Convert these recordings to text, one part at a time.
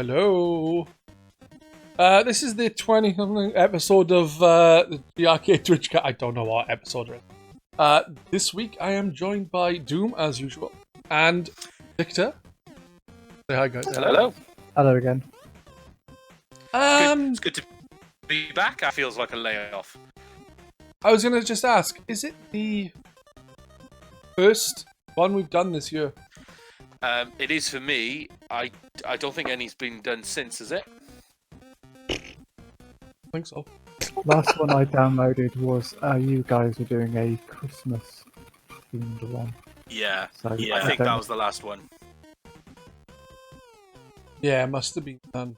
Hello. This is the 20th episode of the GRcade Twitchcast. I don't know what episode it is. This week I am joined by Doom as usual and Victor. Say hi, guys. Hello. Hello again. It's good to be back. That feels like a layoff. I was gonna just ask: is it the first one we've done this year? It is for me. I don't think any's been done since, is it? I think so. Last one I downloaded was you guys were doing a Christmas themed one. Yeah. So I think that was the last one. Yeah, it must have been done.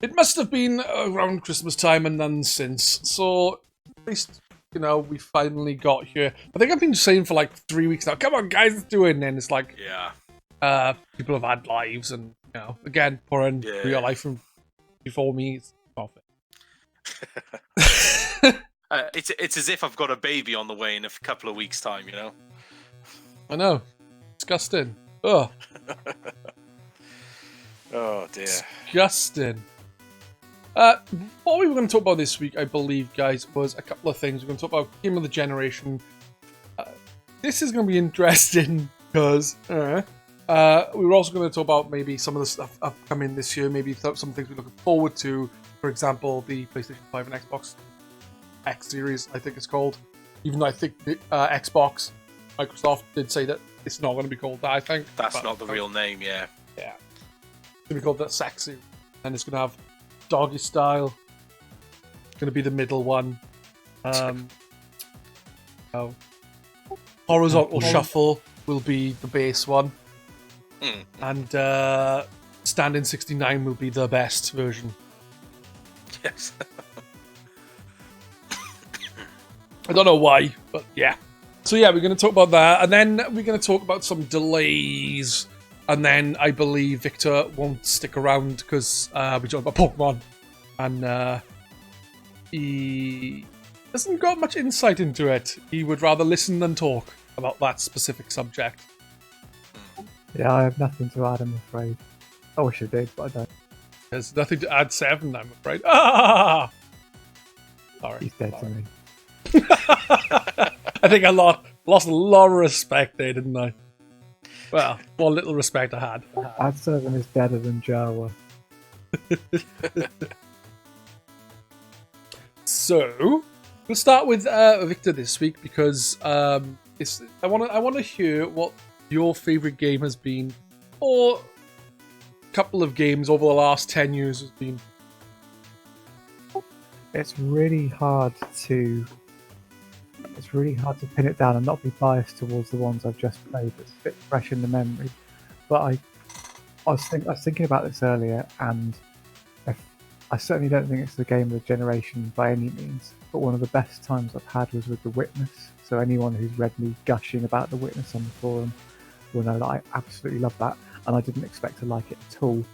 It must have been around Christmas time and none since. So at least, you know, we finally got here. I think I've been saying for like 3 weeks now, come on guys, let's do it. And then it's like, people have had lives and, you know, again, pouring real life from before me. It's not fair. It's as if I've got a baby on the way in a couple of weeks' time, you know? I know. Disgusting. Ugh. Oh, dear. Disgusting. What we were going to talk about this week, I believe, guys, was a couple of things. We're going to talk about Game of the Generation. This is going to be interesting because we were also going to talk about maybe some of the stuff upcoming this year, maybe some things we're looking forward to. For example, the PlayStation 5 and Xbox X Series, I think it's called. Even though I think the Xbox, Microsoft did say that it's not going to be called that, I think. That's not the real name, yeah. Yeah. It's going to be called the Sexy. And it's going to have doggy style. It's going to be the middle one. Horizontal shuffle will be the base one. And Standing 69 will be the best version. Yes. I don't know why, but yeah. So yeah, we're going to talk about that. And then we're going to talk about some delays. And then I believe Victor won't stick around because we talked about Pokémon. And he hasn't got much insight into it. He would rather listen than talk about that specific subject. Yeah, I have nothing to add, I'm afraid. I wish I did, but I don't. There's nothing to add 7, I'm afraid. Ah! Sorry. He's dead to me. I think I lost a lot of respect there, didn't I? Well, what little respect I had. Ad 7 is deader than Jawa. So, we'll start with Victor this week because I want to hear what your favorite game has been, or a couple of games over the last 10 years has been. It's really hard to pin it down and not be biased towards the ones I've just played. It's a bit fresh in the memory, but I was thinking about this earlier, and I certainly don't think it's the game of the generation by any means. But one of the best times I've had was with The Witness. So anyone who's read me gushing about The Witness on the forum will know that I absolutely love that, and I didn't expect to like it at all.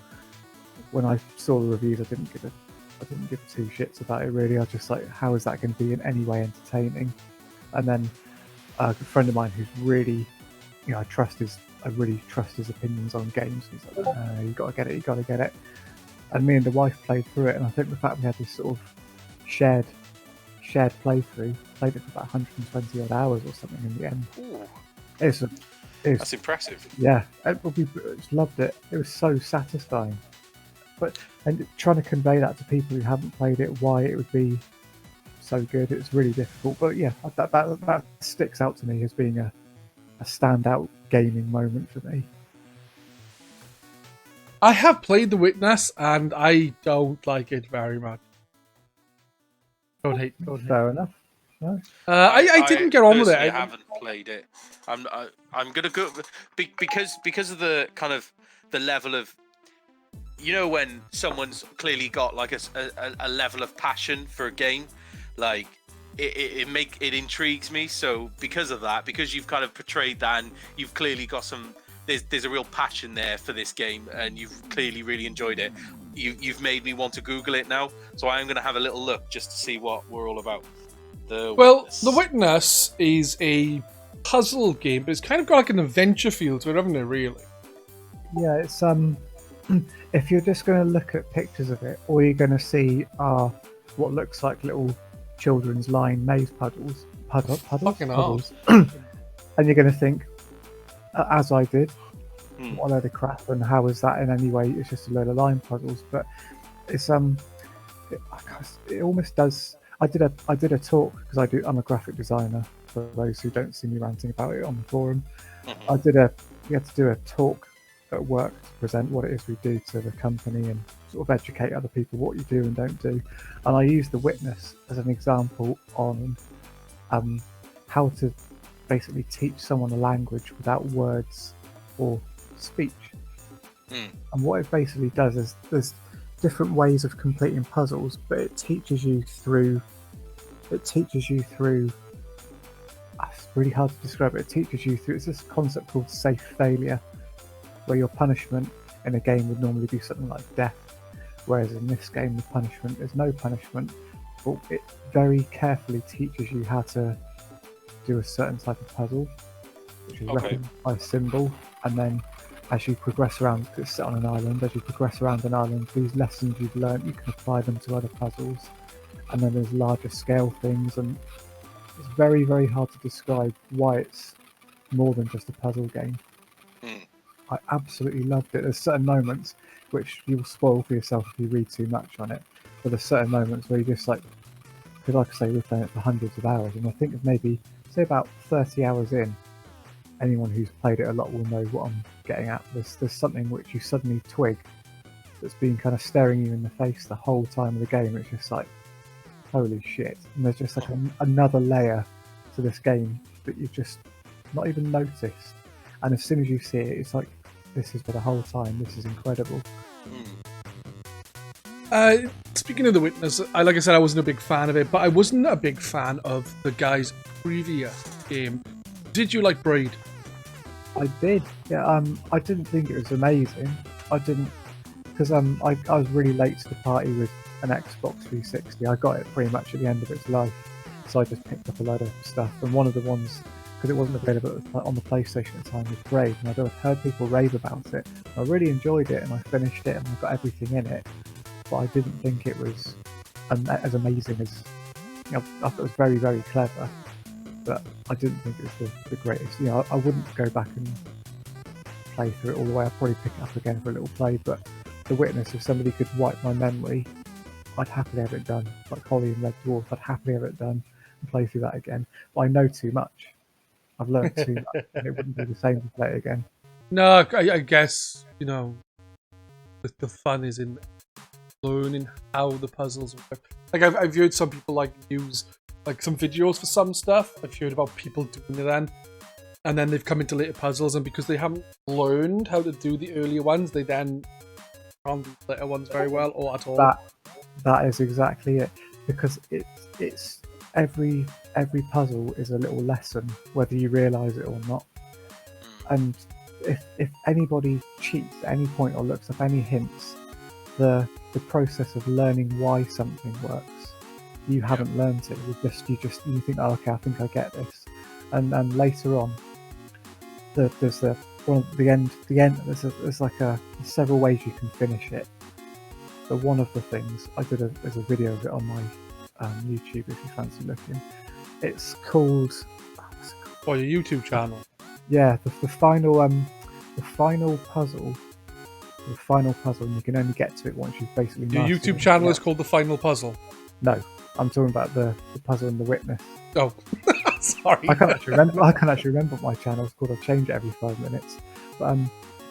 When I saw the reviews, I didn't give two shits about it really. I was just like, how is that going to be in any way entertaining? And then a friend of mine who's really, you know, I really trust his opinions on games. He's like, you got to get it. And me and the wife played through it, and I think the fact we had this sort of shared playthrough, played it for about 120 odd hours or something in the end. Ooh. That's impressive. Yeah, we just loved it. It was so satisfying. And trying to convey that to people who haven't played it, why it would be so good, it's really difficult. But yeah, that sticks out to me as being a standout gaming moment for me. I have played The Witness, and I don't like it very much. Don't hate. Fair enough. No. I didn't get on with it. I haven't played it. I'm gonna go because of the kind of the level of, you know, when someone's clearly got like a level of passion for a game, like it intrigues me. So because of that, because you've kind of portrayed that, and you've clearly got some. There's a real passion there for this game, and you've clearly really enjoyed it. You've made me want to Google it now, so I'm going to have a little look just to see what we're all about. The Witness is a puzzle game, but it's kind of got like an adventure feel to it, haven't it, really? Yeah, it's if you're just going to look at pictures of it, all you're going to see are what looks like little children's line maze Fucking puzzles. And you're going to think, as I did, Hmm. what a load of crap, and how is that in any way? It's just a load of line puzzles, but it's it almost does. I did a talk because I'm a graphic designer. For those who don't see me ranting about it on the forum, we had to do a talk at work to present what it is we do to the company and sort of educate other people what you do and don't do. And I used the witness as an example on how to basically teach someone a language without words or speech. And what it basically does is there's different ways of completing puzzles, but it teaches you through. It's really hard to describe it. It teaches you through. It's this concept called safe failure, where your punishment in a game would normally be something like death, whereas in this game the punishment is no punishment, but it very carefully teaches you how to do a certain type of puzzle, which is recognised by a symbol, and then as you progress around, it's set on an island, as you progress around an island, these lessons you've learned, you can apply them to other puzzles, and then there's larger scale things, and it's very, very hard to describe why it's more than just a puzzle game. I absolutely loved it. There's certain moments which you'll spoil for yourself if you read too much on it, but there's certain moments where you just like, because like I say, we've playing it for hundreds of hours, and I think of maybe, say about 30 hours in, anyone who's played it a lot will know what I'm getting at. There's something which you suddenly twig that's been kind of staring you in the face the whole time of the game. It's just like, holy shit. And there's just like another layer to this game that you've just not even noticed. And as soon as you see it, it's like, this is for the whole time. This is incredible. Speaking of The Witness, like I said, I wasn't a big fan of it, but I wasn't a big fan of the guy's previous game. Did you like Braid? I did. Yeah. I didn't think it was amazing. I didn't, because I was really late to the party with an Xbox 360. I got it pretty much at the end of its life, so I just picked up a load of stuff. And one of the ones, because it wasn't available on the PlayStation at the time, was Braid, and I'd heard people rave about it. I really enjoyed it, and I finished it, and I got everything in it. But I didn't think it was as amazing as, I thought it was very, very clever, but I didn't think it was the greatest. I wouldn't go back and play through it all the way. I'd probably pick it up again for a little play, but The Witness, if somebody could wipe my memory, I'd happily have it done. Like Holly and Red Dwarf, I'd happily have it done and play through that again. But I know too much. I've learned too much, and it wouldn't be the same to play it again. No, I guess, the fun is in learning how the puzzles work. Like, I've heard some people use some videos for some stuff. I've heard about people doing it then, and then they've come into later puzzles, and because they haven't learned how to do the earlier ones, they then can't do the later ones very well or at all. That is exactly it, because it's every puzzle is a little lesson, whether you realise it or not. And if anybody cheats at any point or looks up any hints, the process of learning why something works, you haven't learned it. You think, oh, okay, I think I get this, and later on, there's the end. There's several ways you can finish it. But one of the things there's a video of it on my YouTube if you fancy looking. It's called. Or your YouTube channel. Yeah, the final puzzle. The final puzzle, and you can only get to it once you've basically. Your YouTube channel is called The Final Puzzle. No, I'm talking about the puzzle and The Witness. Oh, sorry. I can't actually remember what my channel is called. I change it every 5 minutes. But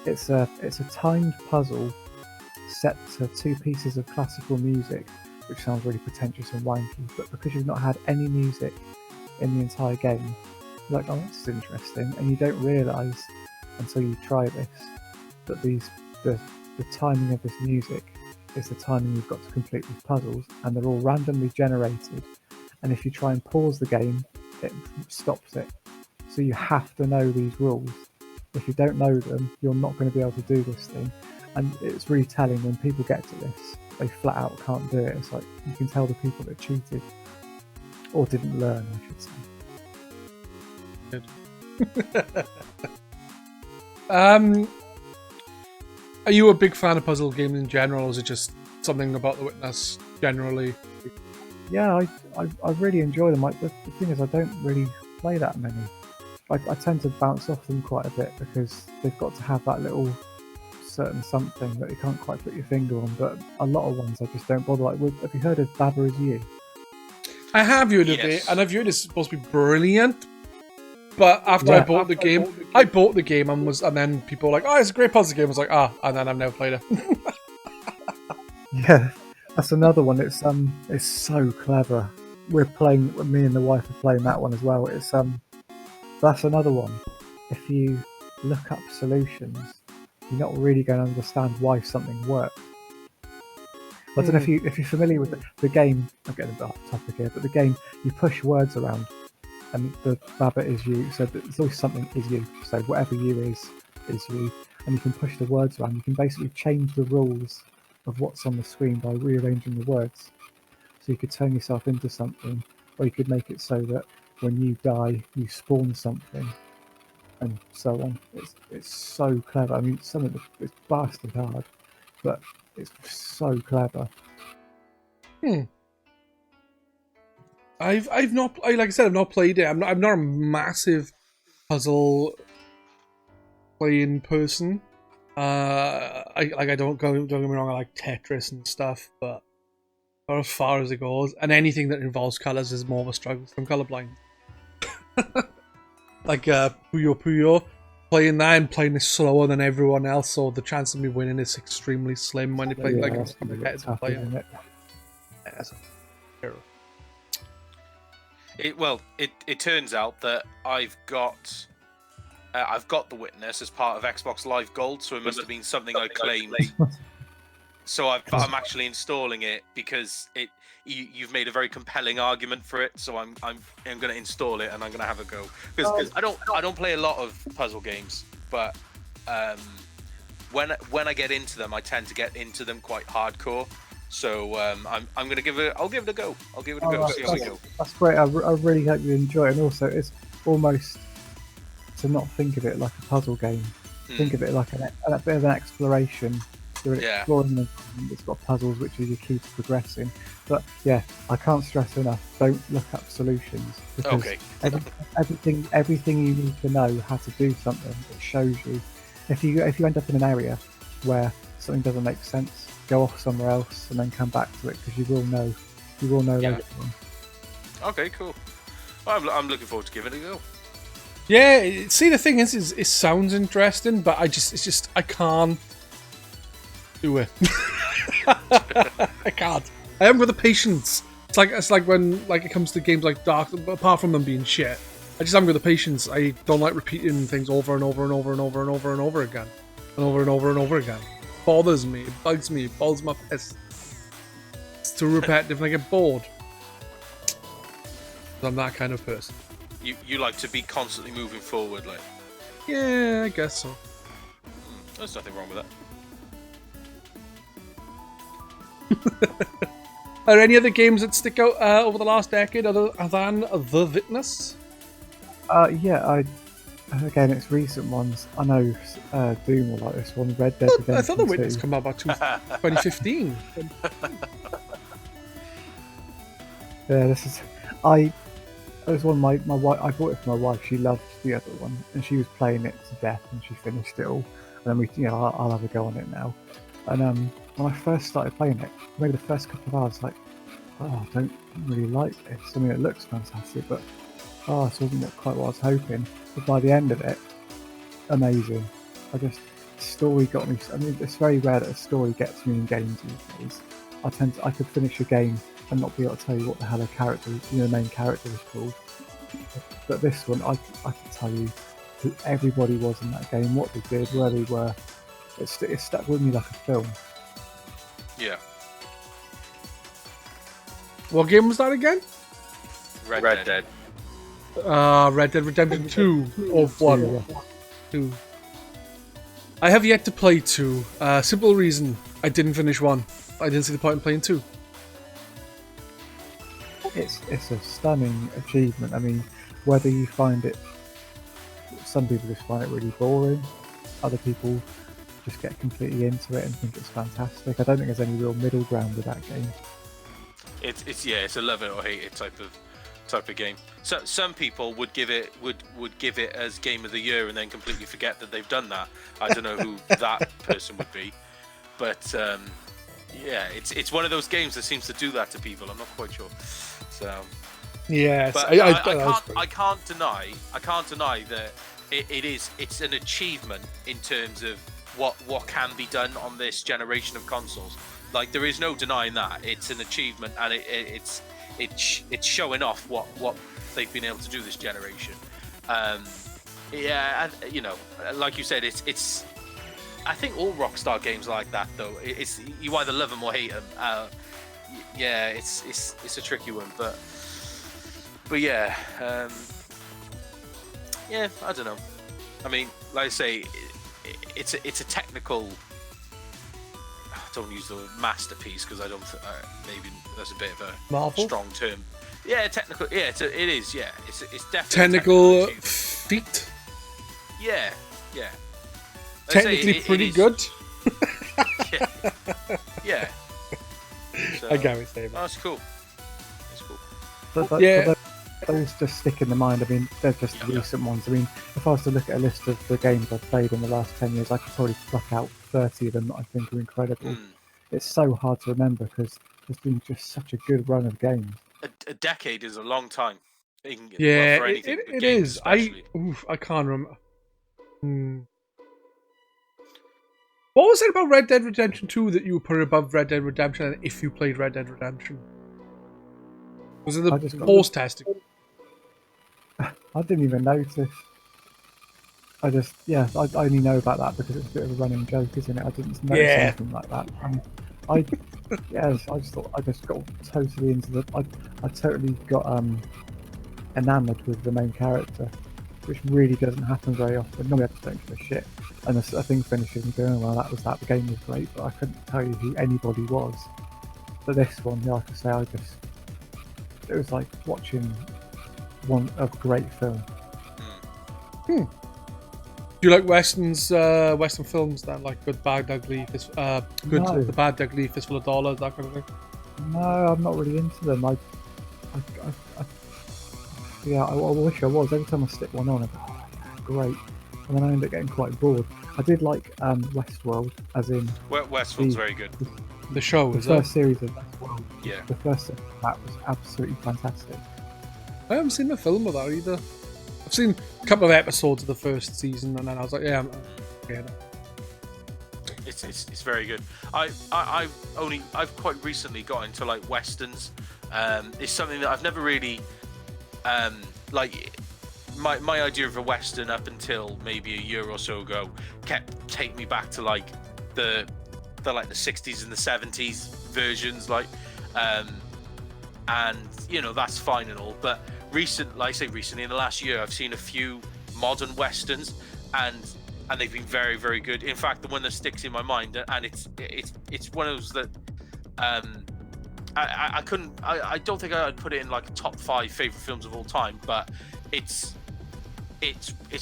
it's a timed puzzle set to 2 pieces of classical music, which sounds really pretentious and wanky. But because you've not had any music in the entire game, you're like, oh, this is interesting, and you don't realise until you try this that the timing of this music is the timing you've got to complete these puzzles, and they're all randomly generated, and if you try and pause the game, it stops it. So you have to know these rules. If you don't know them, you're not going to be able to do this thing. And it's really telling when people get to this, they flat out can't do it. It's like you can tell the people that cheated or didn't learn, I should say. Good. Are you a big fan of puzzle games in general, or is it just something about The Witness generally? Yeah, I really enjoy them. The thing is, I don't really play that many. I tend to bounce off them quite a bit because they've got to have that little certain something that you can't quite put your finger on. But a lot of ones I just don't bother. Have you heard of Baba Is You? I have viewed it, and I've viewed it's supposed to be brilliant. But after I bought the game, and then people were like, "Oh, it's a great puzzle game." I was like, and then I've never played it. Yeah, that's another one. It's so clever. Me and the wife are playing that one as well. That's another one. If you look up solutions, you're not really going to understand why something works. I don't know if you're familiar with the game. I'm getting a bit off topic here, but the game, you push words around, and the Baba Is You. So there's always something is you. So whatever you is you, and you can push the words around. You can basically change the rules of what's on the screen by rearranging the words. So you could turn yourself into something, or you could make it so that when you die, you spawn something, and so on. It's so clever. I mean, it's bastard hard, but it's so clever. I've not, like I said, I've not played it. I'm not a massive puzzle playing person. I don't get me wrong. I like Tetris and stuff, but not as far as it goes. And anything that involves colors is more of a struggle. I'm colorblind. Like Puyo Puyo, playing that and playing it slower than everyone else, so the chance of me winning is extremely slim when you play like a competitive player. It turns out that I've got The Witness as part of Xbox Live Gold, so it must have been something I claimed. So I'm actually installing it because you've made a very compelling argument for it. So I'm going to install it and I'm going to have a go, because I don't play a lot of puzzle games, but when I get into them, I tend to get into them quite hardcore. So I'm going to give it. I'll give it a go. See how we go. That's great. I really hope you enjoy it. And also, it's almost to not think of it like a puzzle game. Think of it like a bit of an exploration. You're exploring the environment. It's got puzzles, which are your key to progressing. But yeah, I can't stress enough. Don't look up solutions, because everything you need to know how to do something, it shows you. If you end up in an area where something doesn't make sense, go off somewhere else and then come back to it, because you will know later on. Okay, cool. I'm looking forward to giving it a go. Yeah, see, the thing is it sounds interesting, but I can't do it. I can't. I haven't got the patience. It's like when it comes to games like Dark, apart from them being shit, I just haven't got the patience. I don't like repeating things over and over and over and over and over and over again. And over and over and over again. It bothers me, it bugs me, it bothers my piss. It's too repetitive and I get bored. I'm that kind of person. You like to be constantly moving forward, like? Yeah, I guess so. There's nothing wrong with that. Are there any other games that stick out over the last decade other than The Witness? Again, it's recent ones. I know Doom will like this one. Red Dead Redemption 2. I thought The Witness came out about 2015. Yeah, this is. It was one my wife. I bought it for my wife. She loved the other one, and she was playing it to death, and she finished it all. And then I'll have a go on it now. And when I first started playing it, maybe the first couple of hours, like, I don't really like this. I mean, it looks fantastic, but this wasn't quite what I was hoping. But by the end of it, amazing. The story got me. I mean, it's very rare that a story gets me in games these days. I could finish a game and not be able to tell you what the hell the main character was called. But this one, I could tell you who everybody was in that game, what they did, where they were. It stuck with me like a film. Yeah. What game was that again? Red Dead. Red Dead Redemption 2 or 1? Yeah. 2. I have yet to play 2. Simple reason, I didn't finish 1. I didn't see the point in playing 2. It's a stunning achievement. I mean, whether you find it, some people just find it really boring. Other people just get completely into it and think it's fantastic. I don't think there's any real middle ground with that game. It's a love it or hate it type of game. So some people would give it as game of the year and then completely forget that they've done that. I don't know who that person would be, but yeah, it's one of those games that seems to do that to people. I'm not quite sure. So yes, but I can't deny that it's an achievement in terms of what can be done on this generation of consoles. Like, there is no denying that it's an achievement, and it's showing off what they've been able to do this generation. Yeah, and you know, like you said, it's I think all Rockstar games are like that, though. It's you either love them or hate them. Yeah, it's a tricky one, but yeah, yeah, I don't know. I mean, like I say, it's a technical. Don't use the word masterpiece because I don't. Maybe that's a bit of a Marvel? Strong term. Yeah, technical. Yeah, it is. Yeah, it's definitely technical feat. Yeah. Technically pretty good. Yeah. So, I get what you're saying. That's cool. It's cool. But Yeah. those just stick in the mind. I mean, they're just the recent ones. I mean, if I was to look at a list of the games I've played in the last 10 years, I could probably pluck out 30 of them that I think are incredible. It's so hard to remember because there's been just such a good run of games. A decade is a long time. Yeah, for anything, but it games is. especially. I can't remember. What was it about Red Dead Redemption 2 that you put above Red Dead Redemption if you played Red Dead Redemption? Was it the pause testing? I didn't even notice. I only know about that because it's a bit of a running joke, isn't it? I didn't notice anything like that. I just got totally into the. I totally got enamored with the main character, which really doesn't happen very often. Normally, I just don't give a shit. And a thing finishes and going, well, that was that. The game was great, but I couldn't tell you who anybody was. But this one, like I say, it was like watching a great film. Do you like Western films then, like Good, Bad, Ugly, No. The Bad, Ugly, Fistful of Dollars, that kind of thing? No, I'm not really into them. I wish I was. Every time I stick one on, I go, oh, yeah, great. And then I end up getting quite bored. I did like Westworld, as in... Westworld's very good. The show, The first series of Westworld. Yeah. The first series of that was absolutely fantastic. I haven't seen the film of that either. I've seen a couple of episodes of the first season, and then I was like, yeah, I'm okay. It's very good. I've quite recently got into like westerns. It's something that I've never really like. My idea of a western up until maybe a year or so ago kept taking me back to like the 60s and the 70s versions, like, and you know, that's fine and all, but recently in the last year I've seen a few modern westerns and they've been very, very good. In fact, the one that sticks in my mind, and it's one of those that I don't think I'd put it in like a top 5 favorite films of all time, but it's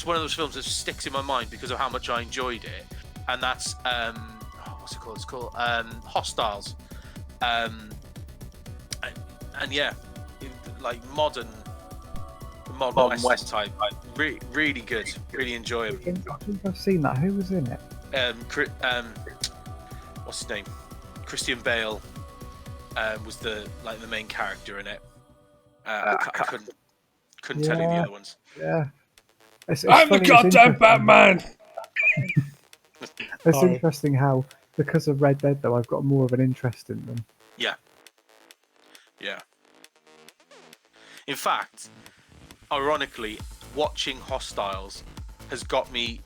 one of those films that sticks in my mind because of how much I enjoyed it, and that's what's it called? It's called Hostiles, and yeah, like modern Western type, really good, really enjoyable. I think I've seen that. Who was in it? What's his name? Christian Bale was the main character in it. I couldn't tell you the other ones. Yeah. I'm the goddamn Batman! It's interesting how, because of Red Dead, though, I've got more of an interest in them. Yeah. In fact, ironically, watching Hostiles has got me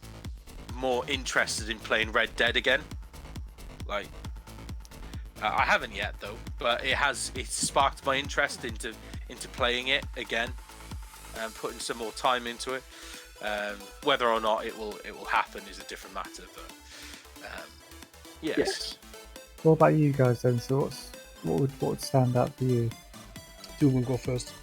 more interested in playing Red Dead again. Like, I haven't yet though, but it's sparked my interest into playing it again and putting some more time into it. Whether or not it will happen is a different matter, but yes. What about you guys then? So what would stand out for you? Doom will go first.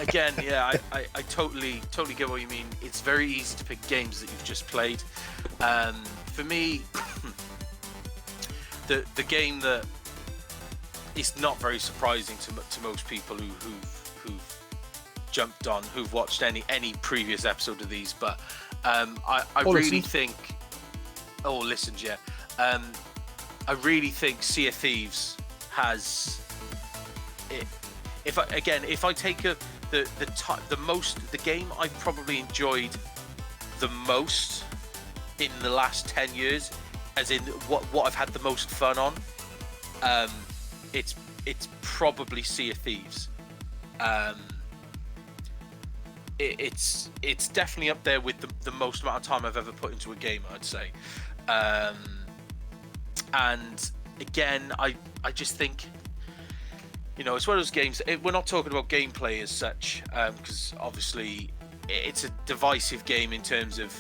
Again, yeah, I totally get what you mean. It's very easy to pick games that you've just played. For me, the game that is not very surprising to most people who've jumped on, who've watched any previous episode of these, but I really think, listened, yeah. I really think Sea of Thieves has it. If I take the game I probably enjoyed the most in the last 10 years, as in what I've had the most fun on, it's probably Sea of Thieves. It's definitely up there with the most amount of time I've ever put into a game, I'd say. And again, I just think, it's one of those games. We're not talking about gameplay as such, because obviously it's a divisive game in terms of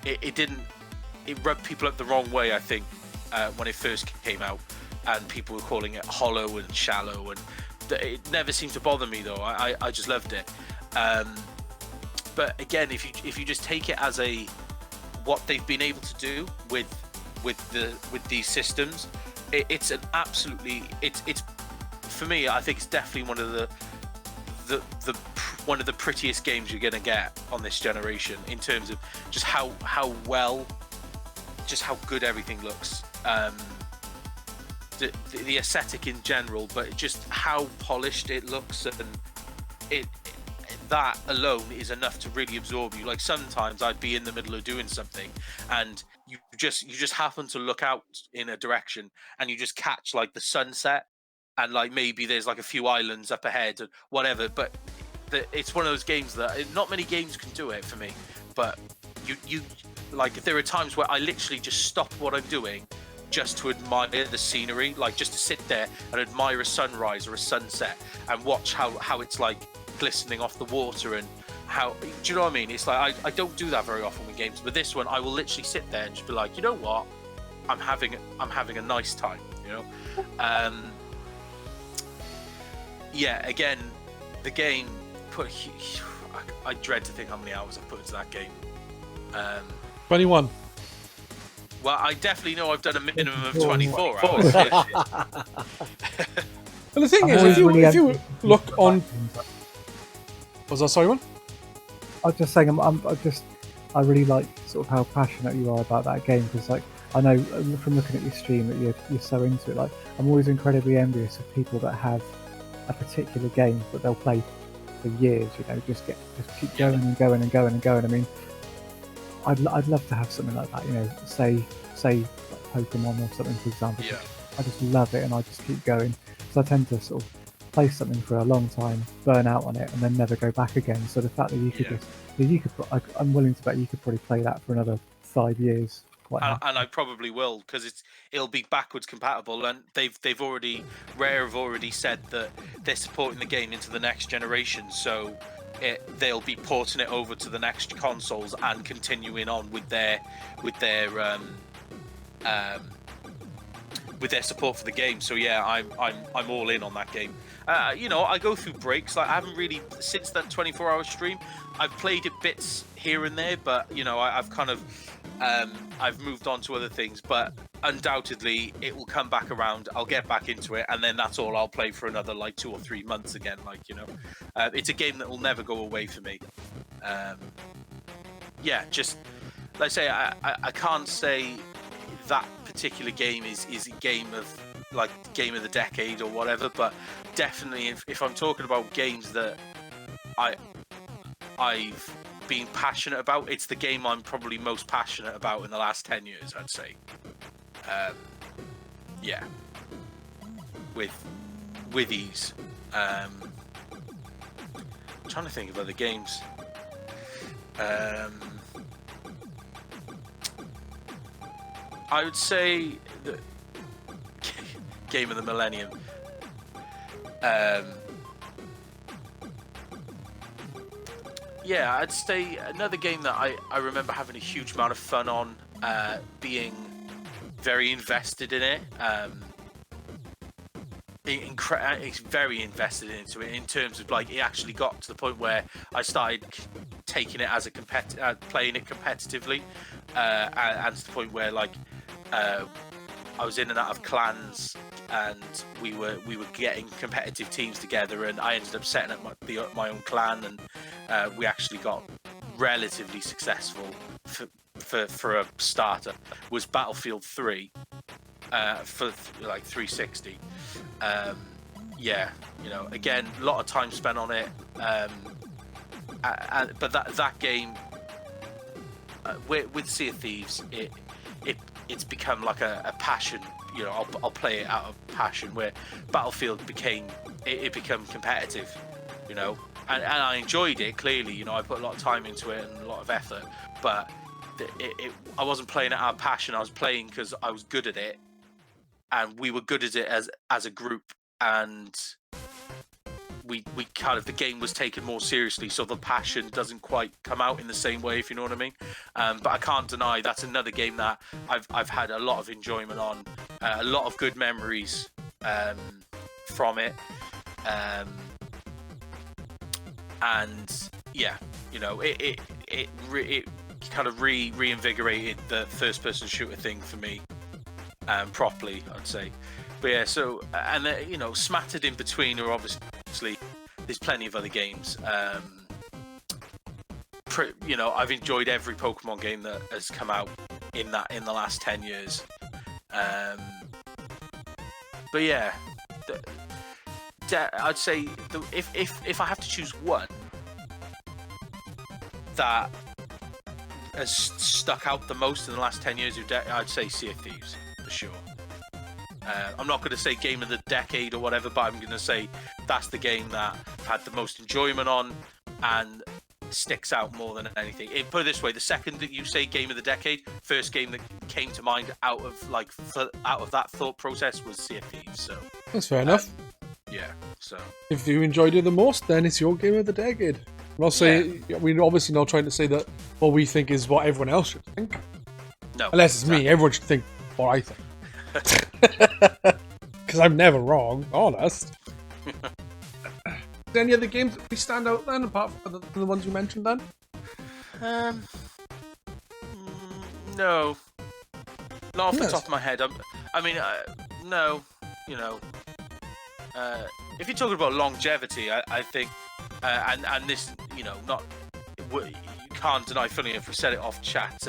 it rubbed people up the wrong way, I think, when it first came out, and people were calling it hollow and shallow, and it never seemed to bother me though. I just loved it. But again, if you just take it as what they've been able to do with these systems, it's an absolutely it's for me, I think it's definitely one of the prettiest games you're gonna get on this generation, in terms of just how good everything looks. The aesthetic in general, but just how polished it looks, and that alone is enough to really absorb you. Like, sometimes I'd be in the middle of doing something, and you just happen to look out in a direction, and you just catch like the sunset, and like maybe there's like a few islands up ahead and whatever. But it's one of those games that not many games can do it for me. But you like, there are times where I literally just stop what I'm doing just to admire the scenery, like just to sit there and admire a sunrise or a sunset and watch how it's like glistening off the water, and how, do you know what I mean? It's like I don't do that very often with games, but this one I will literally sit there and just be like, you know what, I'm having a nice time, yeah. Again, the game I dread to think how many hours I've put into that game. 21. Well, I definitely know I've done a minimum of 24 hours. But the thing is, if you look on... Was that, sorry, one? I was just saying, I really like sort of how passionate you are about that game, because like, I know from looking at your stream that you're so into it. Like, I'm always incredibly envious of people that have a particular game that they'll play for years, just keep going and going and going and going. I mean, I'd love to have something like that, say like Pokémon or something, for example. Yeah. I just love it, and I just keep going. So I tend to sort of play something for a long time, burn out on it, and then never go back again. So the fact that you could I'm willing to bet you could probably play that for another 5 years. And I probably will, because it'll be backwards compatible, and Rare have already said that they're supporting the game into the next generation, so they'll be porting it over to the next consoles and continuing on with their support for the game. So yeah, I'm all in on that game. I go through breaks. Like, I haven't really, since that 24-hour stream, I've played it bits here and there, but I've kind of I've moved on to other things. But undoubtedly, it will come back around. I'll get back into it, and then that's all I'll play for another like 2 or 3 months again. It's a game that will never go away for me. Just like I say, I can't say that particular game is a game of the decade or whatever, but definitely if I'm talking about games that I've been passionate about, it's the game I'm probably most passionate about in the last 10 years, I'd say. With ease. I'm trying to think of other games. I would say the Game of the Millennium. I'd say another game that I remember having a huge amount of fun on, being very invested in it. it's very invested into it in terms of like it actually got to the point where I started taking it as a playing it competitively, and to the point where like I was in and out of clans, and we were getting competitive teams together, and I ended up setting up my own clan, and we actually got relatively successful for a starter. Was Battlefield 3 for like 360. Yeah, you know, again, a lot of time spent on it, but that game with Sea of Thieves, it's become like a passion. You know, I'll play it out of passion. Where Battlefield became competitive. You know, and I enjoyed it. Clearly, you know, I put a lot of time into it and a lot of effort, but I wasn't playing it out of passion. I was playing because I was good at it, and we were good at it as a group, and we kind of, the game was taken more seriously, so the passion doesn't quite come out in the same way, if you know what I mean. But I can't deny that's another game that I've had a lot of enjoyment on, a lot of good memories from it, and yeah, you know, it kind of reinvigorated the first person shooter thing for me, properly, I'd say. But yeah, so, and you know, smattered in between are obviously there's plenty of other games. You know, I've enjoyed every Pokemon game that has come out in the last 10 years. But yeah, I'd say if I have to choose one that has stuck out the most in the last 10 years, I'd say Sea of Thieves for sure. I'm not going to say game of the decade or whatever, but I'm going to say that's the game that I've had the most enjoyment on and sticks out more than anything. Put it this way: the second that you say game of the decade, first game that came to mind out of that thought process was Sea of Thieves. So that's fair enough. Yeah. So if you enjoyed it the most, then it's your game of the decade. I'm not saying we're obviously not trying to say that what we think is what everyone else should think. No, unless it's me, everyone should think what I think. Because I'm never wrong, honest. Any other games that we stand out then, apart from the ones you mentioned then? No. Not off the top of my head. No. You know, if you're talking about longevity, I think, and this, you know, you can't deny, funny enough, we said it off chat,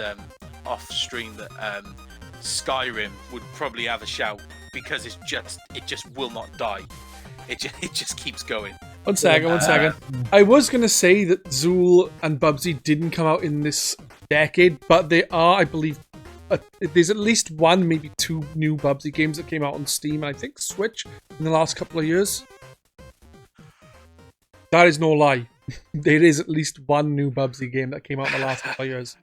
off stream, that Skyrim would probably have a shout, because it just will not die. It just keeps going. One second. I was going to say that Zool and Bubsy didn't come out in this decade, but they are, I believe, there's at least one, maybe two new Bubsy games that came out on Steam, I think Switch, in the last couple of years. That is no lie. There is at least one new Bubsy game that came out in the last couple of years.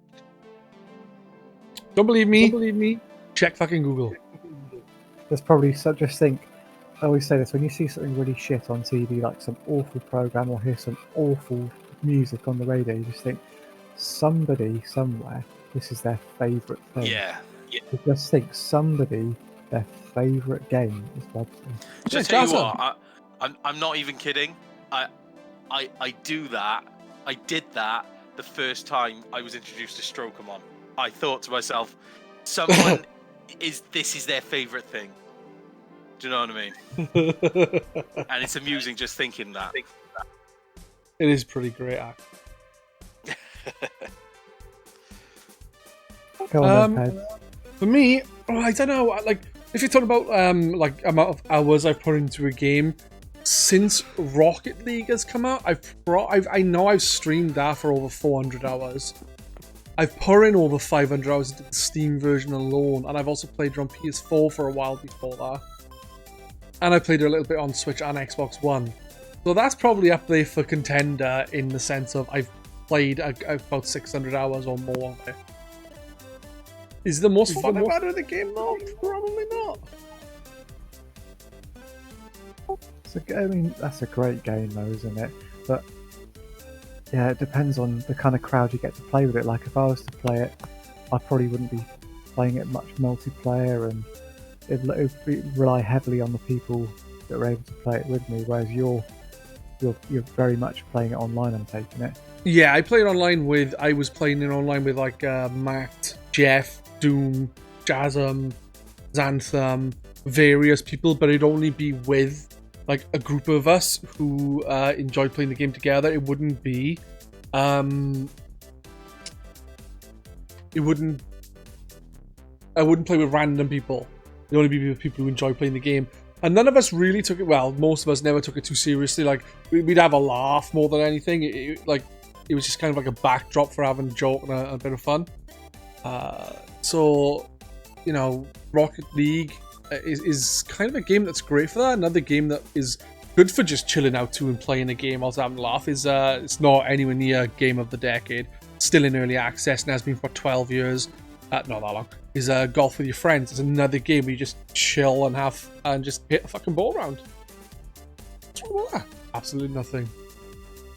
Don't believe me? Check fucking Google. There's probably just think. I always say this: when you see something really shit on TV, like some awful program, or hear some awful music on the radio, you just think somebody somewhere, this is their favourite thing. Yeah. You just think somebody, their favourite game is Bubsy. Just tell you what, I'm not even kidding. I do that. I did that the first time I was introduced to Strokemon. I thought to myself, someone this is their favourite thing. Do you know what I mean? And it's amusing just thinking that. It is pretty great, actually. Go on, Pedz. For me, I don't know. Like, if you're talking about like amount of hours I've put into a game since Rocket League has come out, I know I've streamed that for over 400 hours. I've put in over 500 hours into the Steam version alone, and I've also played it on PS4 for a while before that. And I played it a little bit on Switch and Xbox One. So that's probably up there for contender in the sense of I've played about 600 hours or more of it. Is it the most fun I've had in the game? No, probably not. I mean, that's a great game though, isn't it? But yeah, it depends on the kind of crowd you get to play with it. Like, if I was to play it, I probably wouldn't be playing it much multiplayer, and it would rely heavily on the people that are able to play it with me, whereas you're very much playing it online. I'm taking it. Yeah, I played online with. I was playing it online with like Matt, Jeff, Doom, Jasm, Xantham, various people, but it'd only be with like a group of us who enjoyed playing the game together. It wouldn't be. It wouldn't. I wouldn't play with random people. It'd only be with people who enjoy playing the game. And none of us really took it. Well, most of us never took it too seriously. Like we'd have a laugh more than anything. It was just kind of like a backdrop for having a joke and a bit of fun. So, you know, Rocket League is kind of a game that's great for that. Another game that is good for just chilling out to and playing a game whilst having a laugh is it's not anywhere near Game of the Decade. Still in early access and has been for 12 years. Not that long. Is Golf with Your Friends. It's another game where you just chill and just hit a fucking ball around. What's wrong with that? Absolutely nothing.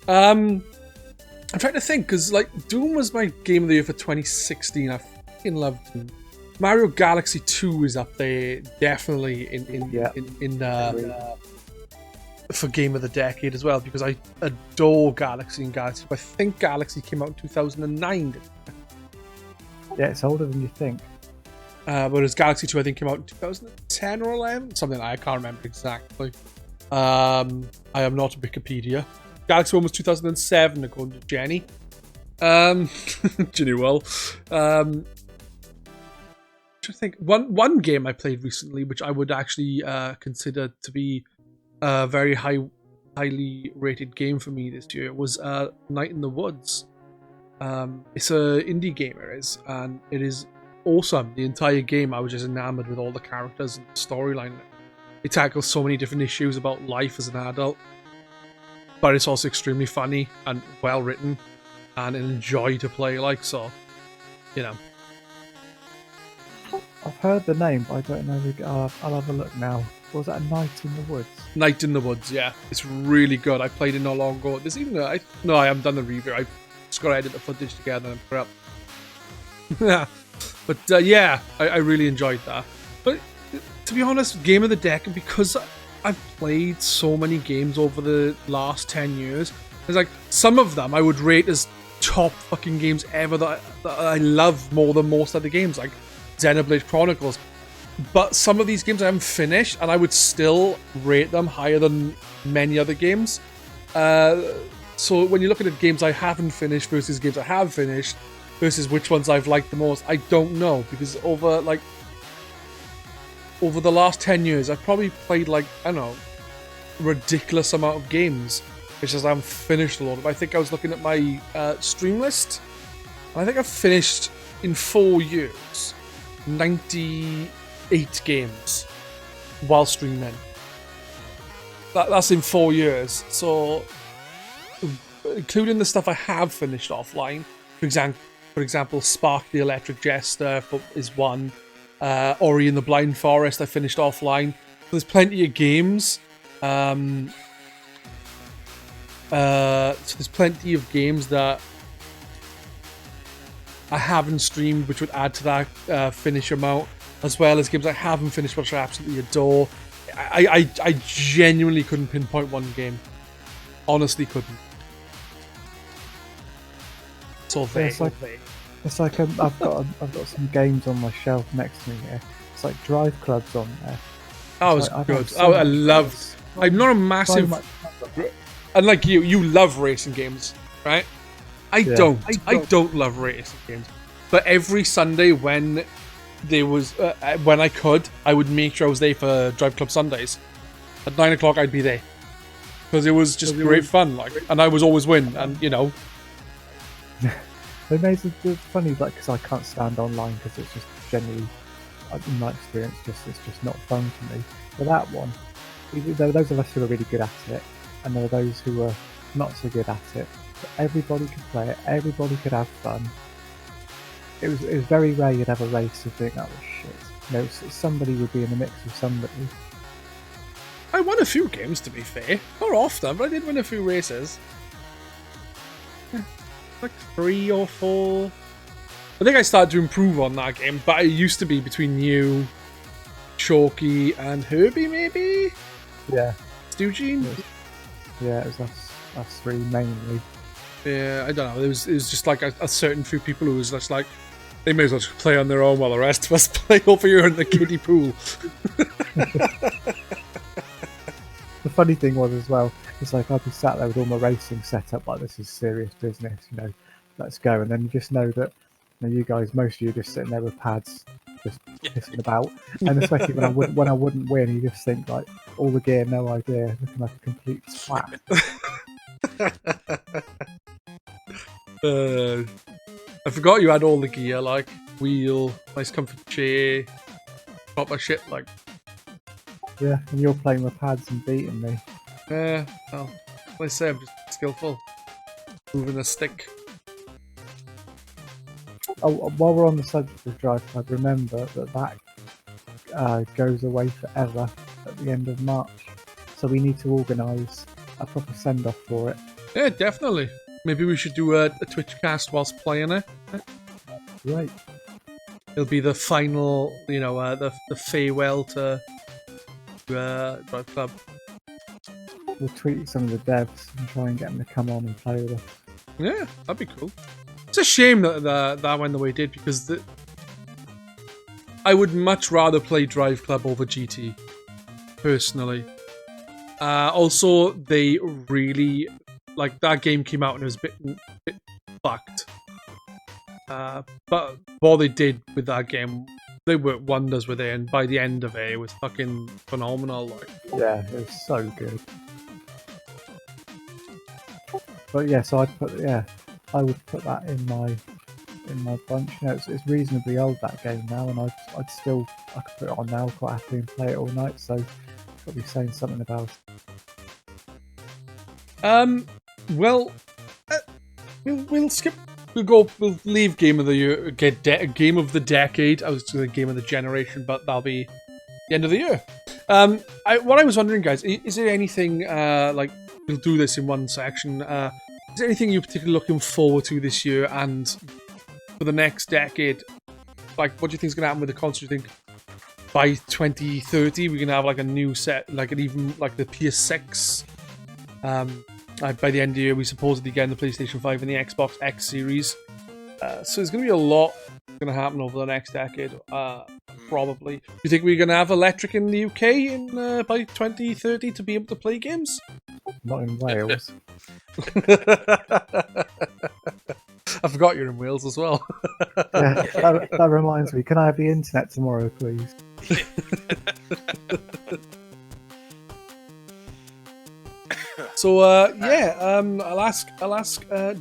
I'm trying to think, because like Doom was my game of the year for 2016. I fucking loved Doom. Mario Galaxy 2 is up there, definitely for Game of the Decade as well, because I adore Galaxy and Galaxy. I think Galaxy came out in 2009. Yeah, it's older than you think. Whereas Galaxy 2, I think, came out in 2010 or 11. Something I can't remember exactly. I am not Wikipedia. Galaxy 1 was 2007, according to Jenny. Jenny Well. I think one game I played recently, which I would actually consider to be a very highly rated game for me this year, was Night in the Woods. It's a indie game, it is, and it is awesome. The entire game, I was just enamored with all the characters and the storyline. It tackles so many different issues about life as an adult, but it's also extremely funny and well written and an enjoy to play. Like, so, you know. I've heard the name, but I don't know. I'll have a look now. Was that a Night in the Woods? Night in the Woods, yeah. It's really good. I played it not long ago. There's even I haven't done the review. I just got to edit the footage together and put it up. Yeah. But yeah, I really enjoyed that. But to be honest, Game of the Decade, because I've played so many games over the last 10 years, there's like some of them I would rate as top fucking games ever that I love more than most other games, like Xenoblade Chronicles. But some of these games I haven't finished, and I would still rate them higher than many other games. So when you're looking at games I haven't finished versus games I have finished versus which ones I've liked the most, I don't know, because over the last 10 years I've probably played like, I don't know, a ridiculous amount of games. It's just I haven't finished a lot of them. I think I was looking at my stream list, and I think I've finished in 4 years 98 games while streaming. That's in 4 years. So, including the stuff I have finished offline, for example, Spark the Electric Jester is one. Ori and the Blind Forest I finished offline. There's plenty of games. So there's plenty of games that I haven't streamed, which would add to that finish amount, as well as games I haven't finished, which I absolutely adore. I genuinely couldn't pinpoint one game. Honestly, couldn't. So it's like I've got some games on my shelf next to me here. It's like Drive Club's on there. Oh, it's good. I loved. I'm not a massive. Unlike you love racing games, right? I don't love racing games. But every Sunday when there was, when I could, I would make sure I was there for Drive Club Sundays. At 9 o'clock, I'd be there because it was just great fun. Like, and I was always win, and you know. It makes it funny, like, because I can't stand online because it's just generally, in my experience, it's just not fun for me. But that one, there were those of us who were really good at it, and there were those who were not so good at it. But everybody could play it. Everybody could have fun. It was very rare you'd have a race to think that was shit. You know, somebody would be in the mix with somebody. I won a few games, to be fair. Not often, but I did win a few races. Like 3 or 4. I think I started to improve on that game, but it used to be between you, Chalky, and Herbie, maybe? Yeah. Eugene? Yeah, it was us three mainly. Yeah, I don't know. It was just like a certain few people who was just like, they may as well just play on their own while the rest of us play over here in the kiddie pool. The funny thing was as well, it's like I'd be sat there with all my racing set up like this is serious business, let's go. And then you just know that you guys, most of you are just sitting there with pads, just pissing about. And especially when I wouldn't win, you just think like all the gear, no idea, looking like a complete splat. I forgot you had all the gear, like wheel, nice comfort chair, proper shit, like. Yeah, and you're playing with pads and beating me. Yeah, well, like I say, I'm just skillful. Moving a stick. Oh, while we're on the subject of Drive Club, remember that goes away forever at the end of March. So we need to organise a proper send-off for it. Yeah, definitely. Maybe we should do a Twitchcast whilst playing it. Right. It'll be the final, the farewell to Drive Club. We'll tweet some of the devs and try and get them to come on and play with us. Yeah, that'd be cool. It's a shame that went the way it did, because I would much rather play Drive Club over GT, personally. Also, they really, like, that game came out and it was a bit fucked. But what they did with that game, they worked wonders with it, and by the end of it, it was fucking phenomenal. Like. Yeah, it was so good. But yeah, so I would put that in my bunch. It's reasonably old, that game now, and I could put it on now quite happily and play it all night. So got to be saying something about it. Well, we'll skip. We'll leave Game of the Year, Game of the Decade. I was going to Game of the Generation, but that'll be the end of the year. What I was wondering, guys, is there anything like, we'll do this in one section. Is there anything you're particularly looking forward to this year and for the next decade? Like, what do you think is going to happen with the console? Do you think by 2030 we're going to have like a new set, like even like the PS6? By the end of the year, we supposedly get the PlayStation 5 and the Xbox X series. So there's going to be a lot going to happen over the next decade, probably. Do you think we're going to have electric in the UK by 2030 to be able to play games? Not in Wales. I forgot you're in Wales as well. Yeah, that reminds me. Can I have the internet tomorrow, please? So I'll ask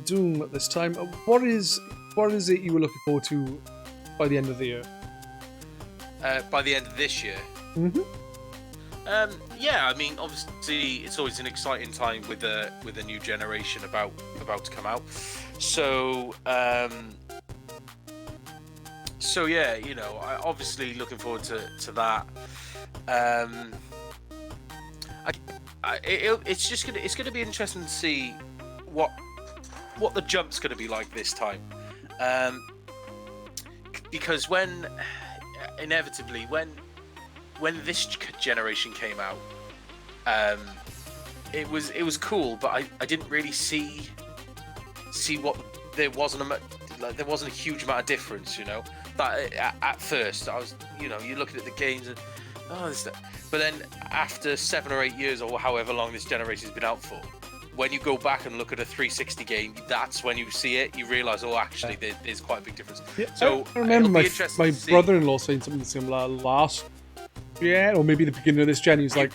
Doom at this time. What is it you were looking forward to by the end of the year? By the end of this year. Mm-hmm. Yeah, I mean, obviously, it's always an exciting time with a new generation about to come out. So yeah, I obviously looking forward to that. It's gonna be interesting to see what the jump's gonna be like this time, because when this generation came out, it was cool, but I didn't really see what there wasn't a huge amount of difference, That at first I was, you looking at the games and but then after 7 or 8 years or however long this generation's been out for, when you go back and look at a 360 game, that's when you see it. You realise, actually, there's quite a big difference. Yeah, so I remember my brother-in-law saying something similar last year, or maybe the beginning of this gen. He was like,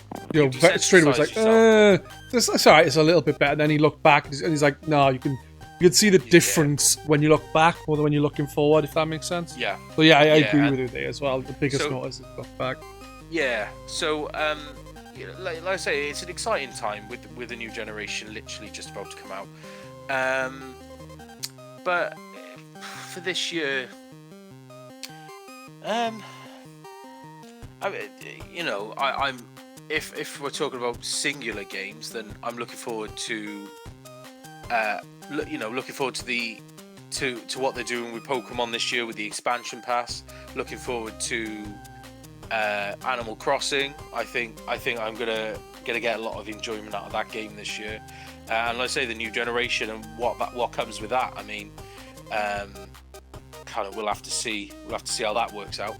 straight away was like, it's alright, it's a little bit better. Then he looked back and he's like, no, you can see the difference when you look back more than when you're looking forward, if that makes sense. Yeah. So yeah, I agree with you there as well. The biggest notice is look back. Yeah. So like I say, it's an exciting time with a new generation literally just about to come out. But for this year, I'm if we're talking about singular games, then I'm looking forward to looking forward to what they're doing with Pokemon this year with the expansion pass. Looking forward to Animal Crossing. I think I'm gonna going to get a lot of enjoyment out of that game this year. And like I say, the new generation and what comes with that. I mean, kind of we'll have to see how that works out.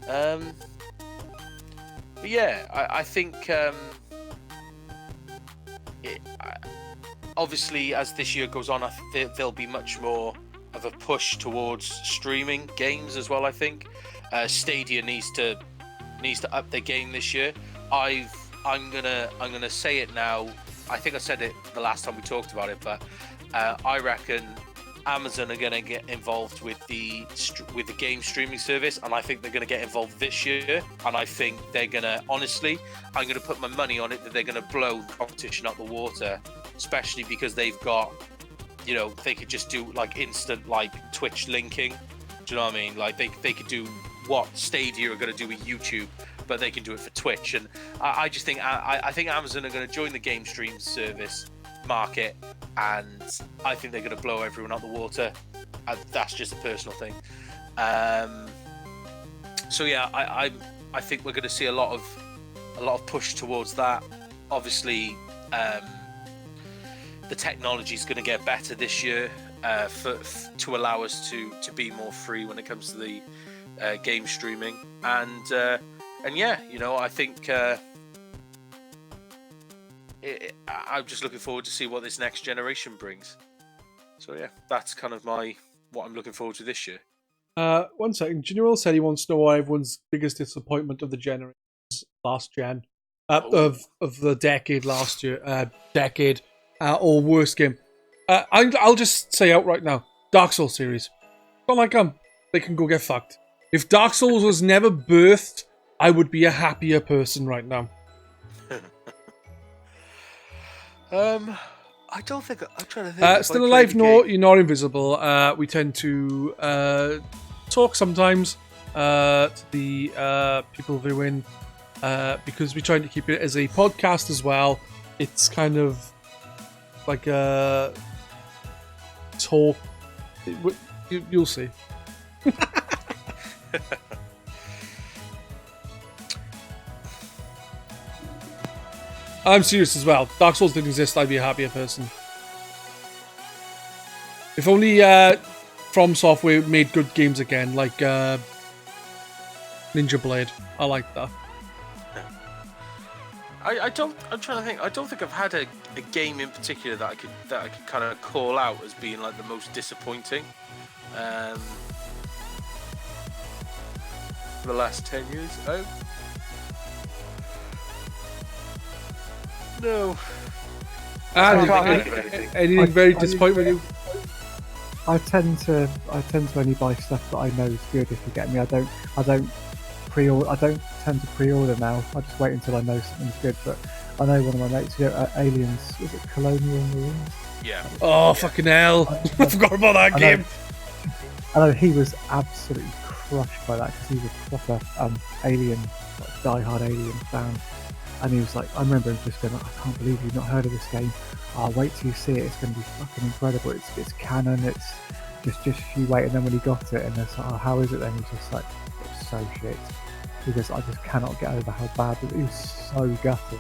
But yeah, I think obviously as this year goes on, there'll be much more of a push towards streaming games as well. I think Stadia needs to up their game this year. I'm gonna say it now. I think I said it the last time we talked about it, but I reckon Amazon are going to get involved with the game streaming service, and I think they're going to get involved this year. And I think they're going to, honestly, I'm going to put my money on it that they're going to blow the competition out the water, especially because they've got, you know, they could just do like instant like Twitch linking. Do you know what I mean? Like they could do what Stadia are going to do with YouTube, but they can do it for Twitch. And I just think I think Amazon are going to join the game stream service market, and I think they're going to blow everyone out the water. That's just a personal thing. So yeah, I think we're going to see a lot of push towards that. Obviously, the technology is going to get better this year to allow us to be more free when it comes to the game streaming, and yeah, you know, I think I'm just looking forward to see what this next generation brings. So yeah, that's kind of what I'm looking forward to this year. 1 second. General said he wants to know why everyone's biggest disappointment of the generation last gen, of the decade last year, or worst game. I'll just say outright now, Dark Souls series. Don't like them. They can go get fucked. If Dark Souls was never birthed, I would be a happier person right now. I don't think I'm trying to think. Still alive? No, you're not invisible. We tend to talk sometimes to the people viewing because we're trying to keep it as a podcast as well. It's kind of like a talk. You'll see. I'm serious as well. Dark Souls didn't exist, I'd be a happier person. If only From Software made good games again, like Ninja Blade. I like that. I'm trying to think. I don't think I've had a game in particular that I could kind of call out as being like the most disappointing. For the last 10 years. No. Anything very disappointing? I tend to only buy stuff that I know is good. If you get me, I don't tend to pre-order now. I just wait until I know something's good. But I know one of my mates, Aliens, was it Colonial Marines? Yeah. Oh fucking hell! I forgot about that game. I know he was absolutely crushed by that because he's a proper Alien, like die-hard Alien fan. And he was like, I remember him just going, I can't believe you've not heard of this game. I'll wait till you see it. It's going to be fucking incredible. It's canon. It's just you wait. And then when he got it, and it's like, oh, how is it then? He's just like, it's so shit. Because I just cannot get over how bad it is. He was so gutted.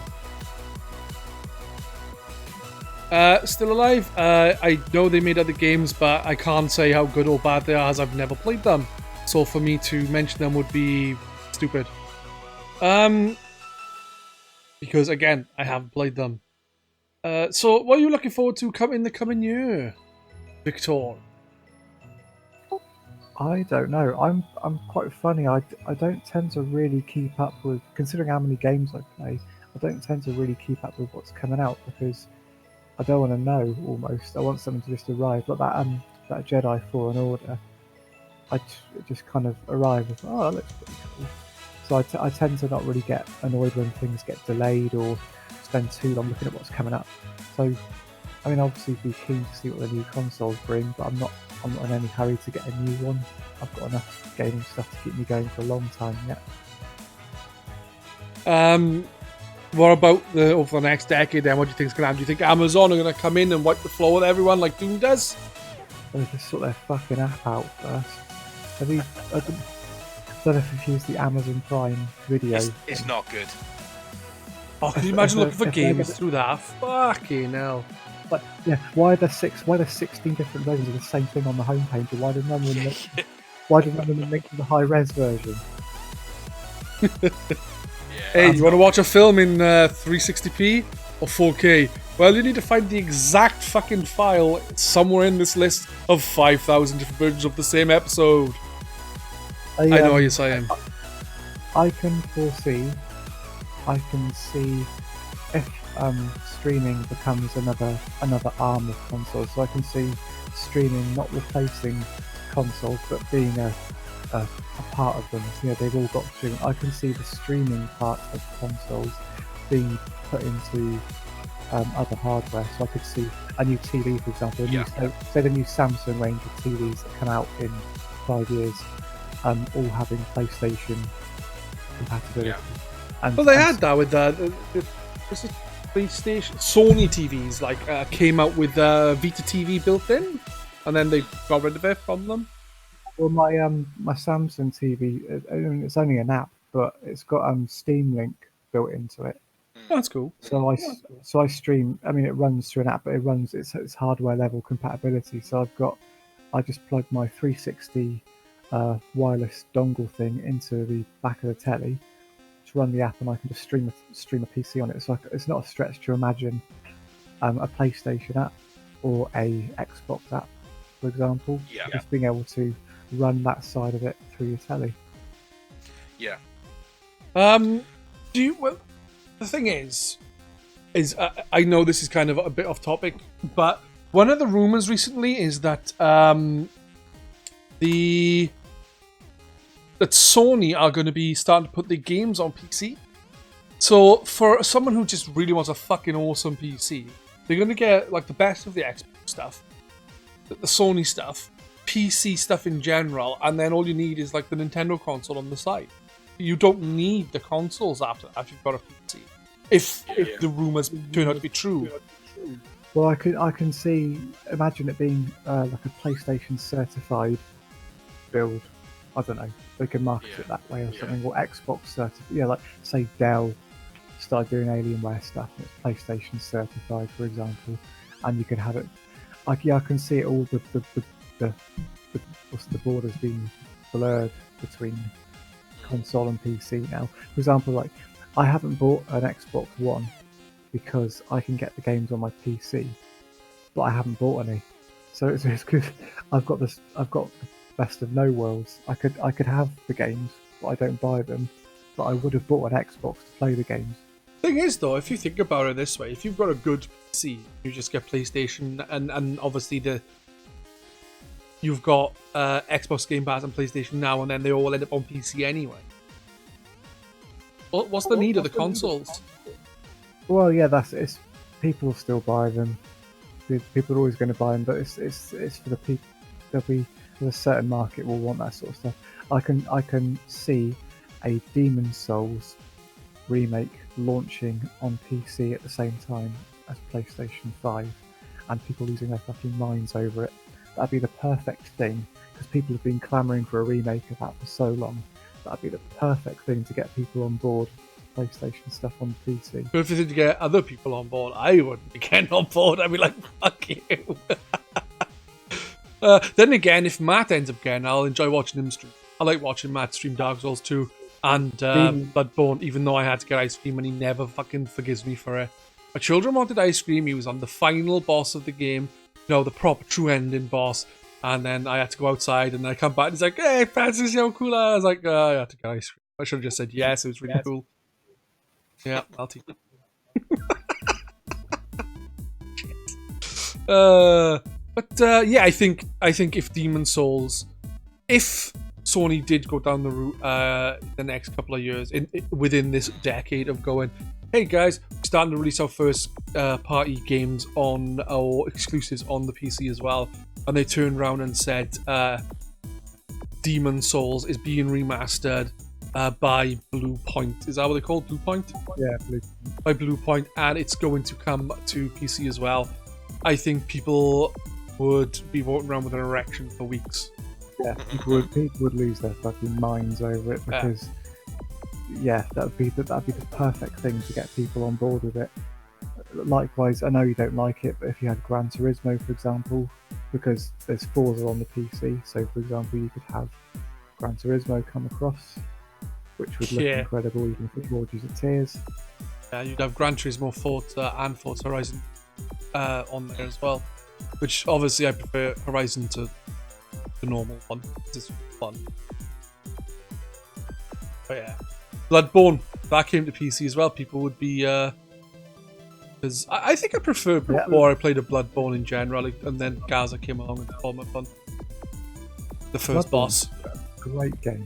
Still alive. I know they made other games, but I can't say how good or bad they are as I've never played them. So for me to mention them would be stupid. Because again, I haven't played them. So what are you looking forward to in the coming year, Victor? I don't know. I'm quite funny. I don't tend to really keep up with, considering how many games I play, I don't tend to really keep up with what's coming out because I don't want to know almost. I want something to just arrive. Like that Jedi Fallen Order. It just kind of arrived and thought, oh, that looks pretty cool. So I tend to not really get annoyed when things get delayed or spend too long looking at what's coming up. So, I mean, obviously be keen to see what the new consoles bring, but I'm not in any hurry to get a new one. I've got enough gaming stuff to keep me going for a long time yet. What about over the next decade then? What do you think is going to happen? Do you think Amazon are going to come in and wipe the floor with everyone like Doom does? They just sort their fucking app out first. I don't know if you've used the Amazon Prime video. It's not good. Oh, can you imagine looking for games through that? Fucking hell. But yeah, why are there 16 different versions of the same thing on the homepage? And why do none of them link to the high res version? Hey, you want to watch a film in 360p or 4K? Well, you need to find the exact fucking file somewhere in this list of 5,000 different versions of the same episode. I know what you're saying. I can see if streaming becomes another arm of consoles. So I can see streaming not replacing consoles, but being a part of them. You know, they've all got streaming. I can see the streaming part of consoles being put into other hardware. So I could see a new TV, for example, say the new Samsung range of TVs that come out in 5 years, all having PlayStation compatibility. Yeah. Well, they had that with PlayStation. Sony TVs came out with Vita TV built in, and then they got rid of it from them. Well, my Samsung TV, it's only an app, but it's got Steam Link built into it. Oh, that's cool. So I stream. I mean, it runs through an app, but it runs it's hardware level compatibility. So I just plug my 360 wireless dongle thing into the back of the telly to run the app, and I can just stream a PC on it. So it's not a stretch to imagine a PlayStation app or a Xbox app, for example. Yeah. Just being able to run that side of it through your telly. Yeah. The thing is I know this is kind of a bit off topic, but one of the rumors recently is that that Sony are going to be starting to put their games on PC. So for someone who just really wants a fucking awesome PC, they're going to get the best of the Xbox stuff, the Sony stuff, PC stuff in general, and then all you need is the Nintendo console on the side. You don't need the consoles after you've got a PC. If the rumors turn out to be true. Well, I can imagine it being like a PlayStation certified build. I don't know. They can market it that way or something, or Xbox certified. Yeah, like say Dell started doing Alienware stuff, and it's PlayStation certified, for example, and you could have it. I can see it all. The borders being blurred between console and PC now. For example, I haven't bought an Xbox One because I can get the games on my PC, but I haven't bought any. So it's good. I've got the best of no worlds. I could have the games, but I don't buy them. But I would have bought an Xbox to play the games. Thing is, though, if you think about it this way, if you've got a good PC, you just get PlayStation, and obviously you've got Xbox Game Pass and PlayStation Now, and then they all end up on PC anyway. What's the need of the consoles? Well, yeah, it's people will still buy them. People are always going to buy them, but it's for the people. There'll be a certain market will want that sort of stuff. I can see a Demon's Souls remake launching on PC at the same time as PlayStation 5, and people losing their fucking minds over it. That'd be the perfect thing, because people have been clamouring for a remake of that for so long. That'd be the perfect thing to get people on board PlayStation stuff on PC. But if you to get other people on board, I wouldn't be getting on board. I'd be like, fuck you. Then again, if Matt ends up getting, I'll enjoy watching him stream. I like watching Matt stream Dark Souls 2 and Bloodborne, even though I had to get ice cream and he never fucking forgives me for it. My children wanted ice cream. He was on the final boss of the game, the proper true ending boss. And then I had to go outside, and I come back, and he's like, "Hey, Francis, how cool!" I was like, "I had to get ice cream." I should have just said yes. It was really cool. Yeah, I'll take it. Yeah, I think if Demon's Souls, if Sony did go down the route the next couple of years, within this decade of going, hey guys, we're starting to release our first party games or exclusives on the PC as well. And they turned around and said Demon's Souls is being remastered by Blue Point. Is that what they call it? Blue Point? Yeah, by Blue Point, and it's going to come to PC as well. I think people would be walking around with an erection for weeks. Yeah, people would lose their fucking minds over it, because yeah, that'd be the perfect thing to get people on board with it. Likewise, I know you don't like it, but if you had Gran Turismo, for example, because there's Forza on the PC, so for example, you could have Gran Turismo come across, which would look incredible even if it bored you to tears. Yeah, you'd have Gran Turismo, Forza, and Forza Horizon on there as well. Which obviously I prefer Horizon to the normal one. It's fun. But yeah, Bloodborne, that came to PC as well. People would be because I think I prefer before I played a Bloodborne in general, and then Gaza came along and called my fun. The first boss. Great game.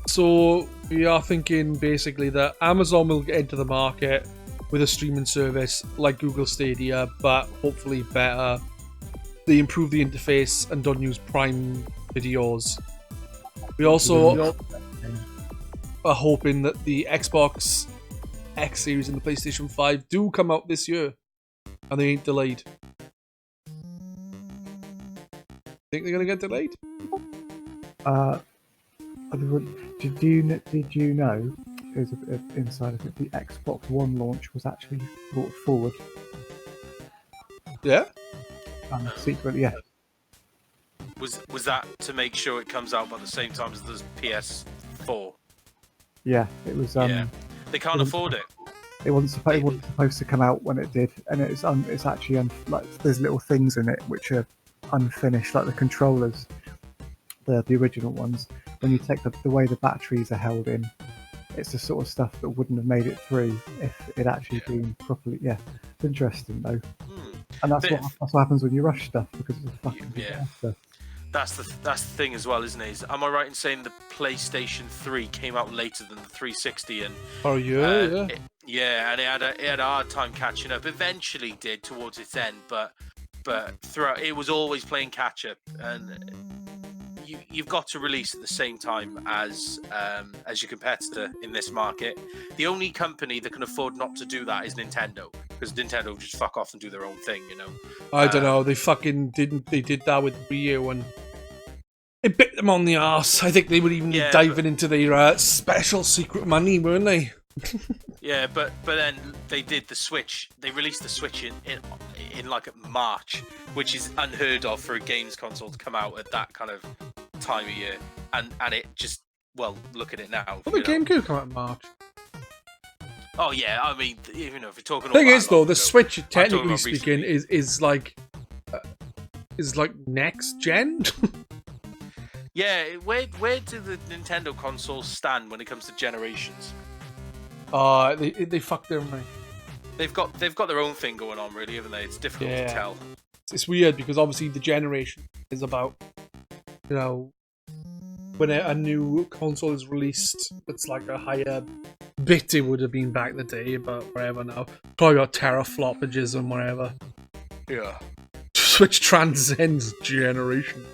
So we are thinking basically that Amazon will get into the market with a streaming service like Google Stadia, but hopefully better. They improve the interface and don't use Prime videos. We also are hoping that the Xbox X Series and the PlayStation 5 do come out this year, and they ain't delayed. Think they're gonna get delayed? Did you know? There's a bit of insider that the Xbox One launch was actually brought forward. Yeah. Secretly, yeah. Was that to make sure it comes out by the same time as the PS4? Yeah, it was. Yeah. They can't afford it. It wasn't supposed to come out when it did, and it's actually like there's little things in it which are unfinished, like the controllers, the original ones. When you take the way the batteries are held in, it's the sort of stuff that wouldn't have made it through if it actually been properly. Yeah, it's interesting though, and that's what happens when you rush stuff because it's a fucking disaster. That's the thing as well, isn't it? Am I right in saying the PlayStation 3 came out later than the 360? And oh yeah, and it had a hard time catching up. Eventually, did towards its end, but throughout it was always playing catch up. And you've got to release at the same time as your competitor in this market. The only company that can afford not to do that is Nintendo, because Nintendo just fuck off and do their own thing, you know. I don't know. They fucking didn't. They did that with Wii U and it bit them on the arse. I think they were even diving into their special secret money, weren't they? Yeah, but then they did the Switch. They released the Switch in like March, which is unheard of for a games console to come out at that kind of time of year. And it just, well, look at it now. Well, the GameCube came out in March. Oh yeah, I mean, you know, if you're talking. Thing is, though, the Switch, technically speaking, is like next gen. Yeah, where do the Nintendo consoles stand when it comes to generations? They fucked their money. They've got their own thing going on, really, haven't they? It's difficult to tell. It's weird because obviously the generation is about, you know, when a new console is released, it's like a higher bit it would have been back in the day, but whatever now. Probably got teraflopages and whatever. Yeah. Switch transcends generation.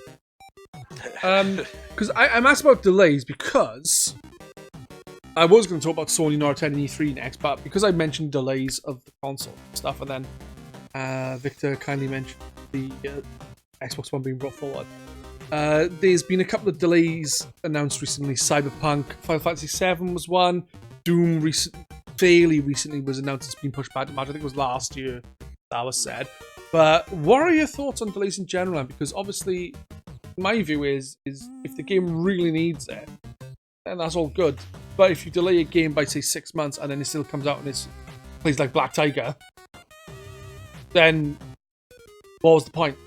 Because I'm asked about delays because I was going to talk about Sony not attending E3 next, but because I mentioned delays of the console stuff, and then Victor kindly mentioned the Xbox One being brought forward. There's been a couple of delays announced recently. Cyberpunk, Final Fantasy VII was one. Doom fairly recently was announced it's been pushed back to March. I think it was last year that was said. But what are your thoughts on delays in general? Because obviously, my view is if the game really needs it, then that's all good. But if you delay a game by, say, 6 months and then it still comes out and it plays like Black Tiger, then what was the point?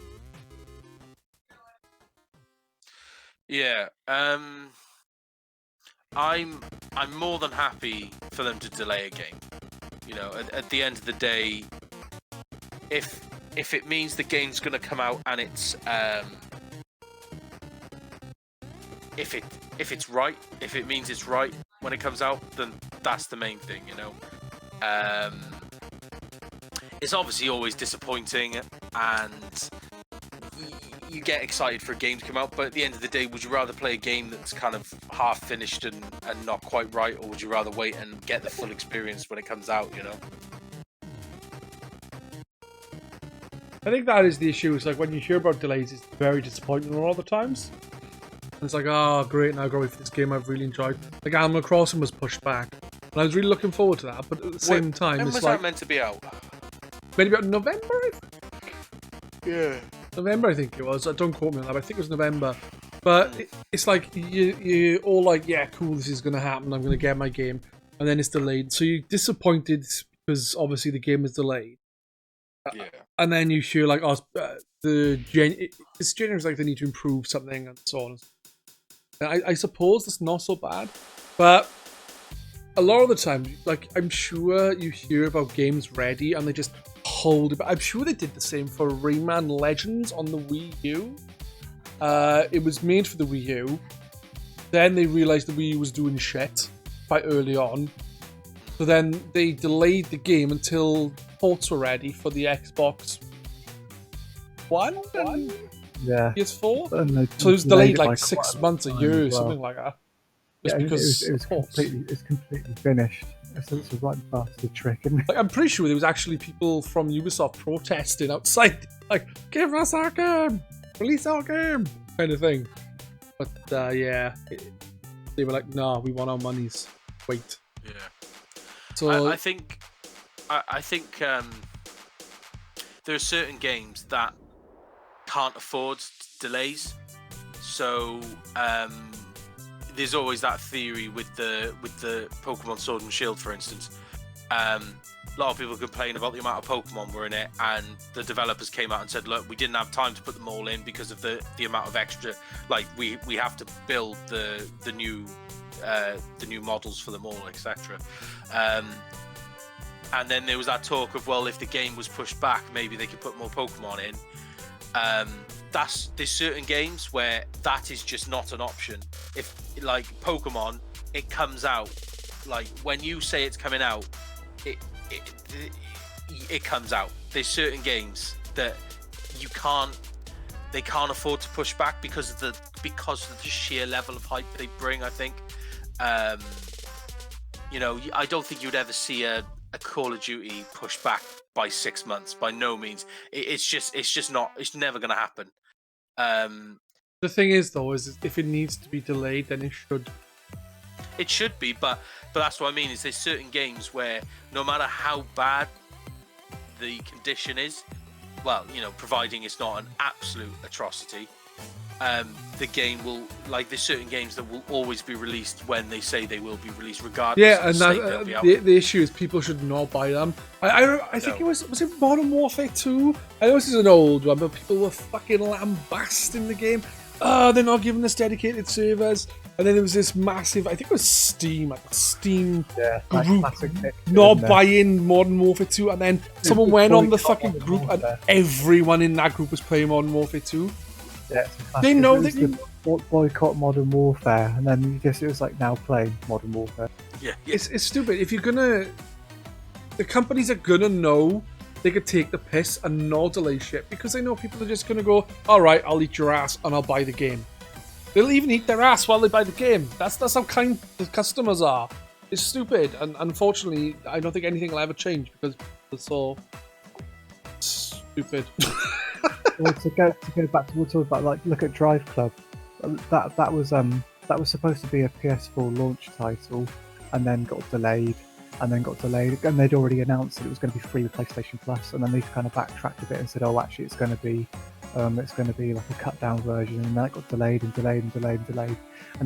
Yeah, I'm more than happy for them to delay a game. You know, at the end of the day, if it means the game's going to come out and it's if it's right, if it means it's right when it comes out, then that's the main thing, you know. It's obviously always disappointing, and you get excited for a game to come out, but at the end of the day, would you rather play a game that's kind of half finished and not quite right, or would you rather wait and get the full experience when it comes out, you know? I think that is the issue. It's like when you hear about delays, it's very disappointing a lot of the times. And it's like, oh, great, now I've got to wait for this game I've really enjoyed. Like, Animal Crossing was pushed back. And I was really looking forward to that, but at the same time, when it's was like... that meant to be out? Maybe about November, I think? Yeah. November, I think it was. Don't quote me on that, but I think it was November. But it's like, you're all like, yeah, cool, this is going to happen, I'm going to get my game. And then it's delayed. So you're disappointed because obviously the game is delayed. Yeah. And then you hear like, oh, it's January's like they need to improve something and so on. And I suppose it's not so bad, but a lot of the time, like I'm sure you hear about games ready and they just hold it. But I'm sure they did the same for Rayman Legends on the Wii U. It was made for the Wii U. Then they realized the Wii U was doing shit quite early on. So then they delayed the game until ports were ready for the Xbox One and PS4. So it was delayed like 6 months, a year, something like that. Just because it was completely finished. So it's a right bastard trick, isn't it? Like, I'm pretty sure there was actually people from Ubisoft protesting outside, like, give us our game! Release our game! Kind of thing. But yeah, they were like, nah, we want our monies. Wait. Yeah. So I think there are certain games that can't afford delays. So there's always that theory with the Pokemon Sword and Shield, for instance. A lot of people complain about the amount of Pokemon were in it, and the developers came out and said, look, we didn't have time to put them all in because of the amount of extra, like we have to build the new models for them all, etc. And then there was that talk of, well, if the game was pushed back, maybe they could put more Pokemon in. There's certain games where that is just not an option. If, like Pokemon, it comes out, like when you say it's coming out, it comes out. There's certain games that they can't afford to push back because of the sheer level of hype they bring, I think. You know, I don't think you'd ever see a Call of Duty pushed back by 6 months. By no means. It's never going to happen. the thing is, though, is if it needs to be delayed, then it should. It should be, but that's what I mean. Is there's certain games where no matter how bad the condition is, well, you know, providing it's not an absolute atrocity, the game will, like, there's certain games that will always be released when they say they will be released, regardless. Yeah, of and the issue is people should not buy them. I think it was it Modern Warfare 2? I know this is an old one, but people were fucking lambasting the game. Oh, they're not giving us dedicated servers. And then there was this massive, I think it was Steam, like Steam group not buying Modern Warfare 2. And then someone went on the fucking group and everyone in that group was playing Modern Warfare 2. Yeah, they know they can boycott Modern Warfare, and then you guess it was like now playing Modern Warfare. Yeah. It's stupid. If you're gonna, the companies are gonna know they could take the piss and not delay shit because they know people are just gonna go, all right, I'll eat your ass and I'll buy the game. They'll even eat their ass while they buy the game. That's how kind the customers are. It's stupid, and unfortunately, I don't think anything will ever change because it's so stupid. Well, to go back to what we talked about, like look at Drive Club. That was supposed to be a PS4 launch title, and then got delayed, and they'd already announced that it was going to be free with PlayStation Plus, and then they kind of backtracked a bit and said, oh, actually, it's going to be like a cut down version, and that got delayed, and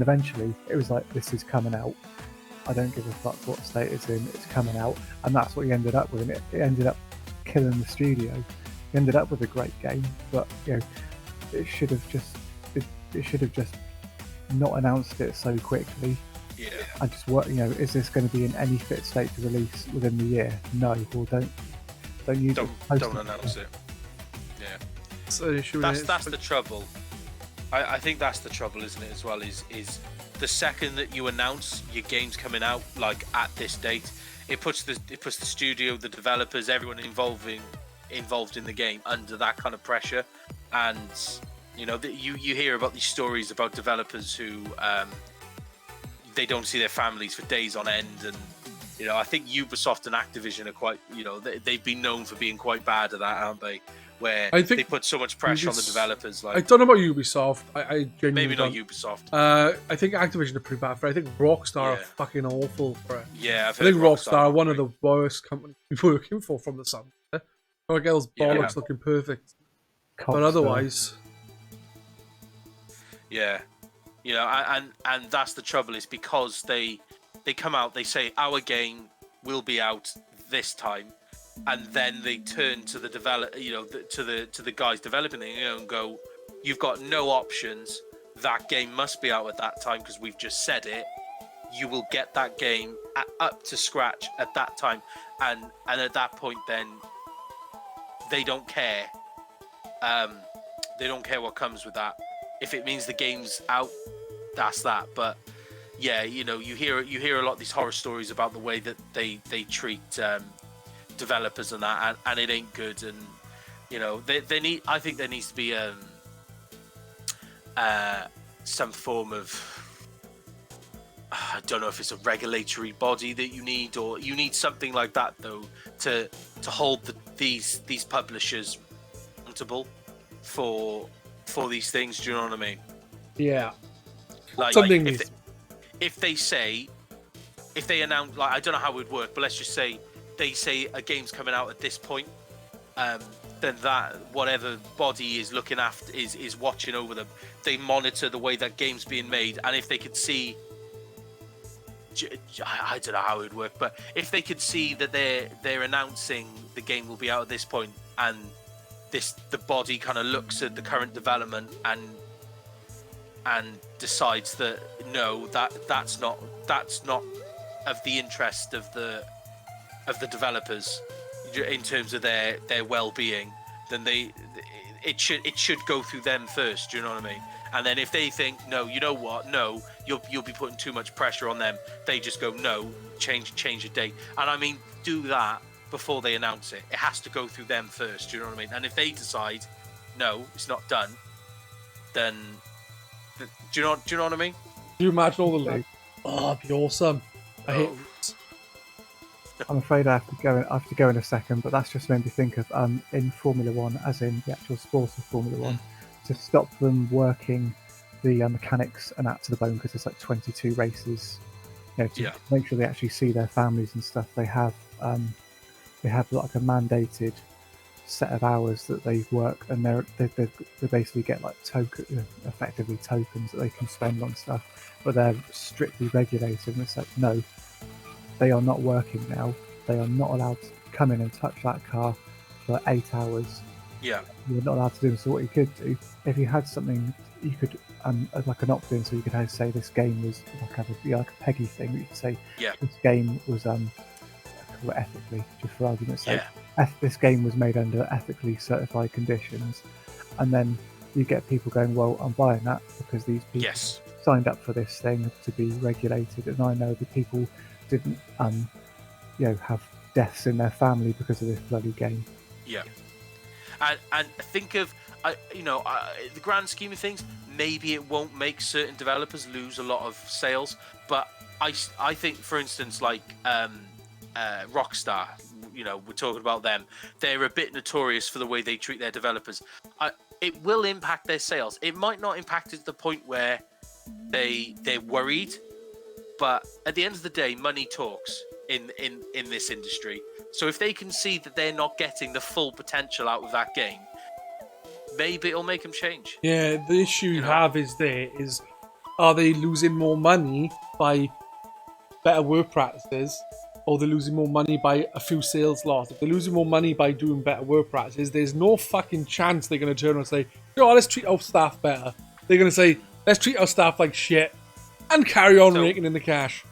eventually it was like, this is coming out. I don't give a fuck what state it's in, it's coming out, and that's what he ended up with, and it ended up killing the studio. He ended up with a great game, but you know, it should have just not announced it so quickly. Yeah. And just what, you know, is this going to be in any fit state to release within the year? No, or don't announce it. Yeah. So that's the trouble. I think that's the trouble, isn't it? As well, is the second that you announce your game's coming out, like at this date, it puts the studio, the developers, everyone involved in the game under that kind of pressure. And you know, you hear about these stories about developers who they don't see their families for days on end, and you know, I think Ubisoft and Activision are quite, you know, they've been known for being quite bad at that, aren't they? where I think they put so much pressure on the developers. I Like, don't know about Ubisoft. I genuinely maybe not don't. Ubisoft. I think Activision are pretty bad for it. I think Rockstar are Yeah. fucking awful for it. Yeah, I think Rockstar are one of the worst companies to be working for from the sound. Like else bollocks looking perfect. But otherwise, yeah, you know, and that's the trouble, is because they come out, they say our game will be out this time, and then they turn to the to the guys developing it, and go, you've got no options. That game must be out at that time because we've just said it. You will get that game up to scratch at that time, and at that point, then they don't care. They don't care what comes with that. If it means the game's out, that's that. But yeah, you know, you hear a lot of these horror stories about the way that they treat developers and that, and it ain't good. And you know, I think there needs to be some form of, I don't know if it's a regulatory body that you need, or you need something like that though to hold these publishers accountable for these things. Do you know what I mean? yeah. Like, Something if they announce, like, I don't know how it would work, but let's just say they say a game's coming out at this point, then that whatever body is looking after is watching over them. They monitor the way that game's being made, and if they could see, I don't know how it would work, but if they could see that they're announcing the game will be out at this point, and the body kind of looks at the current development and decides that no, that's not of the interest of the developers in terms of their well-being, then it should go through them first. Do you know what I mean? And then if they think, no, you know what, no, you'll be putting too much pressure on them, they just go, no, change the date. And I mean, do that before they announce it. It has to go through them first. Do you know what I mean? And if they decide, no, it's not done, then do you know what I mean? Do you imagine all the like? Oh, it'd be awesome. I hate. I'm afraid I have to go in a second, but that's just made me think of in Formula One, as in the actual sport of Formula One, to stop them working the mechanics and that to the bone, because there's like 22 races. You know, to make sure they actually see their families and stuff. They have like a mandated set of hours that they work, and they basically get like effectively tokens that they can spend on stuff, but they're strictly regulated, and it's like, no, they are not working now. They are not allowed to come in and touch that car for 8 hours. Yeah, you're not allowed to do them. So what you could do, if you had something, you could like an opt-in, so you could say this game was like a Peggy thing. You could say this game was ethically, just for argument's sake. This game was made under ethically certified conditions, and then you get people going, well, I'm buying that because these people signed up for this thing to be regulated, and I know the people didn't have deaths in their family because of this bloody game. And think of the grand scheme of things, maybe it won't make certain developers lose a lot of sales, but I think, for instance, like Rockstar, we're talking about them, they're a bit notorious for the way they treat their developers. It will impact their sales. It might not impact it to the point where they're worried, but at the end of the day, money talks in this industry. So if they can see that they're not getting the full potential out of that game, maybe it'll make them change. Yeah, the issue you have is are they losing more money by better work practices, or they're losing more money by a few sales lost? If they're losing more money by doing better work practices, there's no fucking chance they're going to turn around and say, let's treat our staff better. They're going to say, let's treat our staff like shit and carry on raking in the cash.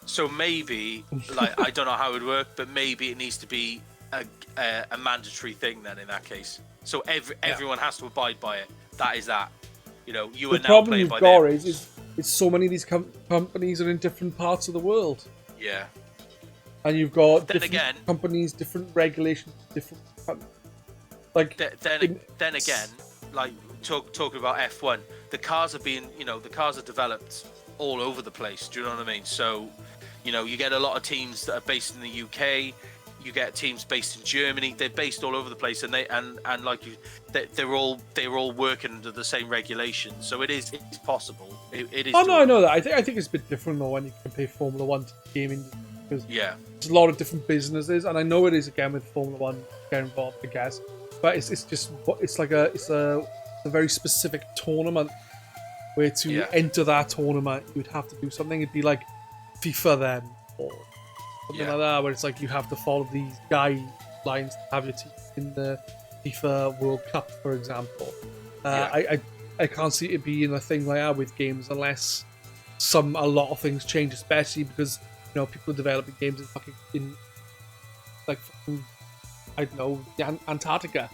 So maybe, like, I don't know how it would work, but maybe it needs to be a mandatory thing then in that case. So everyone has to abide by it. That is that. You are now playing by the problem you've got is so many of these companies are in different parts of the world. Yeah. And you've got different companies, different regulations, different... Like... Then again, like, talking about F1, the cars are developed all over the place. Do you know what I mean? So, you get a lot of teams that are based in the UK. you get teams based in Germany. They're based all over the place, and they're all working under the same regulations. So it's possible. It is. Oh no, I know that. I think it's a bit different though when you compare Formula One to gaming, because there's a lot of different businesses, and I know it is again with Formula One getting involved, I guess. But it's a very specific tournament where to enter that tournament you'd have to do something. It'd be like FIFA then, or something like that, where it's like you have to follow these guidelines to have your team in the FIFA World Cup, for example. I can't see it being a thing like that with games unless a lot of things change, especially because people are developing games in I don't know, Antarctica.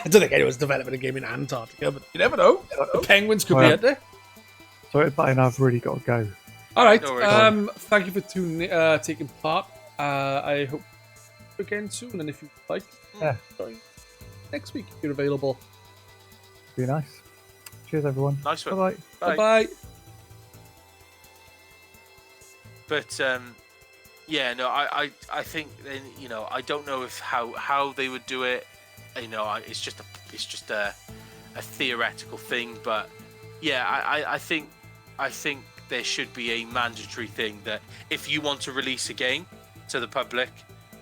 I don't think anyone's developing a game in Antarctica, but you never know. The penguins could be out there. Sorry, but I've really got to go. All right. Thank you for taking part. I hope again soon, and if you like, join next week if you're available. Be nice. Cheers, everyone. Nice one. Bye bye. Bye. But I think I don't know if how they would do it. It's just a theoretical thing, but I think there should be a mandatory thing that if you want to release a game to the public,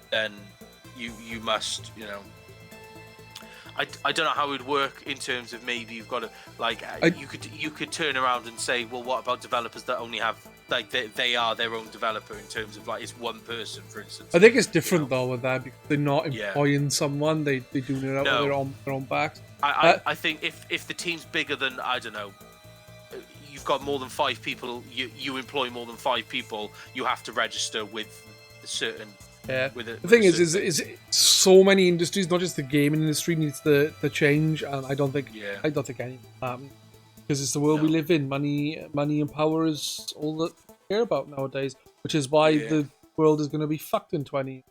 then you must, I don't know how it would work in terms of maybe you've got to you could turn around and say, well, what about developers that only have they are their own developer in terms of it's one person, for instance. I think it's different though with that because they're not employing someone; they do it out with their own backs. I think if the team's bigger than, I don't know, you've got more than 5 people, you employ more than 5 people, you have to register with a certain. Yeah. The thing is so many industries, not just the gaming industry, needs to change, and I don't think anything will happen because it's the world we live in. Money and power is all that we care about nowadays, which is why the world is going to be fucked in 20.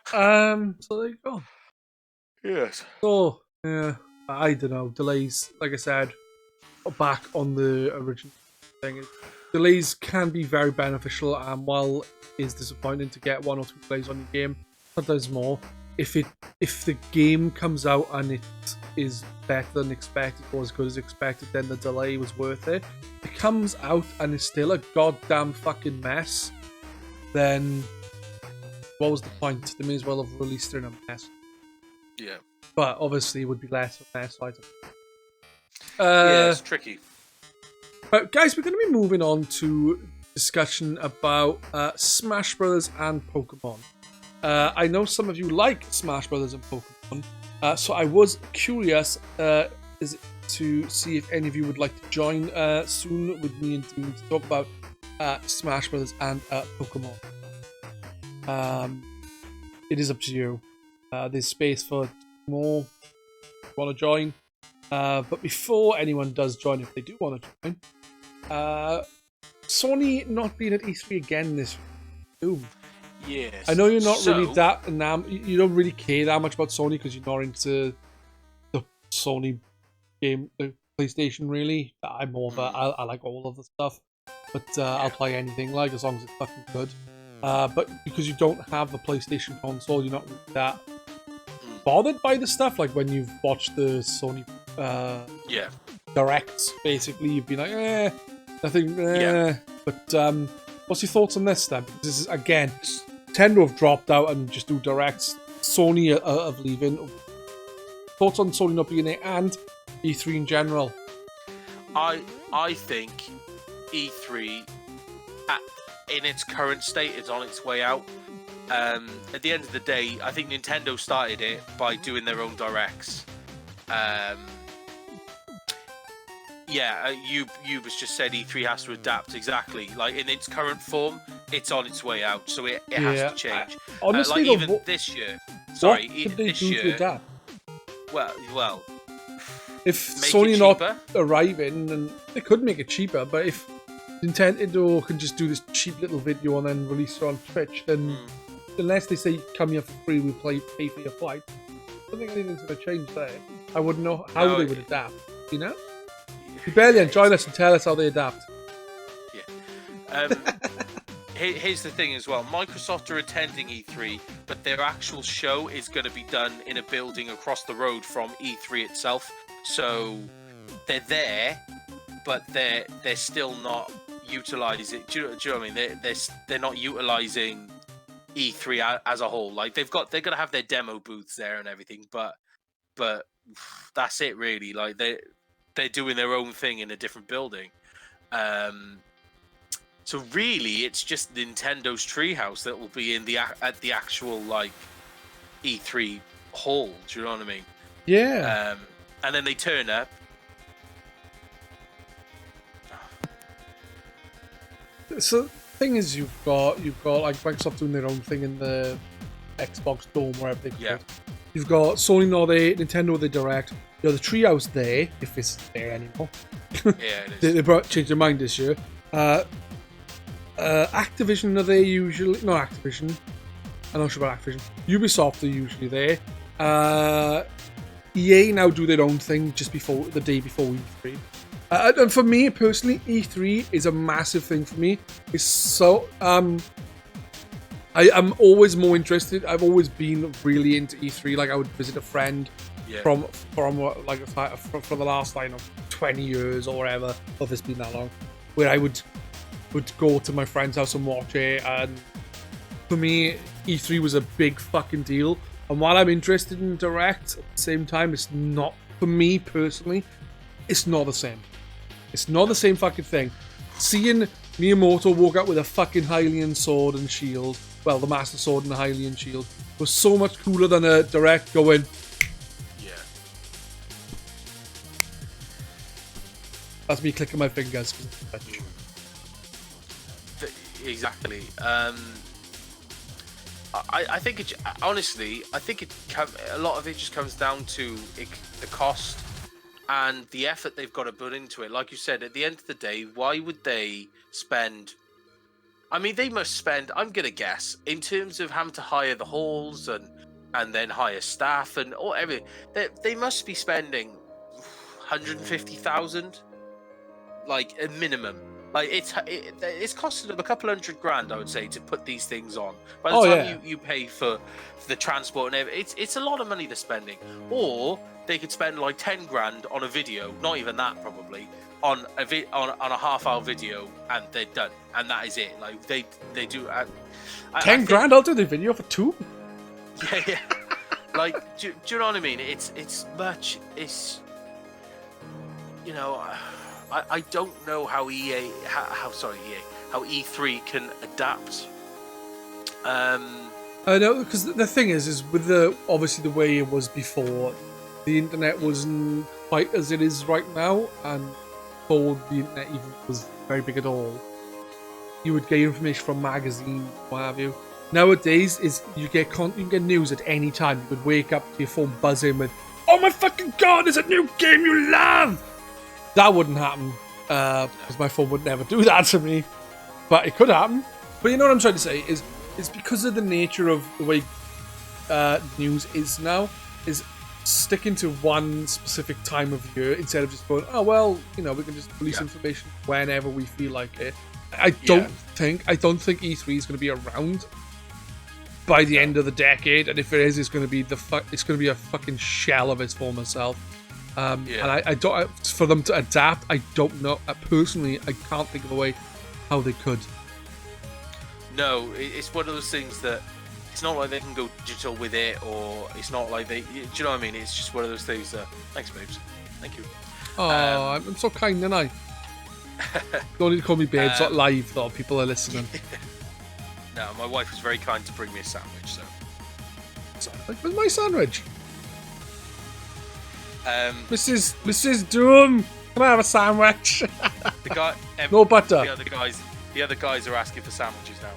So there you go. Yes. So I don't know. Delays, like I said, back on the original thing. Delays can be very beneficial, and while it's disappointing to get 1 or 2 plays on your game, sometimes more. If the game comes out and it is better than expected or as good as expected, then the delay was worth it. If it comes out and it's still a goddamn fucking mess, then what was the point? They may as well have released it in a mess. Yeah. But obviously it would be less of a mess, I don't know. It's tricky. But guys, we're going to be moving on to discussion about Smash Brothers and Pokemon. I know some of you like Smash Brothers and Pokemon, so I was curious to see if any of you would like to join soon with me and Dean to talk about Smash Brothers and Pokemon. It is up to you. There's space for more if you want to join. But before anyone does join, if they do want to join, Sony not being at E3 again this Doom. Yes. I know you're not really that you don't really care that much about Sony because you're not into the Sony game, the PlayStation really. I'm more of I like all of the stuff, but I'll play anything as long as it's fucking good. But because you don't have a PlayStation console, you're not really that bothered by the stuff. Like when you've watched the Sony directs, basically you've been like, nothing. But what's your thoughts on this then? Because this is again, Nintendo have dropped out and just do directs. Sony of leaving. Thoughts on Sony not being there and E3 in general? I think E3 in its current state is on its way out. At the end of the day, I think Nintendo started it by doing their own directs. You just said E3 has to adapt exactly. Like in its current form, it's on its way out, so it has to change. Honestly, even this year. Sorry, what did they this do year. To adapt? Well. If Sony not arriving, then they could make it cheaper. But if Nintendo can just do this cheap little video and then release it on Twitch, then unless they say come here for free, we'll pay for your flight. I don't think anything's going to change there. I wouldn't know how they would adapt. You know. You barely join us and tell us how they adapt. Yeah. here's the thing as well. Microsoft are attending E3, but their actual show is going to be done in a building across the road from E3 itself. So they're there, but they're still not utilizing. Do you know what I mean? They're not utilizing E3 as a whole. Like they're going to have their demo booths there and everything, but that's it really. Like they're doing their own thing in a different building. So really, it's just Nintendo's Treehouse that will be in at the actual like E3 hall. Do you know what I mean? Yeah. And then they turn up. So the thing is, you've got like Microsoft doing their own thing in the Xbox Dome, wherever they call it. You've got Sony not there, Nintendo with the Direct. You have the Treehouse there, if it's there anymore. Yeah, it is. they changed their mind this year. Activision are there usually. Not Activision. I'm not sure about Activision. Ubisoft are usually there. EA now do their own thing just before the day before E3. And for me personally, E3 is a massive thing for me. It's so I am always more interested. I've always been really into E3. Like I would visit a friend from like for the last 20 years or whatever. If it's been that long, where I would go to my friend's house and watch it. And for me, E3 was a big fucking deal. And while I'm interested in Direct, at the same time, it's not, for me personally, it's not the same. It's not the same fucking thing. Seeing Miyamoto walk out with a fucking Hylian sword and shield, well, the Master Sword and the Hylian shield, was so much cooler than a Direct going, yeah. That's me clicking my fingers. Exactly. I think honestly, I think a lot of it just comes down to the cost and the effort they've got to put into it. Like you said, at the end of the day, why would they spend? I mean, they must spend. I'm gonna guess in terms of having to hire the halls and then hire staff and everything. They must be spending 150,000, like a minimum. Like it's costing them a couple $100,000, I would say, to put these things on. By the time you pay for the transport and everything, it's a lot of money they're spending. Or they could spend like 10 grand on a video, not even that probably, on a half-hour video, and they're done, and that is it. Like they do. 10 grand? I'll do the video for 2. Yeah. Like, do you know what I mean? It's much. It's, you know. I don't know how how E3 can adapt. I know, because the thing is with obviously the way it was before, the internet wasn't quite as it is right now, and before the internet even was very big at all, you would get information from magazines, what have you. Nowadays, you can get news at any time. You could wake up to your phone buzzing with, "Oh my fucking god, there's a new game you love!" That wouldn't happen, because my phone would never do that to me. But it could happen. But you know what I'm trying to say is because of the nature of the way news is now, is sticking to one specific time of year instead of just going, oh well, we can just release information whenever we feel like it. I don't think E3 is going to be around by the end of the decade, and if it is, it's going to be it's going to be a fucking shell of its former self. And I don't, for them to adapt, I don't know. Personally, I can't think of a way how they could. No, it's one of those things that it's not like they can go digital with it, or it's not like do you know what I mean? It's just one of those things that, thanks babes, thank you. Oh, I'm so kind, aren't I? Don't need to call me babes, not live though, people are listening. No, my wife was very kind to bring me a sandwich, so. Where's my sandwich? Mrs. Doom, can I have a sandwich? The guy, no butter. The other guys are asking for sandwiches now.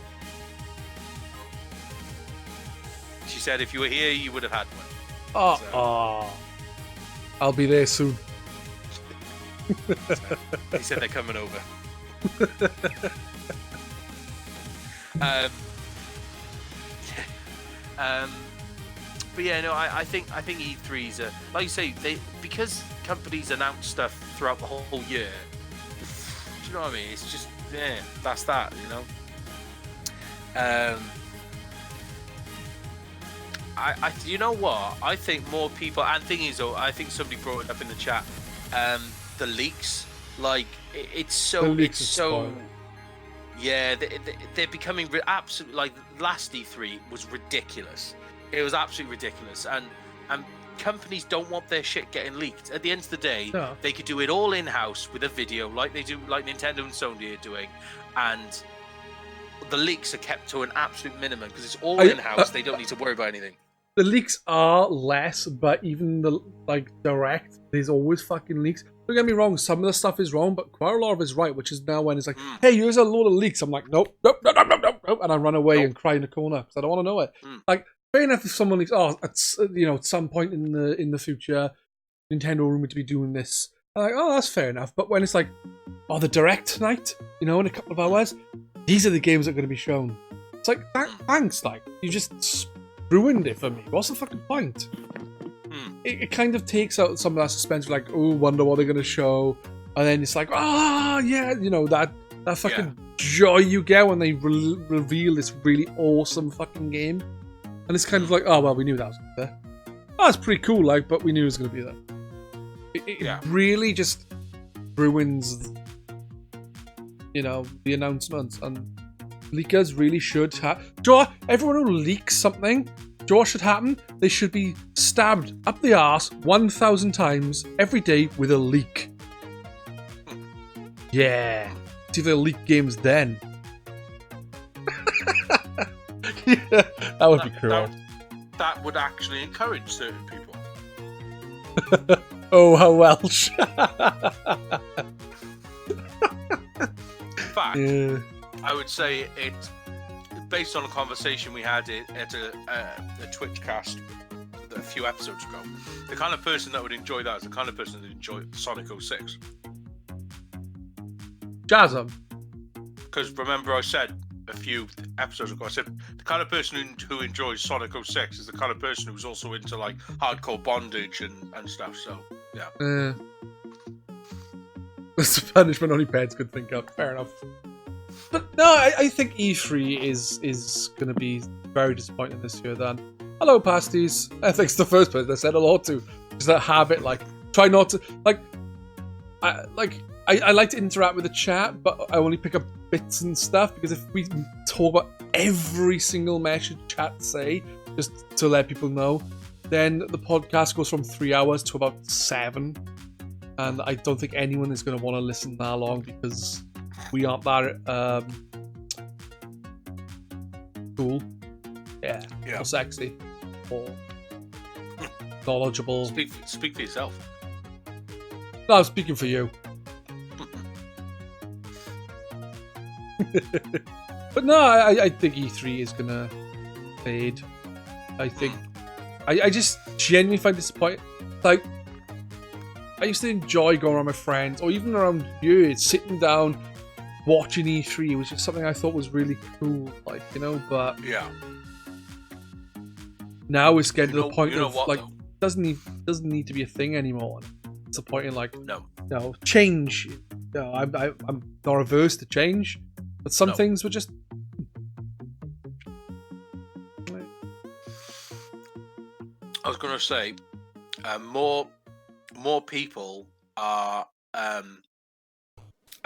She said if you were here, you would have had one. I'll be there soon. He said they're coming over. But yeah, no, I think E3's like you say, because companies announce stuff throughout the whole year. Do you know what I mean? It's just that's that, You know what? I think more people, and thing is, though, I think somebody brought it up in the chat. The leaks, like it's so, yeah, they're becoming absolutely, like last E3 was ridiculous. It was absolutely ridiculous, and companies don't want their shit getting leaked. At the end of the day, they could do it all in-house with a video, like they do, like Nintendo and Sony are doing, and the leaks are kept to an absolute minimum because it's all in-house. They don't need to worry about anything. The leaks are less, but even the direct, there's always fucking leaks. Don't get me wrong, some of the stuff is wrong, but quite a lot of it is right, which is now when it's like, hey, here's a load of leaks. I'm like, nope, and I run away and cry in the corner because I don't want to know it. Like, fair enough if someone leaks, at some point in the future, Nintendo are rumored to be doing this. I'm like, oh, that's fair enough. But when it's like, the direct tonight, in a couple of hours, these are the games that are going to be shown. It's like, thanks, like, you just ruined it for me. What's the fucking point? It kind of takes out some of that suspense, like, oh, wonder what they're going to show. And then it's like, yeah, that fucking joy you get when they reveal this really awesome fucking game. And it's kind of like, oh, well, we knew that was there. Oh, it's pretty cool, like, but we knew it was going to be there. It really just ruins, the announcements. And leakers really should have... everyone who leaks something, what should happen? They should be stabbed up the arse 1,000 times every day with a leak. Yeah. See if they'll leak games then. Yeah, that would be cruel. That would actually encourage certain people. Oh, how Welsh. In fact, I would say it's based on a conversation we had at a Twitchcast a few episodes ago. The kind of person that would enjoy that is the kind of person that would enjoy Sonic 06. Jasm. Because remember I said a few episodes ago, I said the kind of person who enjoys Sonic 06 is the kind of person who's also into like hardcore bondage and stuff, so yeah. That's a punishment only Pedz could think of. Fair enough. But no, I think E3 is going to be very disappointing this year then. Hello, Pasties. I think it's the first person I said hello to. It's that habit, like, try not to... I like to interact with the chat, but I only pick up bits and stuff, because if we talk about every single message chat say, just to let people know, then the podcast goes from 3 hours to about 7. And I don't think anyone is going to want to listen that long, because we aren't that cool, or sexy, or knowledgeable. Speak for yourself. No, I'm speaking for you. But no, I think E3 is gonna fade. I think I just genuinely find disappointing. Like, I used to enjoy going around with my friends, or even around you, sitting down, watching E3. It was just something I thought was really cool, but now it's getting to the point of like, doesn't need to be a thing anymore. It's a point in like, no, change. No, I'm not averse to change, but some things were just. I was going to say, more people are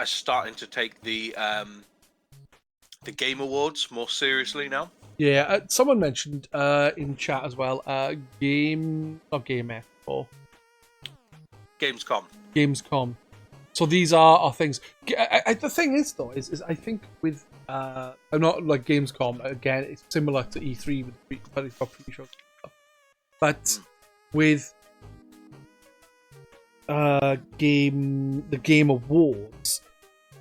starting to take the Game Awards more seriously now. Yeah, someone mentioned in chat as well. Gamescom. So these are things. The thing is, though, is I think with I'm not like Gamescom again. It's similar to E3 with pre-show stuff, but with the Game Awards,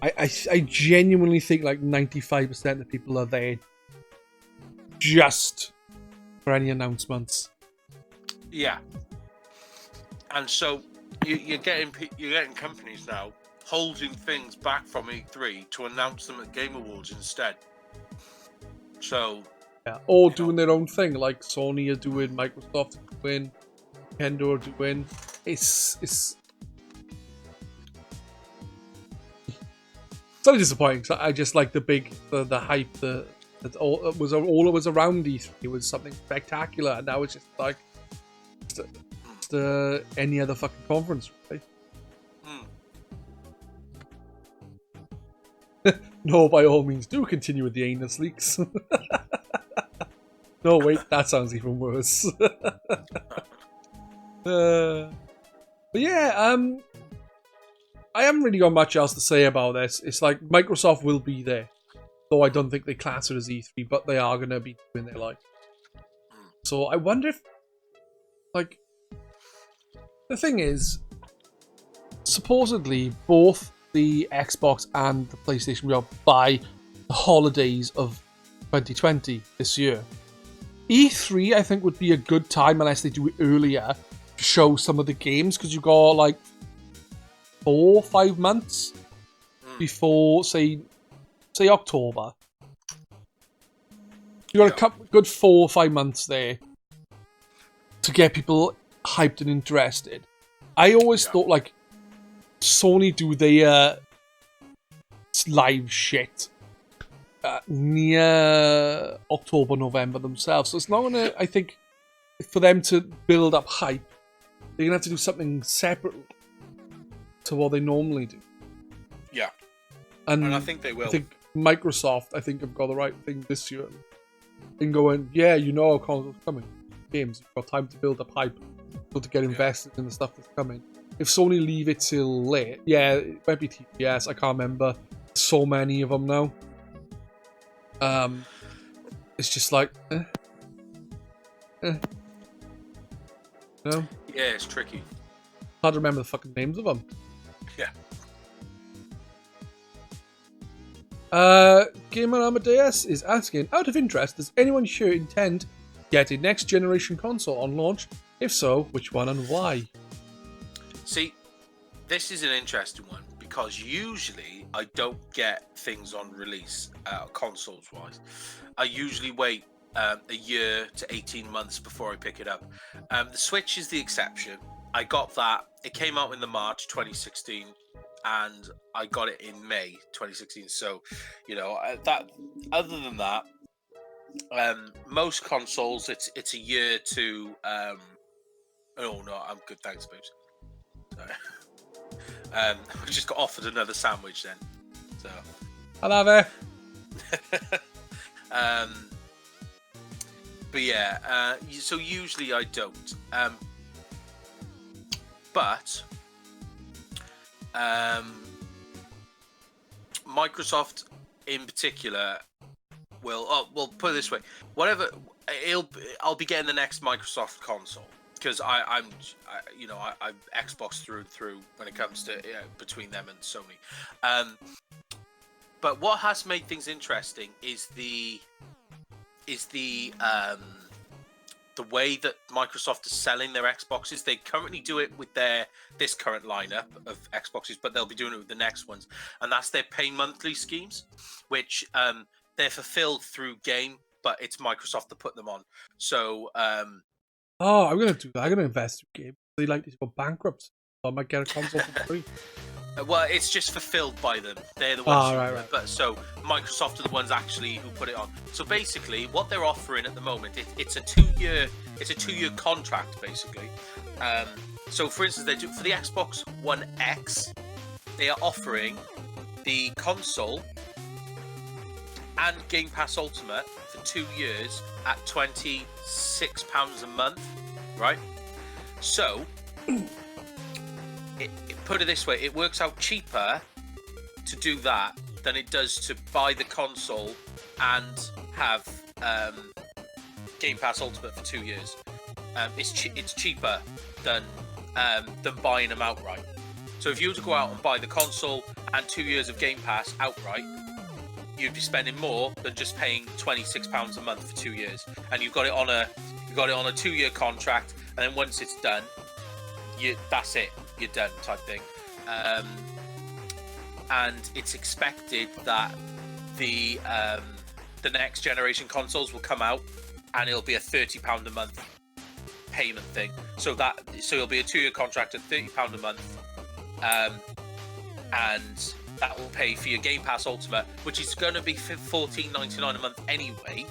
I genuinely think like 95% of people are there just for any announcements. Yeah, and so you're getting companies now holding things back from E3 to announce them at Game Awards instead. So or doing their own thing, like Sony are doing, Microsoft are doing, Nintendo are doing. It's so disappointing. So I just like the hype, the That all it was around E3. It was something spectacular, and now it's just like any other fucking conference, right? No, by all means, do continue with the anus leaks. No, wait, that sounds even worse. But yeah, I haven't really got much else to say about this. It's like Microsoft will be there, though I don't think they class it as E3, but they are going to be doing their like. So I wonder if, like, the thing is, supposedly both the Xbox and the PlayStation will by the holidays of 2020 this year. E3, I think, would be a good time unless they do it earlier to show some of the games, because you've got like 4 or 5 months before, say October. You got a good 4 or 5 months there to get people hyped and interested. I always thought like Sony do their live shit near October, November themselves. So it's not gonna. I think for them to build up hype, they're gonna have to do something separate to what they normally do. Yeah, and I think they will. I think Microsoft, have got the right thing this year. And going, yeah, you know, our console's coming. Games, you've got time to build up hype, so to get invested in the stuff that's coming. If Sony leave it till late, yeah, it might be TPS. I can't remember. So many of them now. It's just like, No? Yeah, it's tricky. Hard to remember the fucking names of them. Yeah. Gamer Amadeus is asking, out of interest, does anyone here intend to get a next generation console on launch? If so, which one and why? See, this is an interesting one because usually I don't get things on release, consoles wise. I usually wait a year to 18 months before I pick it up. The Switch is the exception. I got that. It came out in the March 2016, and I got it in May 2016. So, you know, that. Other than that, most consoles, it's a year to. Oh no, I'm good. Thanks, babes. Sorry. I just got offered another sandwich then. So. I love it. But yeah, so usually I don't. But Microsoft in particular will. Oh, well, put it this way: whatever, I'll be getting the next Microsoft console because I'm Xbox through and through when it comes to between them and Sony. But what has made things interesting is the way that Microsoft is selling their Xboxes. They currently do it with this current lineup of Xboxes, but they'll be doing it with the next ones, and that's their pay monthly schemes, which they're fulfilled through game, but it's Microsoft that put them on. So, I'm gonna do that. I'm gonna invest in game. They like to go bankrupt, so I might get a console for free. Well, it's just fulfilled by them. They're the ones right. But so Microsoft are the ones actually who put it on. So basically, what they're offering at the moment, it's a 2-year contract basically. So for instance, they do for the Xbox One X, they are offering the console and Game Pass Ultimate for 2 years at £26 a month, right? So. Put it this way, it works out cheaper to do that than it does to buy the console and have Game Pass Ultimate for 2 years. It's cheaper than buying them outright. So if you were to go out and buy the console and 2 years of Game Pass outright, you'd be spending more than just paying £26 a month for 2 years. And you've got it on a 2-year contract, and then once it's done, that's it. You're done, type thing. And it's expected that the next generation consoles will come out, and it'll be a £30 a month payment thing. So it'll be a 2-year contract at £30 a month, and that will pay for your Game Pass Ultimate, which is going to be $14.99 a month anyway.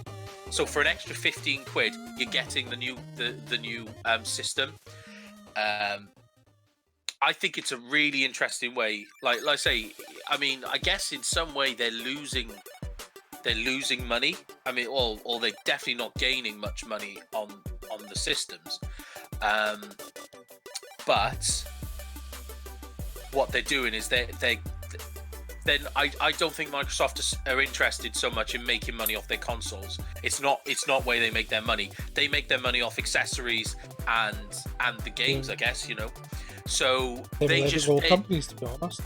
So for an extra 15 quid, you're getting the new system. I think it's a really interesting way. Like I say, I mean, I guess in some way they're losing money. I mean, or they're definitely not gaining much money on the systems. But what they're doing is then I don't think Microsoft are interested so much in making money off their consoles. It's not where they make their money. They make their money off accessories and the games, I guess, you know. So they just all companies, to be honest.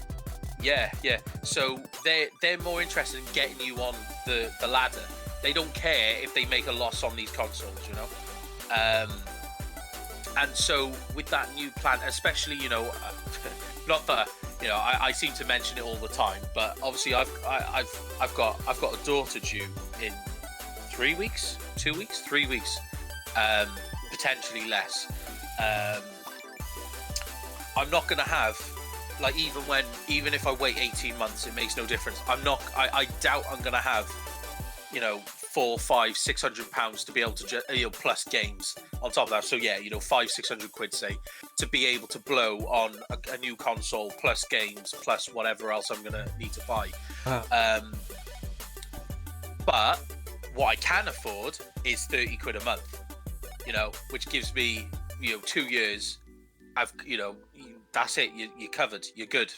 Yeah. So they're more interested in getting you on the ladder. They don't care if they make a loss on these consoles, you know. And so with that new plan, especially, you know, not that, you know, I seem to mention it all the time, but obviously I've got a daughter due in 3 weeks, 2 weeks, 3 weeks, potentially less. I'm not going to have, like, even if I wait 18 months, it makes no difference. I doubt I'm going to have, you know, £400, £500, £600 to be able to, you know, plus games on top of that. So yeah, you know, 500-600 quid, say, to be able to blow on a new console, plus games, plus whatever else I'm going to need to buy. But what I can afford is 30 quid a month, you know, which gives me, you know, 2 years. You know, that's it. You're covered. You're good.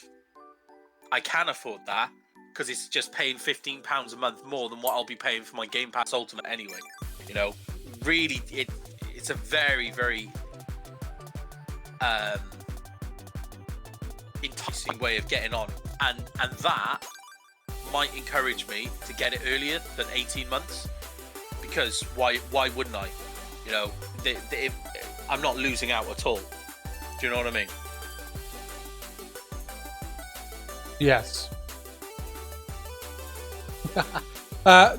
I can afford that because it's just paying £15 a month more than what I'll be paying for my Game Pass Ultimate anyway. You know, really, it's a very, very enticing way of getting on, and that might encourage me to get it earlier than 18 months. Because why wouldn't I? You know, I'm not losing out at all. Do you know what I mean? Yes.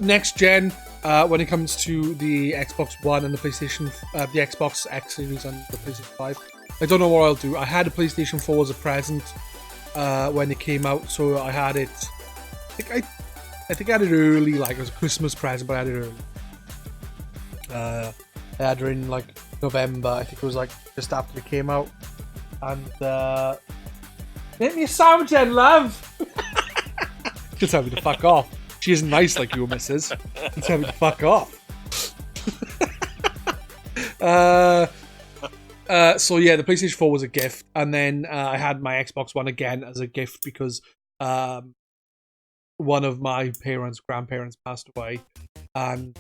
Next gen, when it comes to the Xbox One and the PlayStation, the Xbox X Series and the PlayStation 5, I don't know what I'll do. I had a PlayStation 4 as a present when it came out, so I had it. I think I had it early, like it was a Christmas present, but I had it early. I had it in like November. I think it was like just after it came out. And make me a sandwich then, love. Just tell me to fuck off. She isn't nice like you, missus. Tell me to fuck off. So yeah, the PlayStation 4 was a gift, and then I had my Xbox One again as a gift because one of my grandparents passed away, and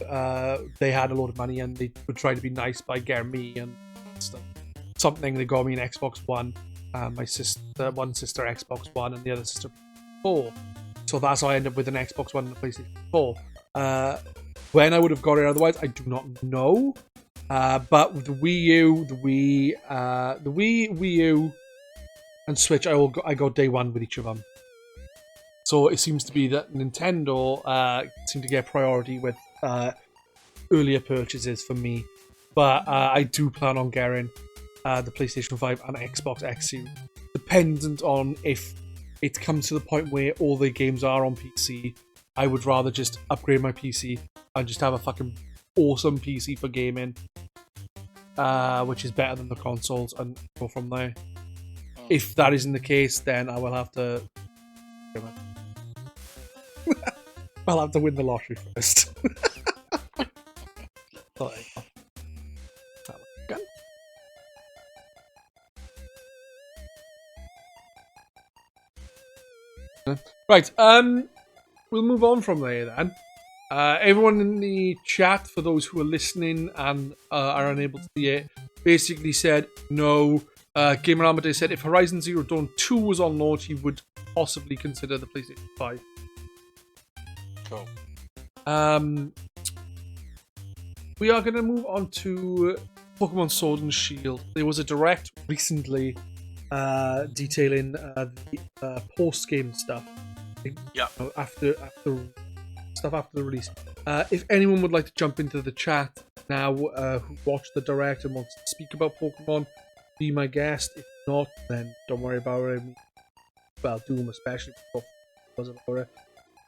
they had a lot of money, and they would try to be nice by getting me and stuff. Something. They got me an Xbox One, one sister Xbox One, and the other sister 4. So that's how I ended up with an Xbox One and a PlayStation 4. When I would have got it otherwise, I do not know. But with the Wii U, the Wii U, and Switch, I got day one with each of them. So it seems to be that Nintendo seem to get priority with earlier purchases for me. But I do plan on getting the PlayStation 5 and Xbox X Series, dependent on if it comes to the point where all the games are on PC. I would rather just upgrade my PC and just have a fucking awesome PC for gaming, which is better than the consoles, and go from there. If that isn't the case, then I will have to I'll have to win the lottery first. Right, we'll move on from there then. Everyone in the chat, for those who are listening and are unable to see it, basically said no. Gamer Amadeus said if Horizon Zero Dawn 2 was on launch, he would possibly consider the PlayStation 5. Cool. We are going to move on to Pokemon Sword and Shield. There was a direct recently detailing the post-game stuff. Yeah. After the release. If anyone would like to jump into the chat now, who watched the direct and wants to speak about Pokemon, be my guest. If not, then don't worry about it. Well, Doom especially. was about it.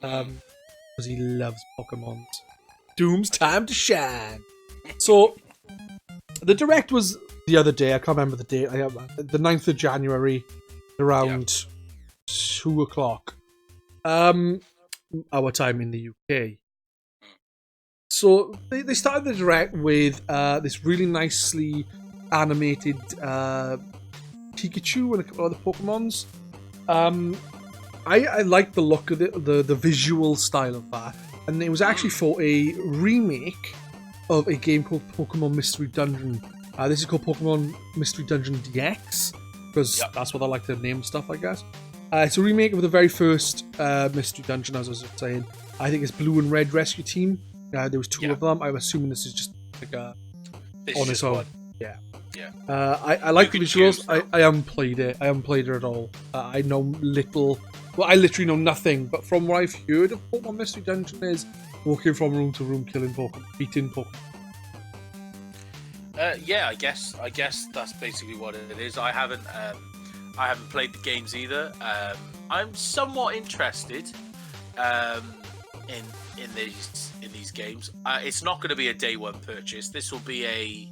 Because he loves Pokemon. Doom's time to shine. So, the Direct was the other day. I can't remember the date. The 9th of January, around 2 o'clock. Our time in the UK. So, they started the Direct with this really nicely animated Pikachu and a couple other Pokemons. I like the look of it, the visual style of that. And it was actually for a remake of a game called Pokemon Mystery Dungeon. This is called Pokemon Mystery Dungeon DX, because that's what I like to name stuff, I guess. It's a remake of the very first Mystery Dungeon, as I was saying. I think it's Blue and Red Rescue Team. There was two of them. I'm assuming this is just like on its own. Yeah. I like the visuals. I haven't played it. I haven't played it at all. I know little. Well, I literally know nothing. But from what I've heard of Pokemon Mystery Dungeon is walking from room to room, killing Pokemon, beating Pokemon. I guess that's basically what it is. I haven't played the games either. I'm somewhat interested in these games. It's not going to be a day one purchase. This will be a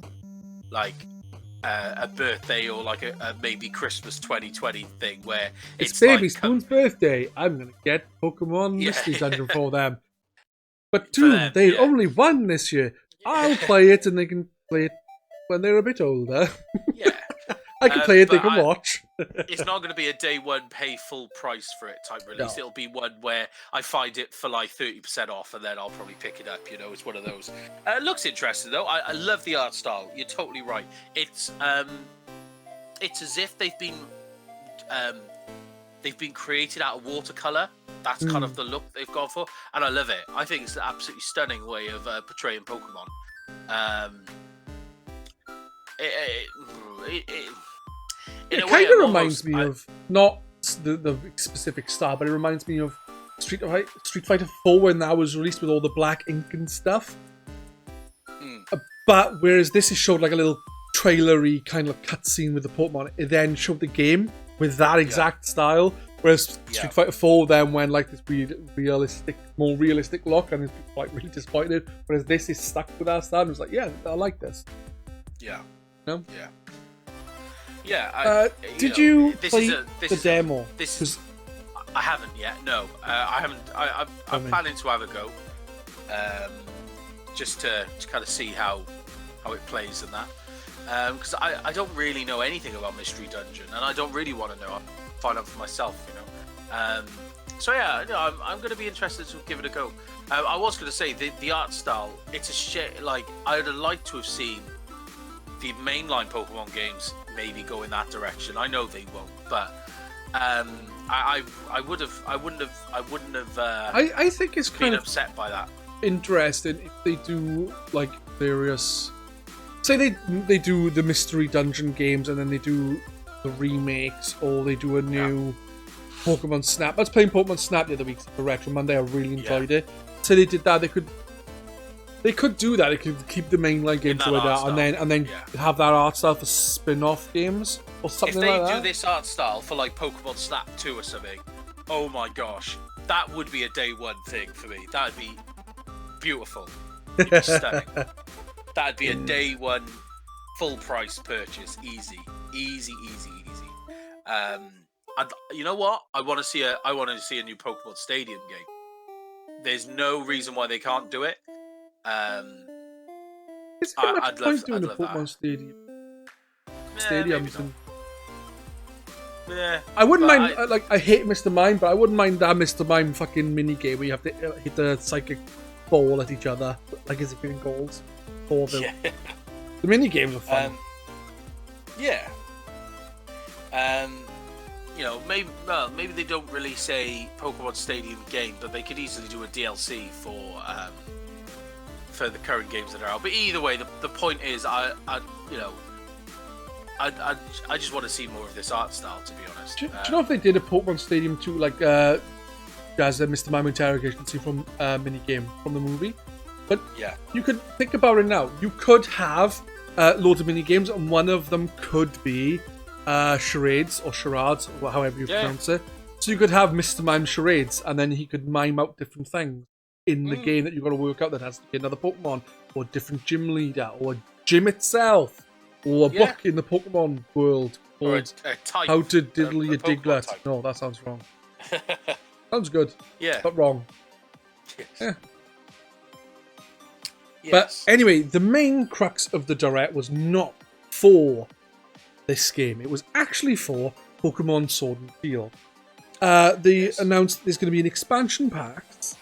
birthday or like a maybe Christmas 2020 thing where it's baby Spoon's birthday. I'm gonna get Pokemon Mystery Dungeon for them. But dude, they only won this year. I'll play it and they can play it when they're a bit older. Yeah. I can play it, they can watch. It's not going to be a day one pay full price for it type release. No. It'll be one where I find it for like 30% off and then I'll probably pick it up. You know, it's one of those. It looks interesting though. I love the art style. You're totally right. It's as if they've been created out of watercolor. That's kind of the look they've gone for, and I love it. I think it's an absolutely stunning way of portraying Pokemon. It kind of reminds me of not the specific style, but it reminds me of Street Fighter 4 when that was released with all the black ink and stuff. But whereas this is showed like a little trailery kind of cutscene with the Pokemon, it then showed the game with that exact style. Whereas Street Fighter 4 then went like this more realistic look, and it's like really disappointed. Whereas this is stuck with that style, and it's like, yeah, I like this. Yeah. No? Yeah. Yeah. Did you play the demo? I haven't yet. No, I haven't. I'm planning to have a go, just to kind of see how it plays and that. Because I don't really know anything about Mystery Dungeon, and I don't really want to know. I'll find out for myself, you know. So yeah, I'm going to be interested to give it a go. I was going to say the art style. It's a shit. Like I'd have liked to have seen the mainline Pokemon games maybe go in that direction. I know they won't, but I wouldn't have. I think it's kind of upset by that. Interesting if they do like various. Say they do the Mystery Dungeon games and then they do the remakes, or they do a new Pokemon Snap. I was playing Pokemon Snap the other week for Retro Monday. I really enjoyed it. So they did that. They could do that. They could keep the mainline game to that, and then have that art style for spin-off games or something like that. If they do this art style for like Pokemon Snap 2 or something, oh my gosh, that would be a day one thing for me. That'd be beautiful. It'd be stunning. That'd be a day one full price purchase. Easy. And you know what? I want to see a new Pokemon Stadium game. There's no reason why they can't do it. I'd love Pokemon Stadium. Stadiums. Yeah, I wouldn't mind. I hate Mr. Mime, but I wouldn't mind that Mr. Mime fucking mini game where you have to hit the psychic ball at each other, like as if you're in goals. The mini games are fun. You know, maybe they don't release a Pokemon Stadium game, but they could easily do a DLC for the current games that are out. But either way, the point is, I just want to see more of this art style, to be honest. Do you know if they did a Pokemon Stadium 2, like as a Mr. Mime interrogation scene from mini game from the movie? But you could think about it now. You could have loads of mini games, and one of them could be charades or charades, or however you pronounce it. So you could have Mr. Mime charades, and then he could mime out different things in the game that you've got to work out. That has to be another Pokemon, or a different gym leader, or a gym itself, or a book in the Pokemon world called a type, How to Diddly a Pokemon Diglett. type. No, that sounds wrong. Sounds good, Yeah. but wrong. Yes. Yeah. Yes. But anyway, the main crux of the Direct was not for this game. It was actually for Pokemon Sword and Shield. They announced there's going to be an expansion pass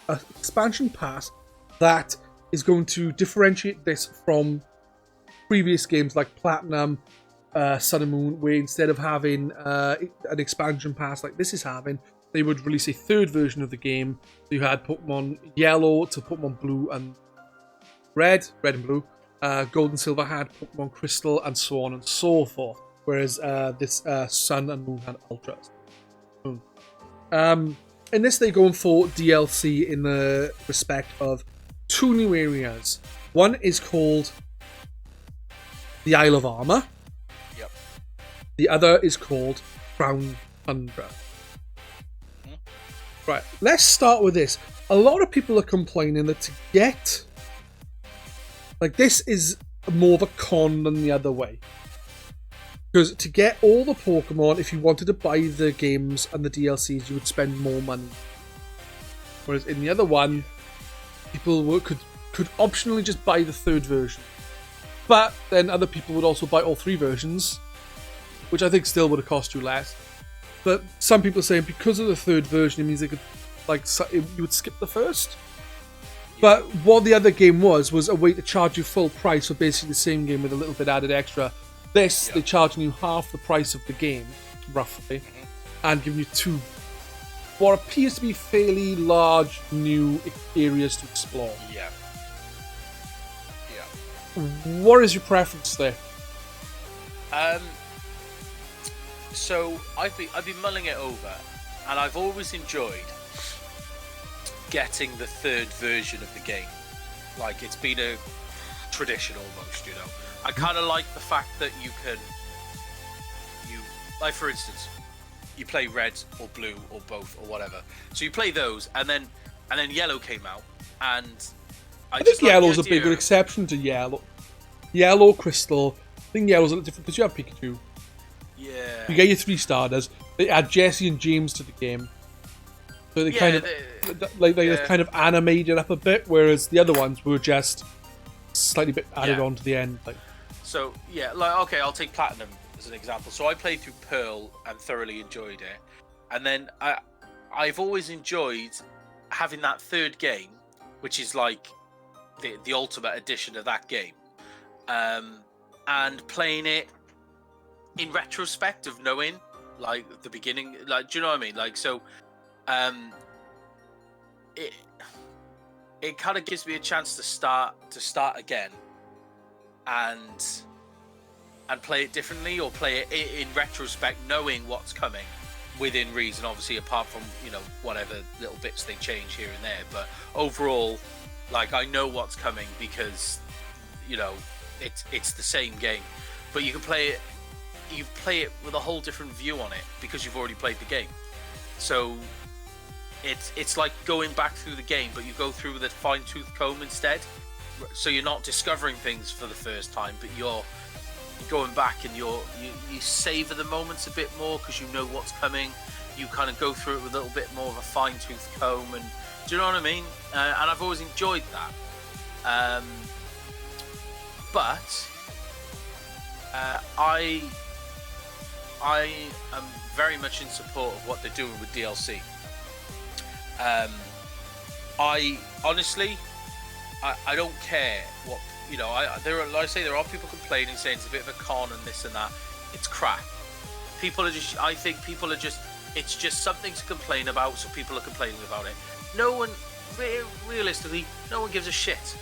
that is going to differentiate this from previous games like Platinum, Sun and Moon, where instead of having an expansion pass like this is having, they would release a third version of the game. So you had Pokemon Yellow to Pokemon Blue and Red and Blue. Gold and Silver had Pokemon Crystal, and so on and so forth. Whereas this Sun and Moon had Ultras. In this, they're going for DLC in the respect of 2 new areas. One is called the Isle of Armor. Yep. The other is called Crown Tundra. Right, let's start with this. A lot of people are complaining that to get... Like, this is more of a con than the other way. Because to get all the Pokemon, if you wanted to buy the games and the DLCs, you would spend more money. Whereas in the other one, people could optionally just buy the third version. But then other people would also buy all 3 versions, which I think still would have cost you less. But some people are saying because of the third version, it means they could, like, you would skip the first. But what the other game was a way to charge you full price for basically the same game with a little bit added extra. This, they're charging you half the price of the game, roughly, and giving you 2, what appears to be fairly large new areas to explore. Yeah. What is your preference there? So I've been mulling it over, and I've always enjoyed getting the third version of the game. Like, it's been a tradition almost, you know. I kind of like the fact that you like, for instance, you play red or blue or both or whatever. So you play those, and then yellow came out, and I think like yellow's a bigger exception to yellow. Yellow, crystal. I think yellow's a little different because you have Pikachu. Yeah. You get your 3 starters. They add Jesse and James to the game, so they kind of animated up a bit, whereas the other ones were just slightly bit added on to the end. Like. So yeah, like, okay, I'll take Platinum as an example. So I played through Pearl and thoroughly enjoyed it, and then I've always enjoyed having that third game, which is like the ultimate edition of that game, and playing it in retrospect of knowing, like, the beginning, like, do you know what I mean? Like, so it kind of gives me a chance to start again and play it differently, or play it in retrospect, knowing what's coming within reason, obviously, apart from, you know, whatever little bits they change here and there. But overall, like, I know what's coming because, you know, it's the same game, but you can play it. You play it with a whole different view on it because you've already played the game. So it's like going back through the game, but you go through with a fine-tooth comb instead. So you're not discovering things for the first time, but you're going back and you savor the moments a bit more because you know what's coming. You kind of go through it with a little bit more of a fine-tooth comb, and do you know what I mean? And I've always enjoyed that. But I am very much in support of what they're doing with DLC. I honestly, I don't care what, you know. There are people complaining, saying it's a bit of a con and this and that. It's crap. I think people are just. It's just something to complain about, so people are complaining about it. No one, realistically, no one gives a shit.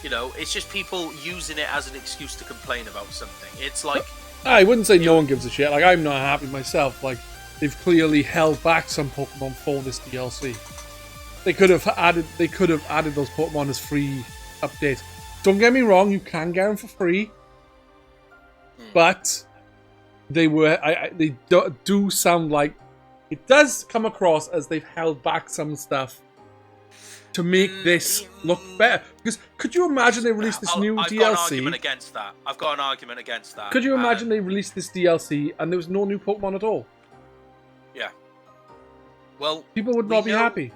You know, it's just people using it as an excuse to complain about something. It's like, I wouldn't say no one gives a shit. Like, I'm not happy myself. Like, they've clearly held back some Pokemon for this DLC. They could have added those Pokemon as free updates. Don't get me wrong, you can get them for free, but they do sound like it does come across as they've held back some stuff to make this look better. Because could you imagine they released this new I've DLC? got an argument against that. Could you imagine they released this DLC and there was no new Pokemon at all? Yeah. Well, people would not be happy.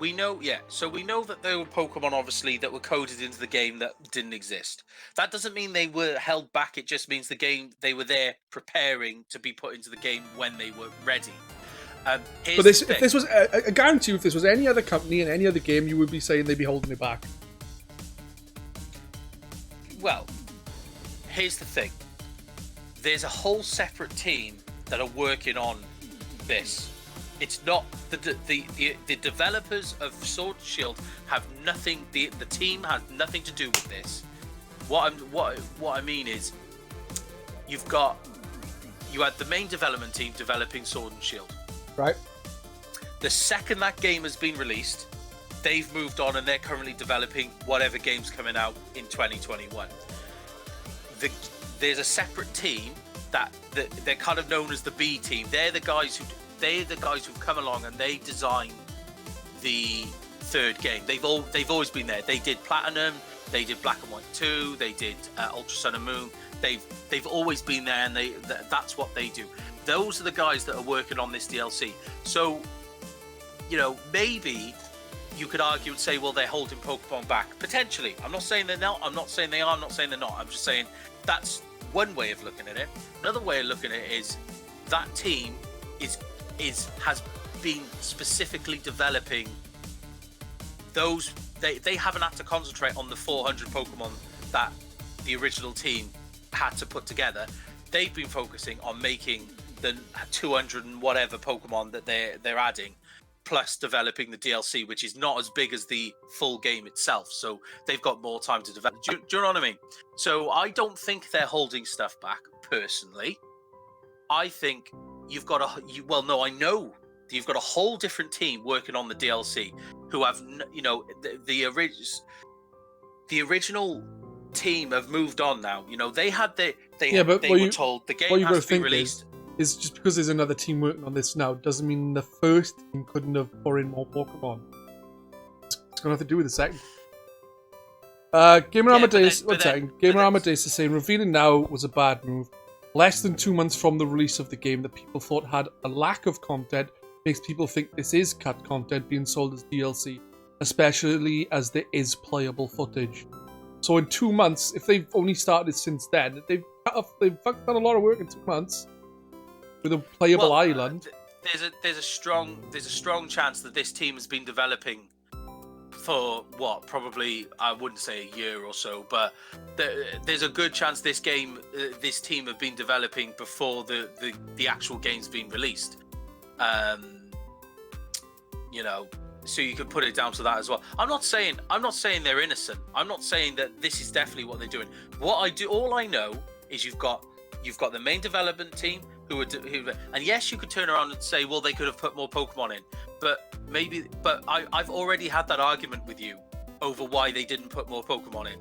We know, yeah. So we know that there were Pokemon, obviously, that were coded into the game that didn't exist. That doesn't mean they were held back. It just means they were there preparing to be put into the game when they were ready. But if this was, I guarantee you, if this was any other company in any other game, you would be saying they'd be holding it back. Well, here's the thing. There's a whole separate team that are working on this. It's not the developers of Sword and Shield have nothing. The team has nothing to do with this. What I mean is, you had the main development team developing Sword and Shield. Right. The second that game has been released, they've moved on and they're currently developing whatever game's coming out in 2021. There's a separate team that they're kind of known as the B team. They're the guys who've come along and they designed the third game. They've always been there. They did Platinum, they did Black and White 2, they did Ultra Sun and Moon. They've always been there, and that's what they do. Those are the guys that are working on this DLC. So, maybe you could argue and say, well, they're holding Pokemon back. Potentially. I'm not saying they're not. I'm not saying they are. I'm not saying they're not. I'm just saying that's one way of looking at it. Another way of looking at it is that team has been specifically developing those. They haven't had to concentrate on the 400 Pokemon that the original team had to put together. They've been focusing on making the 200 and whatever Pokemon that they're adding, plus developing the DLC, which is not as big as the full game itself. So they've got more time to develop. Do you know what I mean? So I don't think they're holding stuff back, personally. I think I know you've got a whole different team working on the DLC who have, the original team have moved on now. They were told the game has to be released. Is just because there's another team working on this now doesn't mean the first team couldn't have put in more Pokemon. It's going to have to do with the second. Gamer Amadeus is saying revealing now was a bad move. Less than 2 months from the release of the game that people thought had a lack of content makes people think this is cut content being sold as DLC, especially as there is playable footage. So in 2 months, if they've only started since then, they've done a lot of work in 2 months. With a playable island. There's a strong chance that this team has been developing for probably, I wouldn't say a year or so, but there's a good chance this team have been developing before the actual game's been released. So you could put it down to that as well. I'm not saying they're innocent. I'm not saying that this is definitely what they're doing. All I know is you've got the main development team who and yes, you could turn around and say, well, they could have put more Pokemon in, but I've already had that argument with you over why they didn't put more Pokemon in,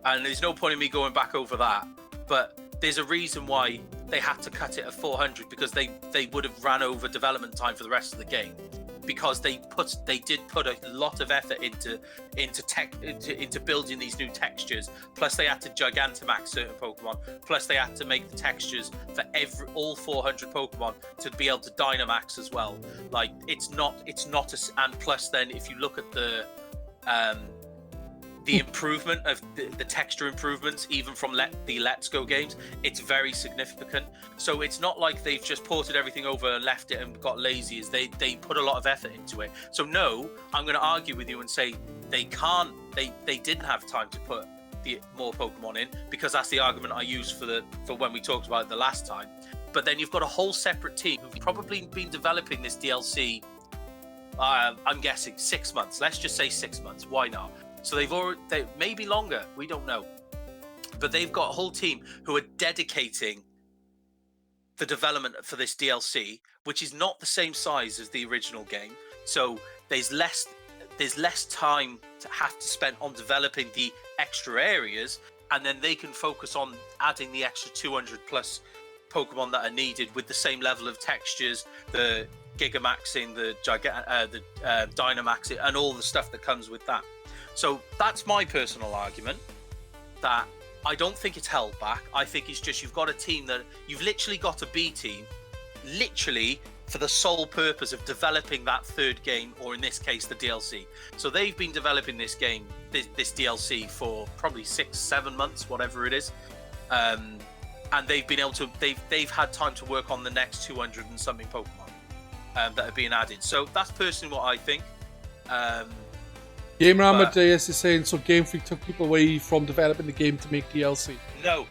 and there's no point in me going back over that, but there's a reason why they had to cut it at 400, because they would have ran over development time for the rest of the game, because they did put a lot of effort into building these new textures. Plus they had to Gigantamax certain Pokemon. Plus they had to make the textures for all 400 Pokemon to be able to Dynamax as well. Like it's not and plus then if you look at the improvement of the texture improvements, even from the Let's Go games, it's very significant. So it's not like they've just ported everything over and left it and got lazy. They put a lot of effort into it. So no, I'm going to argue with you and say they didn't have time to put more Pokemon in, because that's the argument I used for when we talked about it the last time. But then you've got a whole separate team who've probably been developing this DLC, I'm guessing 6 months. Let's just say 6 months. Why not? So they maybe longer, we don't know. But they've got a whole team who are dedicating the development for this DLC, which is not the same size as the original game. So there's less time to have to spend on developing the extra areas, and then they can focus on adding the extra 200 plus Pokemon that are needed with the same level of textures, the Gigamaxing, the Dynamaxing, and all the stuff that comes with that. So that's my personal argument, that I don't think it's held back. I think it's just you've got a team that you've literally got a B team, literally for the sole purpose of developing that third game, or in this case, the DLC. So they've been developing this game, this DLC, for probably 6-7 months, whatever it is. And they've been able to, they've had time to work on the next 200 and something Pokemon that are being added. So that's personally what I think. Gamer Amadeus is saying, so Game Freak took people away from developing the game to make DLC. No.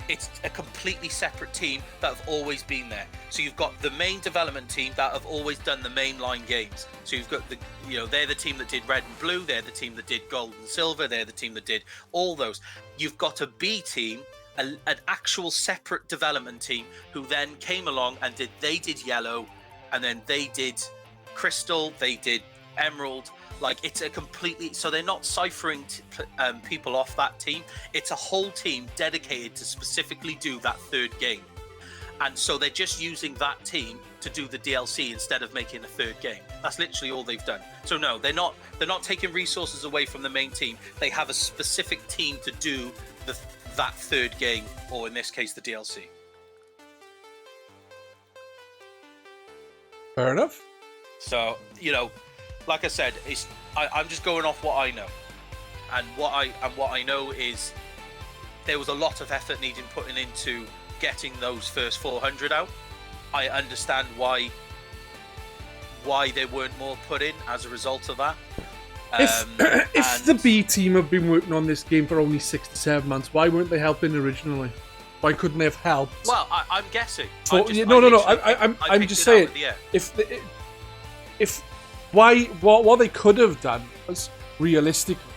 It's a completely separate team that have always been there. So you've got the main development team that have always done the mainline games. So you've got they're the team that did Red and Blue, they're the team that did Gold and Silver, they're the team that did all those. You've got a B team, an actual separate development team, who then came along and they did Yellow, and then they did Crystal, they did Emerald. Like, it's a completely, so they're not ciphering people off that team. It's a whole team dedicated to specifically do that third game. And so they're just using that team to do the DLC instead of making a third game. That's literally all they've done. So no, they're not taking resources away from the main team. They have a specific team to do that third game, or in this case, the DLC. Fair enough. So, like I said, I'm just going off what I know, and what I know is there was a lot of effort needed putting into getting those first 400 out. I understand why there weren't more put in as a result of that. If the B team have been working on this game for only 6 to 7 months, why weren't they helping originally? Why couldn't they have helped? Well, I'm guessing. I'm just saying. What they could have done was, realistically,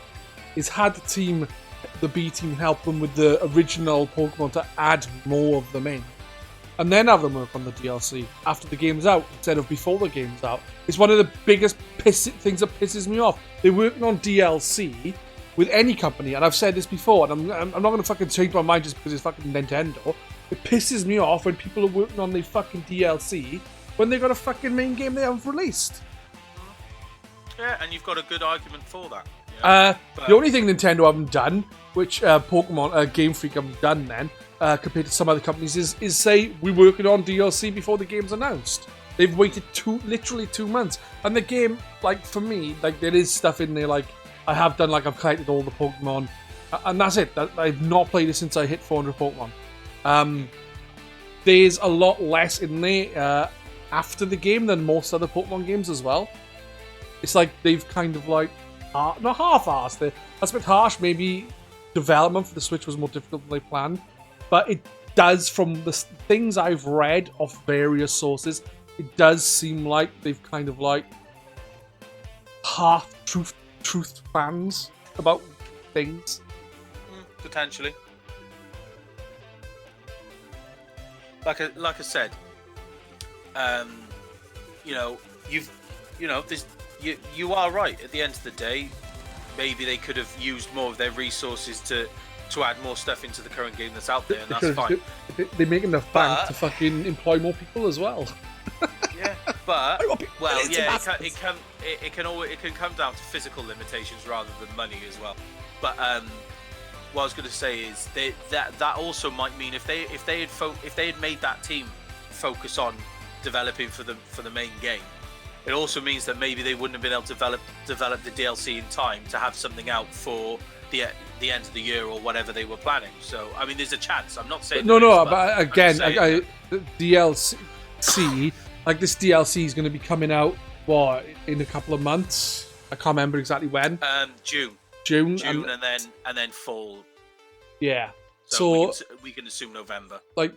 is had the B team help them with the original Pokemon to add more of them in, and then have them work on the DLC after the game's out instead of before the game's out. It's one of the biggest things that pisses me off. They're working on DLC with any company, and I've said this before, and I'm not going to fucking change my mind just because it's fucking Nintendo. It pisses me off when people are working on their fucking DLC when they've got a fucking main game they haven't released. Yeah, and you've got a good argument for that. The only thing Nintendo haven't done, which Game Freak haven't done then, compared to some other companies, is say we're working on DLC before the game's announced. They've waited literally 2 months, and the game, like, for me, like, there is stuff in there, like, I have done, like, I've collected all the Pokemon, and that's it. I've not played it since I hit 400 Pokemon. There's a lot less in there after the game than most other Pokemon games as well. It's like they've kind of like, not half-assed it. That's a bit harsh. Maybe development for the Switch was more difficult than they planned. But it does, from the things I've read off various sources, it does seem like they've kind of like half-truth fans about things. Potentially. Like I said, you are right. At the end of the day, maybe they could have used more of their resources to add more stuff into the current game that's out there, and that's fine. They make enough bank to fucking employ more people as well. Yeah, but it can come down to physical limitations rather than money as well. But what I was going to say is that also might mean if they had made that team focus on developing for the main game, it also means that maybe they wouldn't have been able to develop the DLC in time to have something out for the end of the year or whatever they were planning. So I mean, there's a chance. I'm not saying but again, DLC, like this DLC is going to be coming out in a couple of months. I can't remember exactly when. June, and then fall. Yeah. So we can assume November. Like,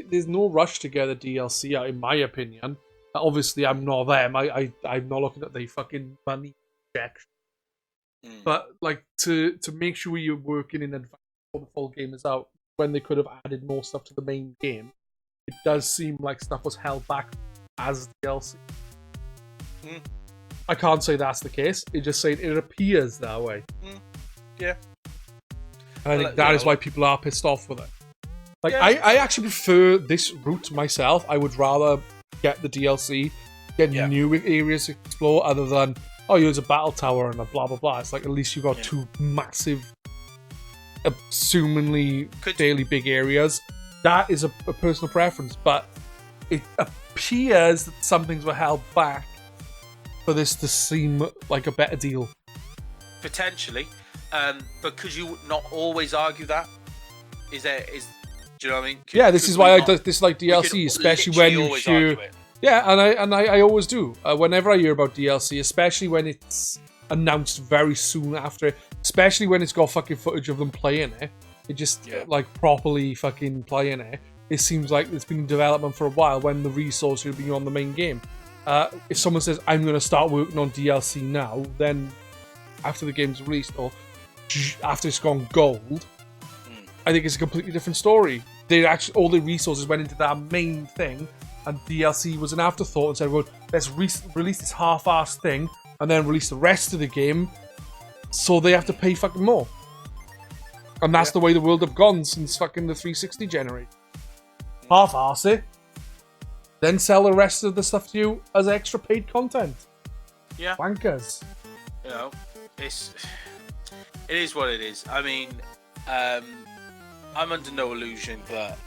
there's no rush to get a DLC out, in my opinion. Obviously, I'm not them. I'm not looking at the fucking money projection. But like to make sure you're working in advance before the full game is out, when they could have added more stuff to the main game, it does seem like stuff was held back as DLC. I can't say that's the case. It's just saying it appears that way. Yeah. I think that is why people are pissed off with it. Like, Yeah. I actually prefer this route myself. I would rather get the DLC, get new areas to explore, other than, oh, here's a battle tower and a blah, blah, blah. It's like, at least you've got two massive, assumingly fairly big areas. That is a personal preference, but it appears that some things were held back for this to seem like a better deal. Potentially. But could you not always argue that? Do you know what I mean? This is why I dislike DLC, especially when you hear. Yeah, and I always do. Whenever I hear about DLC, especially when it's announced very soon after, especially when it's got fucking footage of them playing it, it just like properly fucking playing it. It seems like it's been in development for a while when the resource should be on the main game. If someone says, I'm going to start working on DLC now, then after the game's released or after it's gone gold, I think it's a completely different story. They actually, all the resources went into that main thing, and DLC was an afterthought and said, well, let's release this half-assed thing and then release the rest of the game, so they have to pay fucking more. And that's the way the world have gone since fucking the 360 generation. Half-ass it, then sell the rest of the stuff to you as extra paid content. Yeah. Wankers. You know, it is what it is. I mean, I'm under no illusion that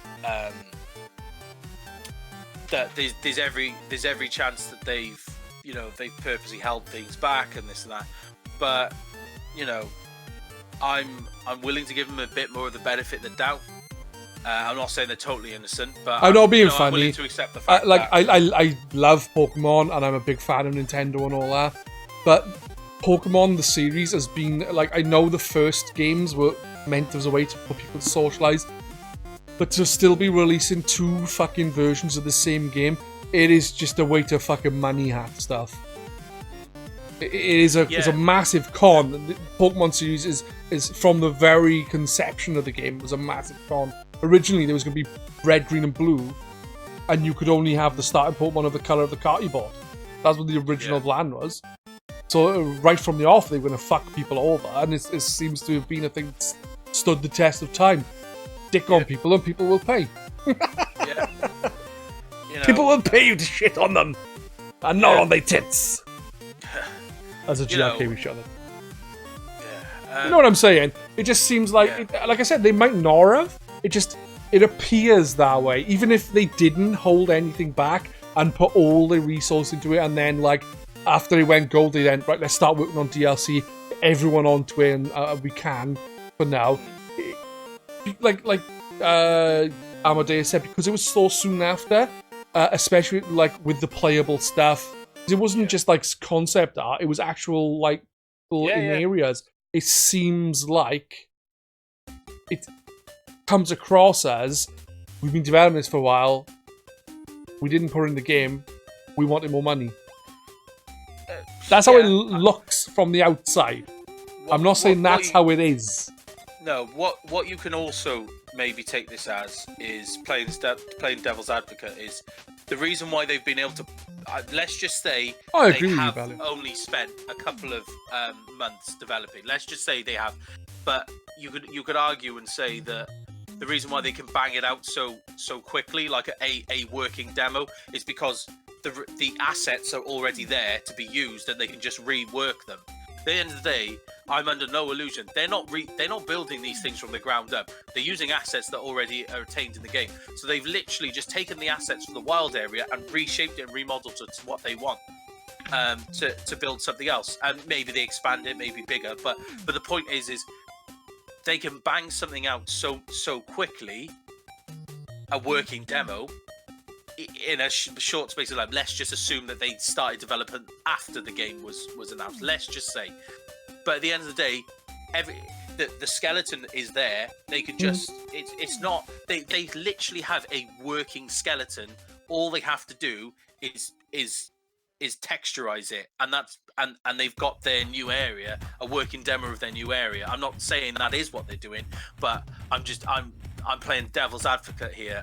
that there's every chance that they've purposely held things back and this and that. But I'm willing to give them a bit more of the benefit of the doubt. I'm not saying they're totally innocent, but I'm not being I'm funny. willing to accept the fact I love Pokemon and I'm a big fan of Nintendo and all that, but Pokemon the series has been like, I know the first games were meant as a way for people to socialize, but to still be releasing two fucking versions of the same game, it is just a way to fucking money hack stuff. It is it's a massive con. The Pokemon series is from the very conception of the game was a massive con. Originally there was going to be red, green and blue, and you could only have the starting Pokemon of the colour of the cart you bought. That's what the original plan was. So right from the off they were going to fuck people over, and it seems to have been a thing that stood the test of time. Dick on people and people will pay. People will pay you to shit on them, and not on their tits. As a GRcade shot. You know what I'm saying? It just seems like, like I said, they might not have. It appears that way. Even if they didn't hold anything back and put all the resources into it, and then like after it went gold, they then right, let's start working on DLC. Everyone onto it, and we can for now. Like Amadeus said, because it was so soon after, especially like with the playable stuff. It wasn't just like concept art; it was actual like in areas. It seems like it comes across as we've been developing this for a while. We didn't put it in the game. We wanted more money. That's how it looks from the outside. I'm not saying that's how it is. No, what you can also maybe take this as is playing devil's advocate is the reason why they've been able to. Let's just say they have only spent a couple of months developing. Let's just say they have, but you could argue and say that the reason why they can bang it out so quickly, like a working demo, is because the assets are already there to be used, and they can just rework them. At the end of the day, I'm under no illusion. They're not building these things from the ground up. They're using assets that already are attained in the game. So they've literally just taken the assets from the wild area and reshaped it and remodeled it to what they want to build something else. And maybe they expand it, maybe bigger. But the point is they can bang something out so quickly, a working demo, in a short space of time. Let's just assume that they started development after the game was announced. Let's just say. But at the end of the day, the skeleton is there. They could just it's not they literally have a working skeleton. All they have to do is texturize it, and that's and they've got their new area, a working demo of their new area. I'm not saying that is what they're doing, but I'm playing devil's advocate here.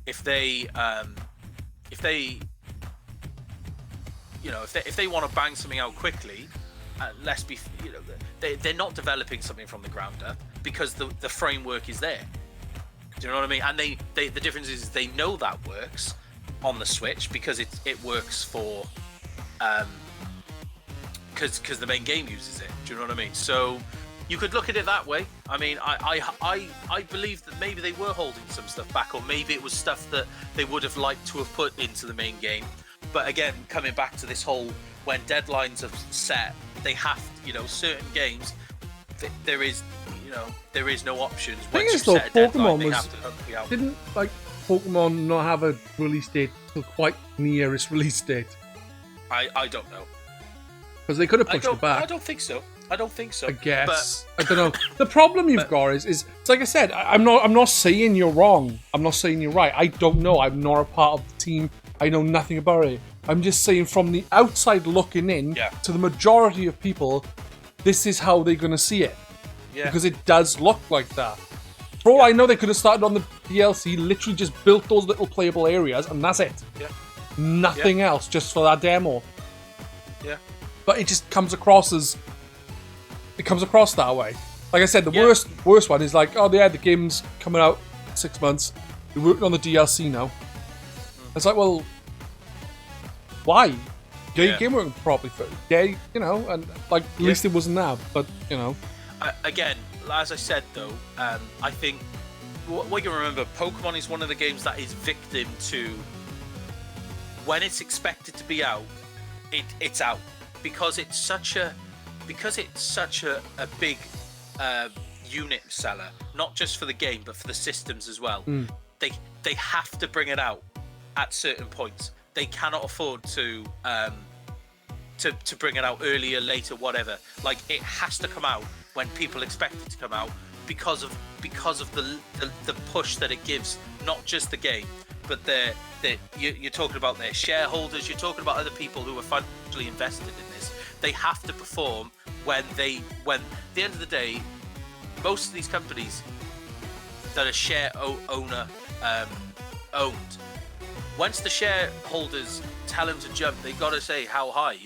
If they want to bang something out quickly, they're not developing something from the ground up because the framework is there. Do you know what I mean? And the difference is they know that works on the Switch because it works for because the main game uses it. Do you know what I mean? So you could look at it that way. I mean, I believe that maybe they were holding some stuff back, or maybe it was stuff that they would have liked to have put into the main game. But again, coming back to this whole when deadlines are set, they have certain games. There is no options. Thing Once is, you though, set a deadline, Pokemon they was have to help you out. didn't like Pokemon not have a release date till quite near its release date I don't know. because they could have pushed it back. I don't think so. I guess. I don't know. The problem you've got is it's like I said. I'm not saying you're wrong. I'm not saying you're right. I don't know. I'm not a part of the team. I know nothing about it. I'm just saying from the outside looking in, to the majority of people, this is how they're gonna see it. Yeah. Because it does look like that. For all I know, they could have started on the DLC, literally just built those little playable areas, and that's it. Yeah. Nothing else, just for that demo. Yeah. But it just comes across that way. Like I said, the worst one is like, oh yeah, the game's coming out 6 months. We're working on the DLC now. It's like, well, why? Get your game working properly for and like at least it wasn't that, but again, as I said though, I think what you remember, Pokemon is one of the games that is victim to when it's expected to be out, it's out because it's such a big unit seller, not just for the game but for the systems as well. They have to bring it out at certain points. They cannot afford to bring it out earlier, later, whatever. Like it has to come out when people expect it to come out because of the push that it gives, not just the game, but you're talking about their shareholders. You're talking about other people who are financially invested in this. They have to perform when at the end of the day, most of these companies that are share owner owned, once the shareholders tell them to jump, they got to say how high,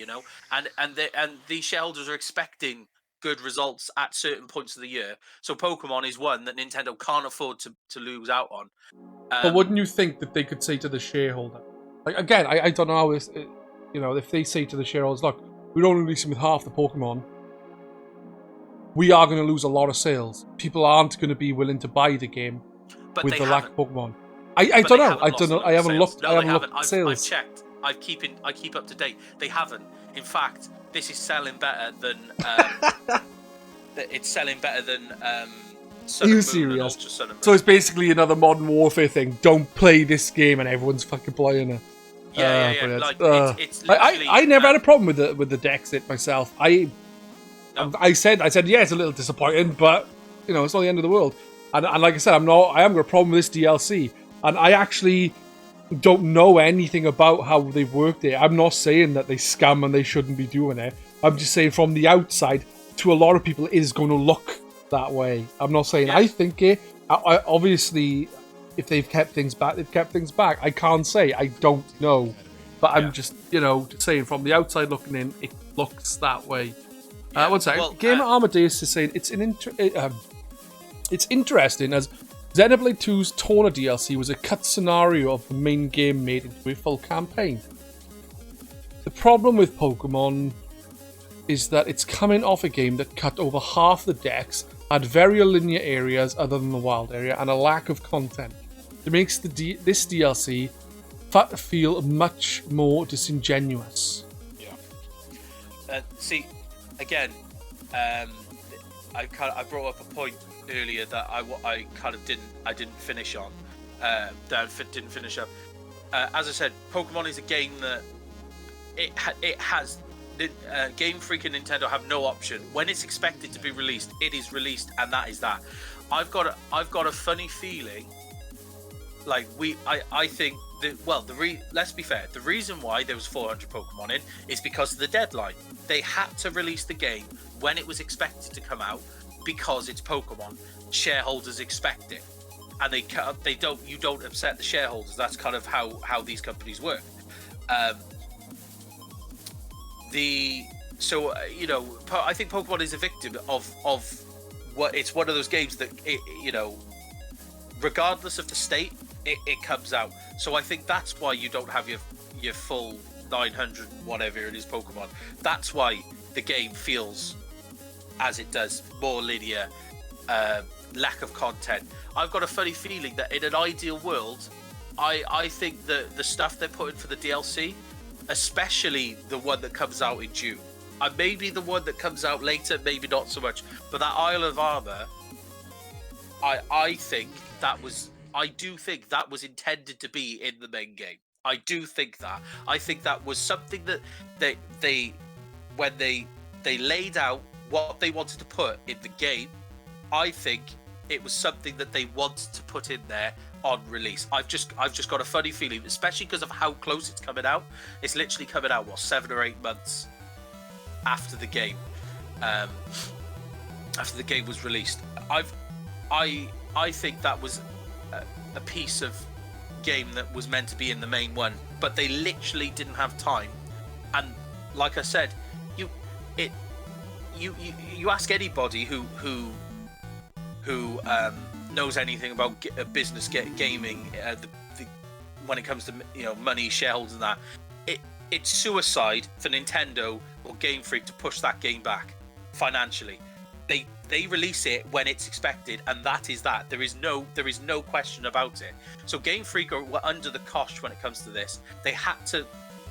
and these shareholders are expecting good results at certain points of the year. So Pokemon is one that Nintendo can't afford to lose out on. But wouldn't you think that they could say to the shareholder, like again, I don't know how if they say to the shareholders, look, we're only releasing with half the Pokemon, we are going to lose a lot of sales. People aren't going to be willing to buy the game with the lack of Pokemon. I don't know. I haven't looked. No, I haven't they looked haven't. at sales. I've checked. I keep up to date. They haven't. In fact, this is selling better than. It's selling better than. Sun Are you and Moon serious? and Ultra Sun and Moon. So it's basically another Modern Warfare thing. Don't play this game, and everyone's fucking playing it. Yeah. But Like it's literally. I never had a problem with the Dexit myself. I said yeah, it's a little disappointing, but it's not the end of the world. And like I said, I haven't got a problem with this DLC. And I actually don't know anything about how they've worked it. I'm not saying that they scam and they shouldn't be doing it. I'm just saying from the outside, to a lot of people, it is going to look that way. I'm not saying I think it. I obviously, if they've kept things back, they've kept things back. I can't say. I don't know. But I'm just, just saying from the outside looking in, it looks that way. One second. Well, Gamer Amadeus is saying it's interesting as Xenoblade 2's Toner DLC was a cut scenario of the main game made into a full campaign. The problem with Pokemon is that it's coming off a game that cut over half the decks, had very linear areas other than the wild area, and a lack of content. It makes this DLC feel much more disingenuous. Yeah. See, again, I brought up a point earlier that I kind of didn't finish on. Didn't finish up. As I said, Pokemon is a game that it has. Game Freak and Nintendo have no option. When it's expected to be released, it is released, and that is that. I've got a funny feeling. Like I think that let's be fair. The reason why there was 400 Pokemon in is because of the deadline. They had to release the game when it was expected to come out because it's Pokemon. Shareholders expect it, and you don't upset the shareholders. That's kind of how these companies work. I think Pokemon is a victim of what it's one of those games that regardless of the state, it comes out. So I think that's why you don't have your full 900 whatever it is Pokemon. That's why the game feels as it does, more linear, lack of content. I've got a funny feeling that in an ideal world, I think that the stuff they're putting for the DLC, especially the one that comes out in June, and maybe the one that comes out later, maybe not so much, but that Isle of Armor, I do think that was intended to be in the main game. I do think that. I think that was something that they when they laid out what they wanted to put in the game, I think it was something that they wanted to put in there on release. I've just got a funny feeling, especially because of how close it's coming out. It's literally coming out 7 or 8 months after the game, after the game was released. I think that was a piece of game that was meant to be in the main one, but they literally didn't have time. And like I said, you ask anybody who knows anything about business gaming, when it comes to money, shareholders, and that, it's suicide for Nintendo or Game Freak to push that game back financially. They release it when it's expected, and that is that. There is no question about it. So Game Freak were under the cosh when it comes to this. They had to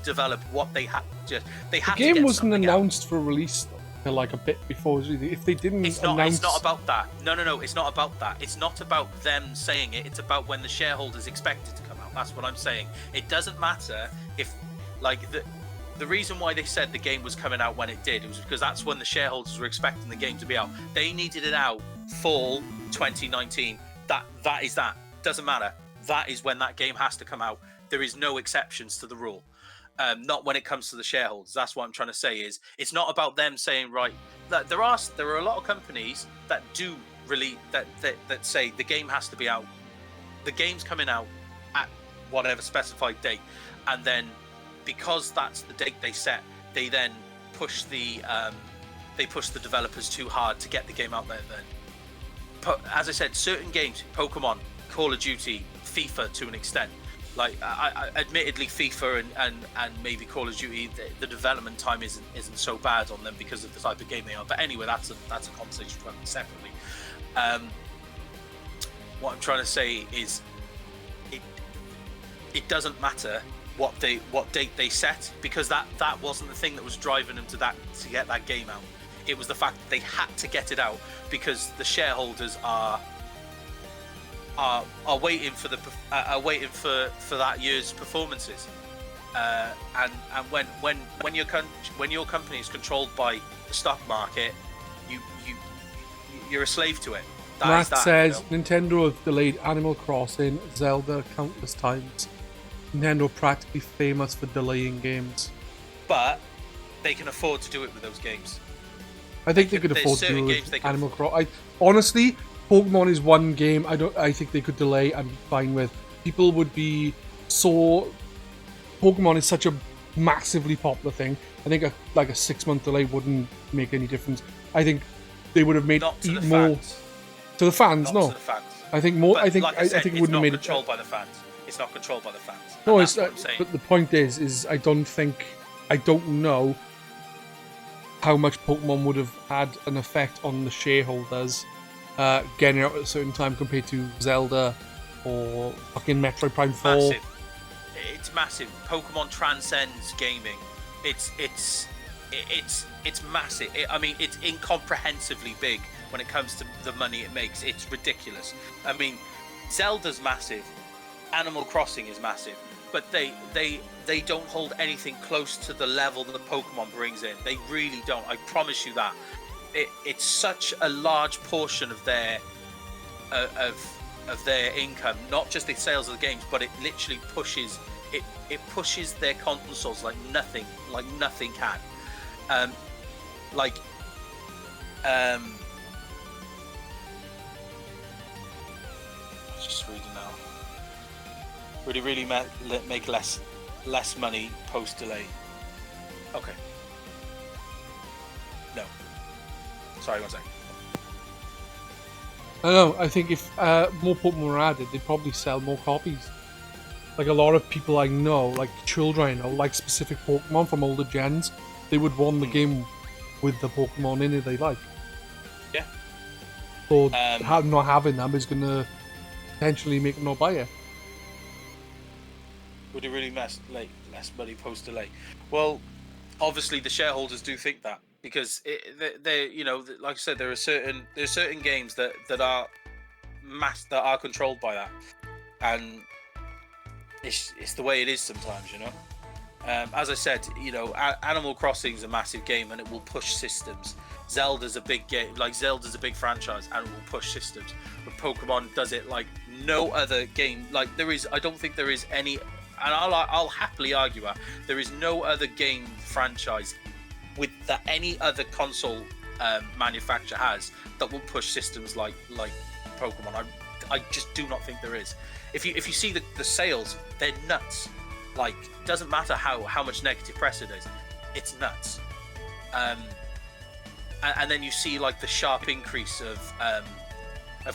develop what they had to. The game wasn't announced for release though, like a bit before. If they didn't, it's not about that. No, it's not about that. It's not about them saying it. It's about when the shareholders expect it to come out. That's what I'm saying. It doesn't matter if, like, the reason why they said the game was coming out when it did, it was because that's when the shareholders were expecting the game to be out. They needed it out fall 2019. That is that. Doesn't matter. That is when that game has to come out. There is no exceptions to the rule. Not when it comes to the shareholders. That's what I'm trying to say. Is it's not about them saying, right, that there are a lot of companies that do really that say the game has to be out. The game's coming out at whatever specified date, and then because that's the date they set, they then push the developers too hard to get the game out there. Then, as I said, certain games, Pokemon, Call of Duty, FIFA to an extent. Like, admittedly, FIFA and maybe Call of Duty, the development time isn't so bad on them because of the type of game they are. But anyway, that's a conversation to have separately. What I'm trying to say is, it doesn't matter what date they set, because that wasn't the thing that was driving them to get that game out. It was the fact that they had to get it out because the shareholders are waiting for that year's performances, and when your company is controlled by the stock market, you're a slave to it. Matt says Nintendo have delayed Animal Crossing, Zelda countless times. Nintendo practically famous for delaying games, but they can afford to do it with those games. I think they could afford to do it with Animal Crossing. Honestly, Pokemon is one game I think they could delay and be fine with. People would be so... Pokemon is such a massively popular thing. I think a 6-month delay wouldn't make any difference. I think they would have made more to the fans. No, to the fans. I think more. But I think like I think it wouldn't have made it controlled by the fans. It's not controlled by the fans. No, it's but the point is I don't know how much Pokemon would have had an effect on the shareholders getting out at a certain time compared to Zelda or fucking Metroid Prime 4. Massive. It's massive. Pokemon transcends gaming. It's massive. I mean, it's incomprehensibly big when it comes to the money it makes. It's ridiculous. I mean, Zelda's massive. Animal Crossing is massive, but they don't hold anything close to the level that the Pokemon brings in. They really don't. I promise you that. It's such a large portion of their of their income, not just the sales of the games, but it literally pushes pushes their consoles like nothing can. I was just reading now. Really make less money post delay. Okay. No. Sorry, one second. I know. I think if more Pokemon were added, they'd probably sell more copies. Like a lot of people I know, like children I know, like specific Pokemon from older gens, they would want the game with the Pokemon in it they like. Yeah. So not having them is going to potentially make them not buy it. Would it really less money post delay? Well, obviously the shareholders do think that because they you know, like I said, there are certain games that are controlled by that, and it's the way it is sometimes, you know. As I said, you know, Animal Crossing is a massive game and it will push systems. Zelda's a big game, like Zelda's a big franchise and it will push systems. But Pokemon does it like no other game. Like I don't think there is any, and I'll happily argue that there is no other game franchise with that any other console manufacturer has that will push systems like Pokemon. I just do not think there is. If you see the sales, they're nuts. Like, doesn't matter how much negative press it is, it's nuts. And then you see like the sharp increase of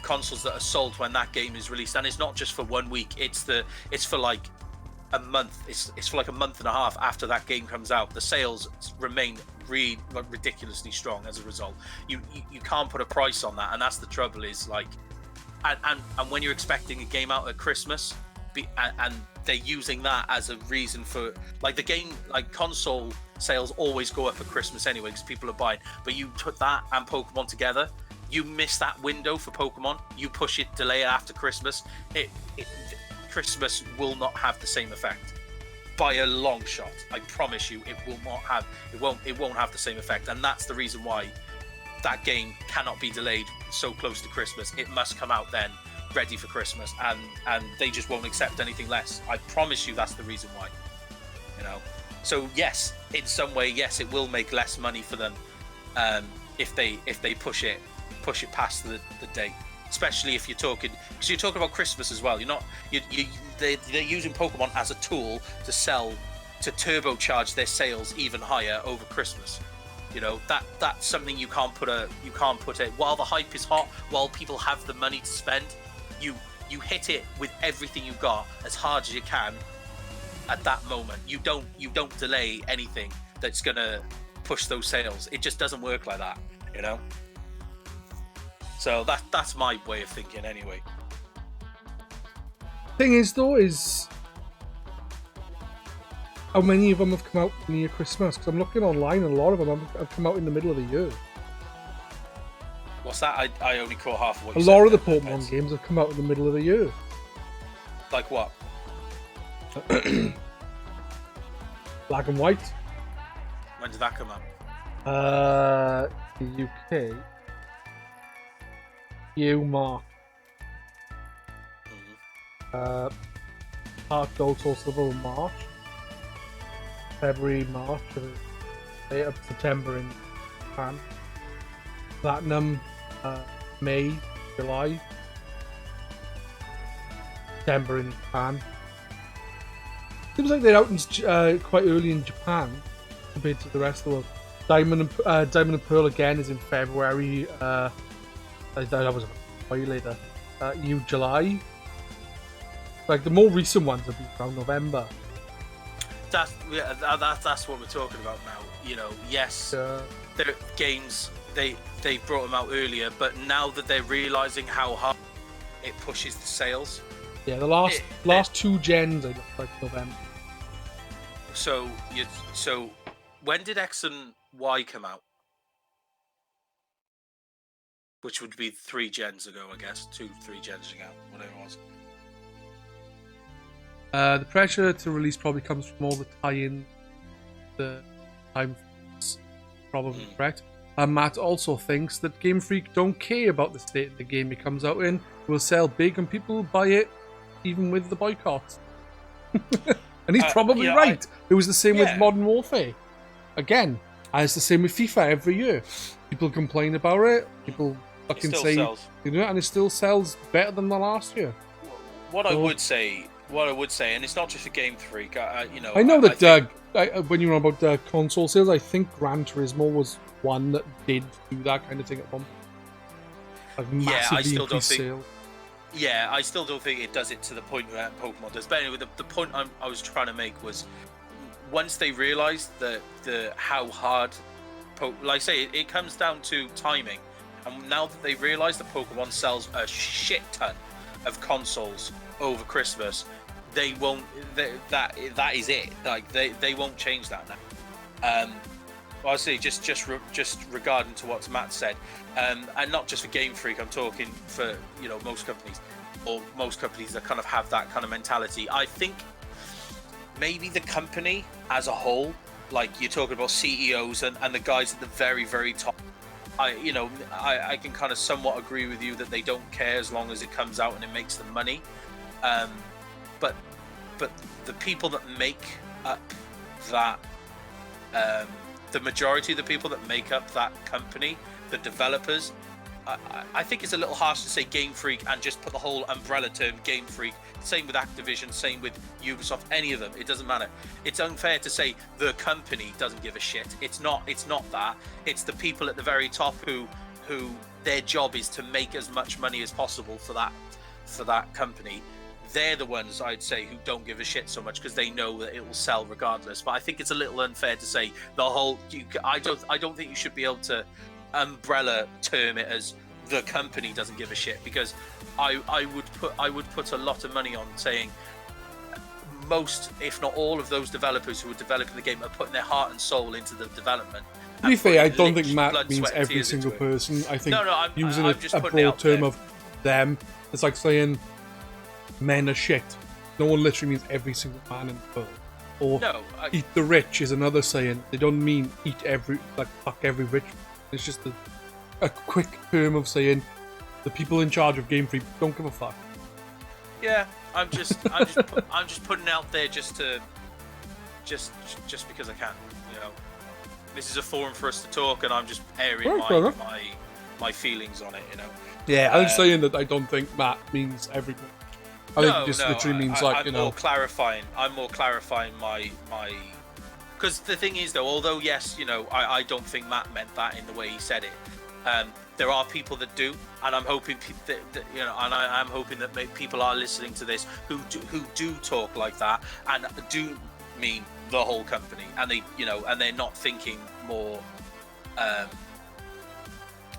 consoles that are sold when that game is released, and it's not just for 1 week. It's for like a month. It's for like a month and a half after that game comes out. The sales remain really ridiculously strong as a result. You can't put a price on that, and that's the trouble. Is like, and when you're expecting a game out at Christmas, and they're using that as a reason for like the game, like console sales always go up at Christmas anyway because people are buying. But you put that and Pokemon together, you miss that window for Pokemon. You push it, delay it after Christmas. Christmas will not have the same effect by a long shot. I promise you, it will not have. It won't have the same effect, and that's the reason why that game cannot be delayed so close to Christmas. It must come out then, ready for Christmas, and they just won't accept anything less. I promise you, that's the reason why. You know. So yes, in some way, yes, it will make less money for them if they push it past the date. Especially if you're talking, because you're talking about Christmas as well. They're using Pokemon as a tool to turbocharge their sales even higher over Christmas. You know, that's something you can't put while the hype is hot, while people have the money to spend. You hit it with everything you got as hard as you can at that moment. You don't delay anything that's gonna push those sales. It just doesn't work like that, you know. So that's my way of thinking anyway. Thing is though, is how many of them have come out near Christmas? Because I'm looking online and a lot of them have come out in the middle of the year. What's that? I only caught half of what you said. A lot of the Pokemon games have come out in the middle of the year. Like what? Black and White. When did that come out? The UK. March. Heart Gold Soul Silver in March. February, March, up September in Japan. Platinum, May, July. September in Japan. Seems like they're out quite early in Japan compared to the rest of the world. Diamond and Pearl again is in February. That was a while later. July. Like the more recent ones have been around November. That's what we're talking about now. You know, yes, they're games they brought them out earlier, but now that they're realizing how hard it pushes the sales. Yeah, the last two gens are like November. So when did X and Y come out? Which would be 3 gens ago, I guess. 2-3 gens ago, whatever it was. The pressure to release probably comes from all the tie-in. The time is probably correct. Matt also thinks that Game Freak don't care about the state of the game it comes out in. It will sell big and people will buy it, even with the boycotts. And he's probably right. It was the same with Modern Warfare. Again, it's the same with FIFA every year. People complain about it. People fucking say, you know, and it still sells better than the last year. What I would say, and it's not just a Game Freak. You know, I know that when you were on about console sales, I think Gran Turismo was one that did do that kind of thing at one point. massively I still don't increased think. sales. Yeah, I still don't think it does it to the point that Pokemon does. But anyway, the point I was trying to make was once they realised the how hard, like I say, it comes down to timing. And now that they realise that Pokemon sells a shit ton of consoles over Christmas, they won't. That is it. Like they won't change that now. Obviously, just regarding to what Matt said, and not just for Game Freak, I'm talking for most companies, or most companies that kind of have that kind of mentality. I think maybe the company as a whole, like you're talking about CEOs and the guys at the very, very top. I can kind of somewhat agree with you that they don't care as long as it comes out and it makes them money. But the people that make up that, the majority of the people that make up that company, the developers, I think it's a little harsh to say Game Freak and just put the whole umbrella term Game Freak. Same with Activision, same with Ubisoft, any of them. It doesn't matter. It's unfair to say the company doesn't give a shit. It's not that. It's the people at the very top who their job is to make as much money as possible for that company. They're the ones, I'd say, who don't give a shit so much because they know that it will sell regardless. But I think it's a little unfair to say the whole. I don't think you should be able to umbrella term it as the company doesn't give a shit, because I would put a lot of money on saying most, if not all, of those developers who are developing the game are putting their heart and soul into the development. To be fair, I don't think Matt means every single person. I think using a broad term of them, it's like saying men are shit. No one literally means every single man in the world. Or eat the rich is another saying. They don't mean fuck every rich. It's just a quick term of saying the people in charge of Game Freak don't give a fuck. Yeah, I'm just putting it out there just because I can. This is a forum for us to talk, and I'm just airing my feelings on it. Yeah, I'm saying that I don't think Matt means everything. I think it just literally means I'm more clarifying my. Because the thing is, though, although yes, I don't think Matt meant that in the way he said it. There are people that do, and I'm hoping that I'm hoping that people are listening to this who do talk like that and do mean the whole company, and they and they're not thinking more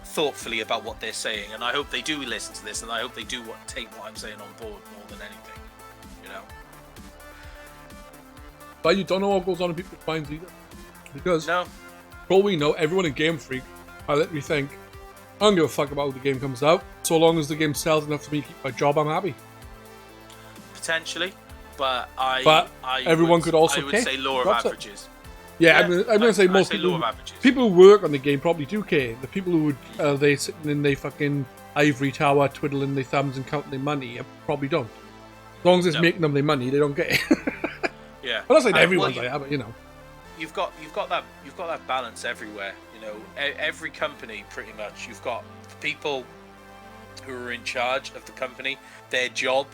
thoughtfully about what they're saying. And I hope they do listen to this, and I hope they do take what I'm saying on board more than anything. But you don't know what goes on in people's minds either, because for all we know, everyone in Game Freak, I literally think, I don't give a fuck about how the game comes out. So long as the game sells enough for me to keep my job, I'm happy. Potentially, but everyone could also. I would say law of averages. Yeah, I'm going to say most people who work on the game probably do care. The people who would they sitting in their fucking ivory tower, twiddling their thumbs and counting their money, probably don't. As long as it's making them their money, they don't get it. Yeah, I'm not saying everyone's like that, but you've got that balance everywhere. Every company pretty much. You've got people who are in charge of the company. Their job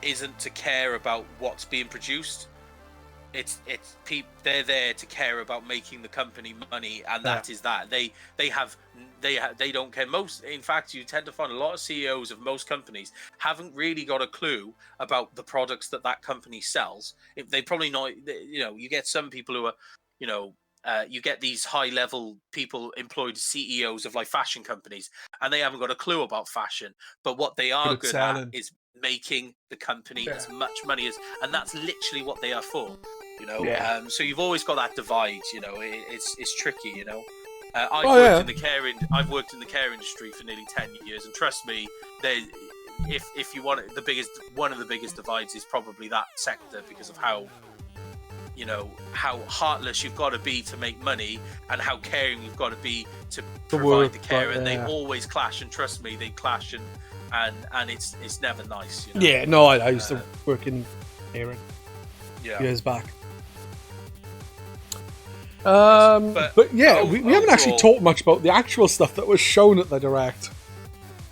isn't to care about what's being produced. They're there to care about making the company money, and that is that. They don't care. In fact, you tend to find a lot of CEOs of most companies haven't really got a clue about the products that company sells. They probably not. You get some people who are, you get these high-level people employed CEOs of like fashion companies, and they haven't got a clue about fashion. But what they are good at is making the company as much money as, and that's literally what they are for. So you've always got that divide. It's tricky. I've worked in the care industry for nearly 10 years, and trust me, if you want it, one of the biggest divides is probably that sector, because of how heartless you've got to be to make money, and how caring you've got to be to provide the care, and they always clash. And trust me, they clash, and it's never nice. Yeah, no, I used to work in caring years back. But yeah, we haven't actually talked much about the actual stuff that was shown at the Direct.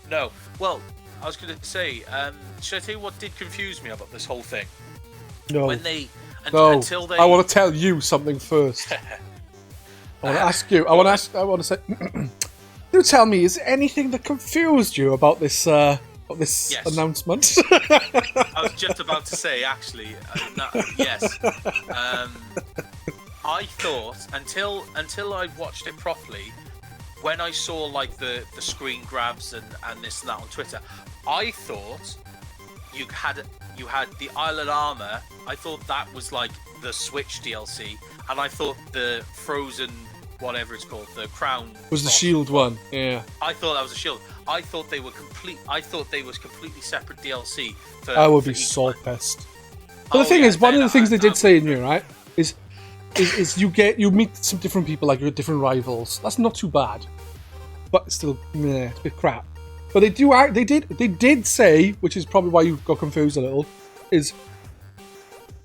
No. Well, I was going to say, should I tell you what did confuse me about this whole thing? No. Until they... I want to tell you something first. I want to ask you. I want to say. Do tell me, is there anything that confused you about this Yes. announcement? I was just about to say, actually, yes. I thought until I watched it properly, when I saw like the screen grabs and this and that on Twitter, I thought you had the Island Armor. I thought that was like the Switch DLC, and I thought the Frozen, whatever it's called, the Crown was the Shield one? Yeah. I thought that was a Shield. I thought they were completely separate DLC. I would be each so one. pissed. But the thing is, one of the things they did say in here, right, is you meet some different people, like your different rivals. That's not too bad, but still, it's a bit crap. But they did say, which is probably why you got confused a little, is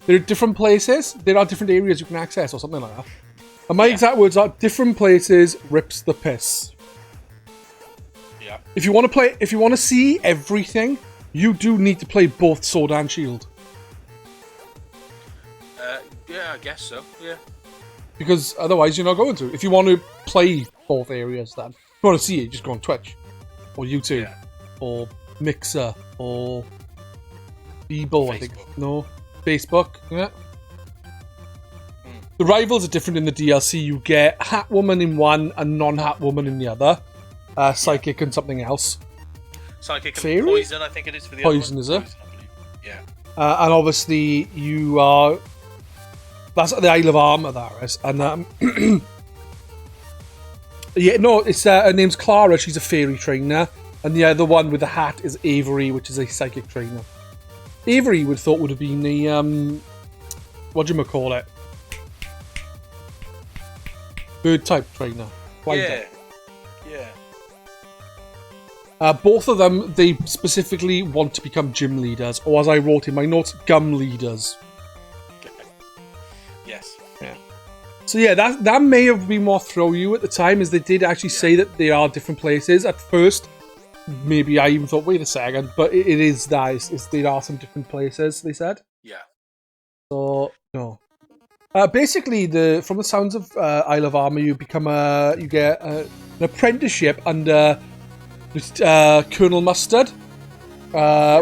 there are different places, there are different areas you can access or something like that. And my exact words are, different places rips the piss. Yeah. If you want to see everything, you do need to play both Sword and Shield. Yeah, I guess so. Yeah. Because otherwise you're not going to. If you want to play both areas, then if you want to see it, just go on Twitch or YouTube or Mixer or Bebo, I think. No, Facebook. Yeah. The rivals are different in the DLC. You get Hat Woman in one and non-Hat Woman in the other. Psychic and something else. Psychic and Fairy? Poison, I think it is for the Poison, other one. is it? Poison, I believe. Yeah. And obviously you are... That's the Isle of Armor, that is. And it's her name's Clara. She's a fairy trainer, and the other one with the hat is Avery, which is a psychic trainer. Avery would have been the what do you call it? Bird type trainer. Yeah. Both of them, they specifically want to become gym leaders, or as I wrote in my notes, gum leaders. Yes. Yeah. So yeah, that may have been more throw you at the time, as they did actually say that they are different places. At first, maybe I even thought, wait a second, but it is that. There are some different places, they said. Yeah. So, no. Basically, from the sounds of Isle of Armor, you get an apprenticeship under Colonel Mustard,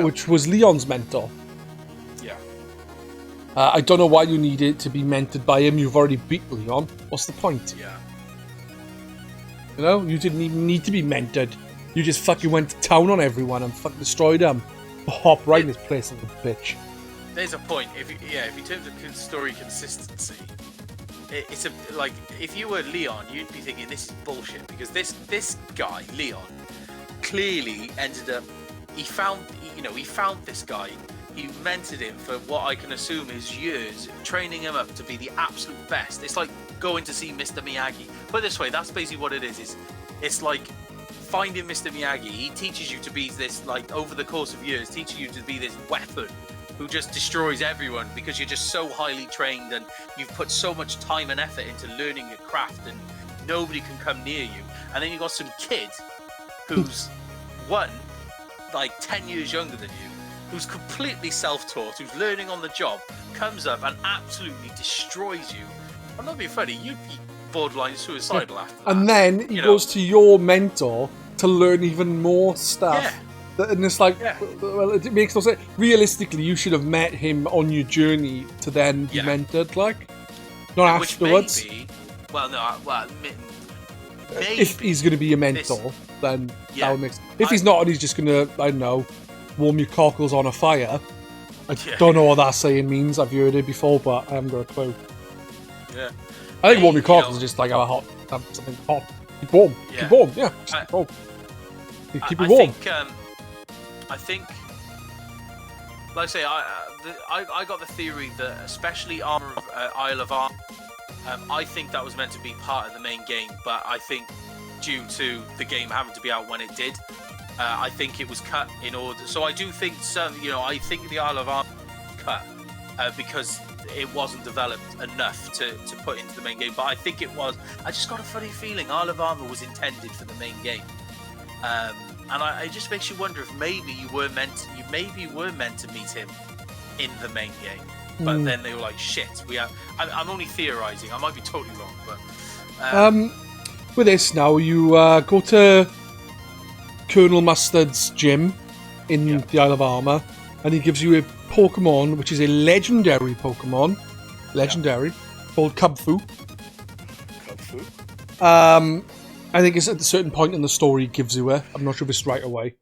which was Leon's mentor. Yeah. I don't know why you needed to be mentored by him. You've already beat Leon. What's the point? Yeah. You know, you didn't even need to be mentored. You just fucking went to town on everyone and fucking destroyed them. Hop right in this place, like a bitch. There's a point. If in terms of story consistency, it's like if you were Leon, you'd be thinking this is bullshit, because this guy Leon clearly ended up. He found this guy. He mentored him for what I can assume is years, training him up to be the absolute best. It's like going to see Mr. Miyagi. Put it this way, that's basically what it is. It's like finding Mr. Miyagi. He teaches you to be this, like, over the course of years, teaching you to be this weapon who just destroys everyone because you're just so highly trained and you've put so much time and effort into learning your craft, and nobody can come near you. And then you've got some kid who's like 10 years younger than you, who's completely self-taught, who's learning on the job, comes up and absolutely destroys you. I'm not being funny, you'd be borderline suicidal after that. And then he goes to your mentor to learn even more stuff. Yeah. And it's like, well, it makes no sense. Realistically, you should have met him on your journey to then be mentored, like, not afterwards. Maybe, maybe if he's going to be a mentor, then that would make sense. If he's not, and he's just going to, I don't know, warm your cockles on a fire. I don't know what that saying means. I've heard it before, but I haven't got a clue. Yeah. I think warm your cockles is just like have something hot. Keep warm. Yeah. Keep warm. Yeah. Just keep warm. Keep it warm. I think, like I say, I got the theory that especially Armor of Isle of Armor, I think that was meant to be part of the main game, but I think due to the game having to be out when it did, I think it was cut in order. So I do think I think the Isle of Armor cut because it wasn't developed enough to put into the main game. But I think it was. I just got a funny feeling Isle of Armor was intended for the main game. And it just makes you wonder if maybe you were meant to meet him in the main game, but then they were like, "Shit, we have." I'm only theorizing. I might be totally wrong, but with this now, you go to Colonel Mustard's gym in the Isle of Armor, and he gives you a Pokemon, which is a legendary Pokemon, called Cubfu. I think it's at a certain point in the story he gives you it. I'm not sure if it's right away.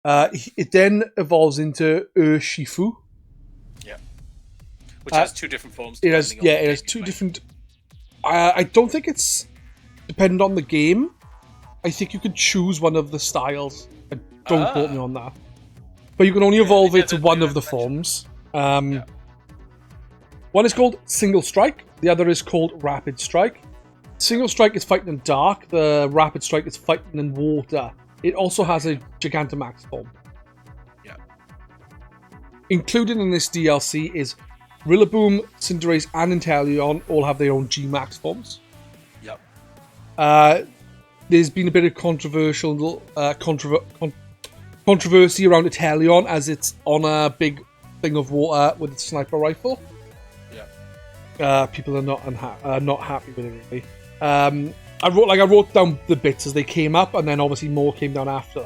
It then evolves into Urshifu. Yeah. Which has two different forms. It has two different... I don't think it's dependent on the game. I think you could choose one of the styles. Don't quote me on that. But you can only evolve it to one of the forms. One is called Single Strike. The other is called Rapid Strike. Single Strike is fighting in dark. The Rapid Strike is fighting in water. It also has a Gigantamax form. Yeah. Included in this DLC is Rillaboom, Cinderace, and Inteleon all have their own G-Max forms. Yep. There's been a bit of controversy around Inteleon as it's on a big thing of water with a sniper rifle. Yeah. People are not happy with it really. I wrote down the bits as they came up, and then obviously more came down after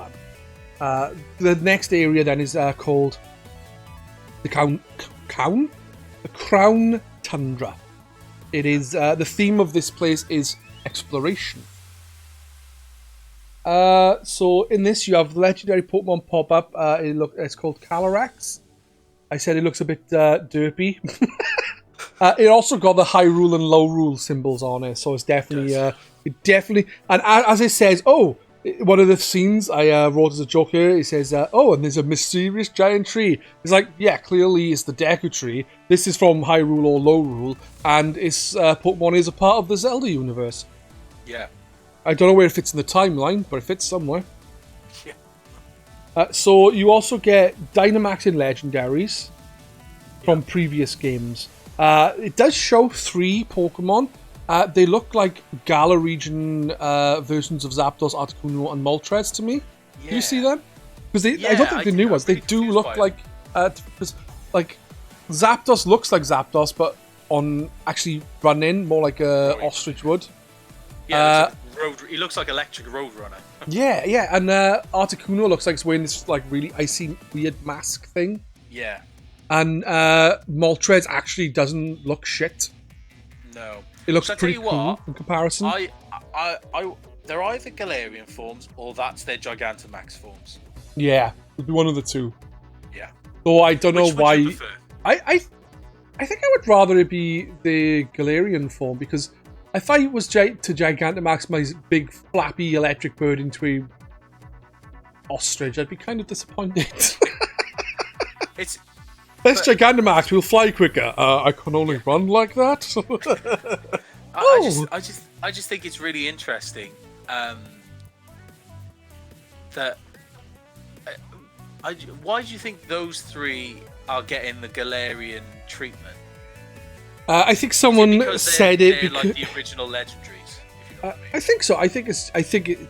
that. The next area then is called the Crown Tundra. It is the theme of this place is exploration. So in this you have legendary Pokemon pop up. It's called Calyrex. I said it looks a bit derpy. It also got the high rule and low rule symbols on it, so it's definitely, and as it says, one of the scenes I wrote as a joke here, it says, and there's a mysterious giant tree. It's like, yeah, clearly it's the Deku tree. This is from high rule or low rule, and its Pokemon is a part of the Zelda universe. Yeah. I don't know where it fits in the timeline, but it fits somewhere. Yeah. So you also get Dynamax and Legendaries from previous games. It does show 3 Pokemon. They look like Galar region versions of Zapdos, Articuno, and Moltres to me. Yeah. Do you see them? Because I don't think they're new ones. They do look like... Zapdos looks like Zapdos, but on actually running, more like a ostrich would. Yeah, he looks like Electric Roadrunner. yeah, and Articuno looks like it's wearing this like really icy, weird mask thing. Yeah. And Moltres actually doesn't look shit. No. It looks pretty cool in comparison. They're either Galarian forms or that's their Gigantamax forms. Yeah, it'd be one of the two. Yeah. Though I don't know why. Would you prefer? I think I would rather it be the Galarian form, because if I was to Gigantamax my big flappy electric bird into a ostrich, I'd be kind of disappointed. This Gigantamax will fly quicker. I can only run like that. I just think it's really interesting that. Why do you think those 3 are getting the Galarian treatment? I think someone said it because like the original legendaries. If you know what I mean. I think so. I think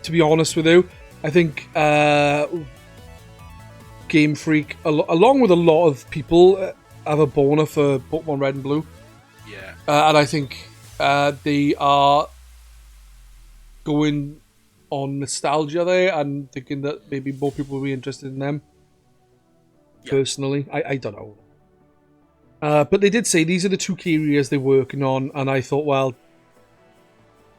to be honest with you, I think Game Freak, along with a lot of people, have a boner for Pokemon Red and Blue. Yeah. And I think they are going on nostalgia there and thinking that maybe more people will be interested in them. Yeah. Personally, I don't know. But they did say these are the 2 key areas they're working on, and I thought, well,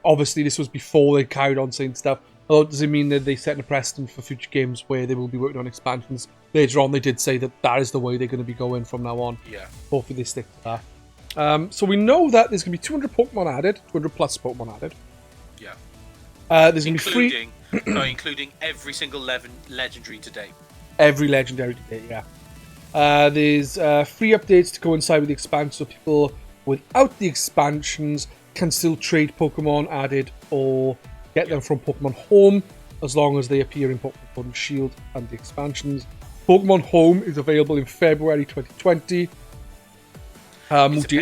obviously this was before they carried on saying stuff. Although, does it mean that they set a precedent for future games where they will be working on expansions? Later on, they did say that is the way they're going to be going from now on. Yeah. Hopefully they stick to that. So we know that there's going to be 200 Pokemon added, 200 plus Pokemon added. Yeah. There's going to be 3... including every single legendary to date. Every legendary to date, yeah. There's 3 updates to coincide with the expansion, so people without the expansions can still trade Pokemon added or get them from Pokemon Home, as long as they appear in Pokemon Sword and Shield and the expansions. Pokemon Home is available in February 2020.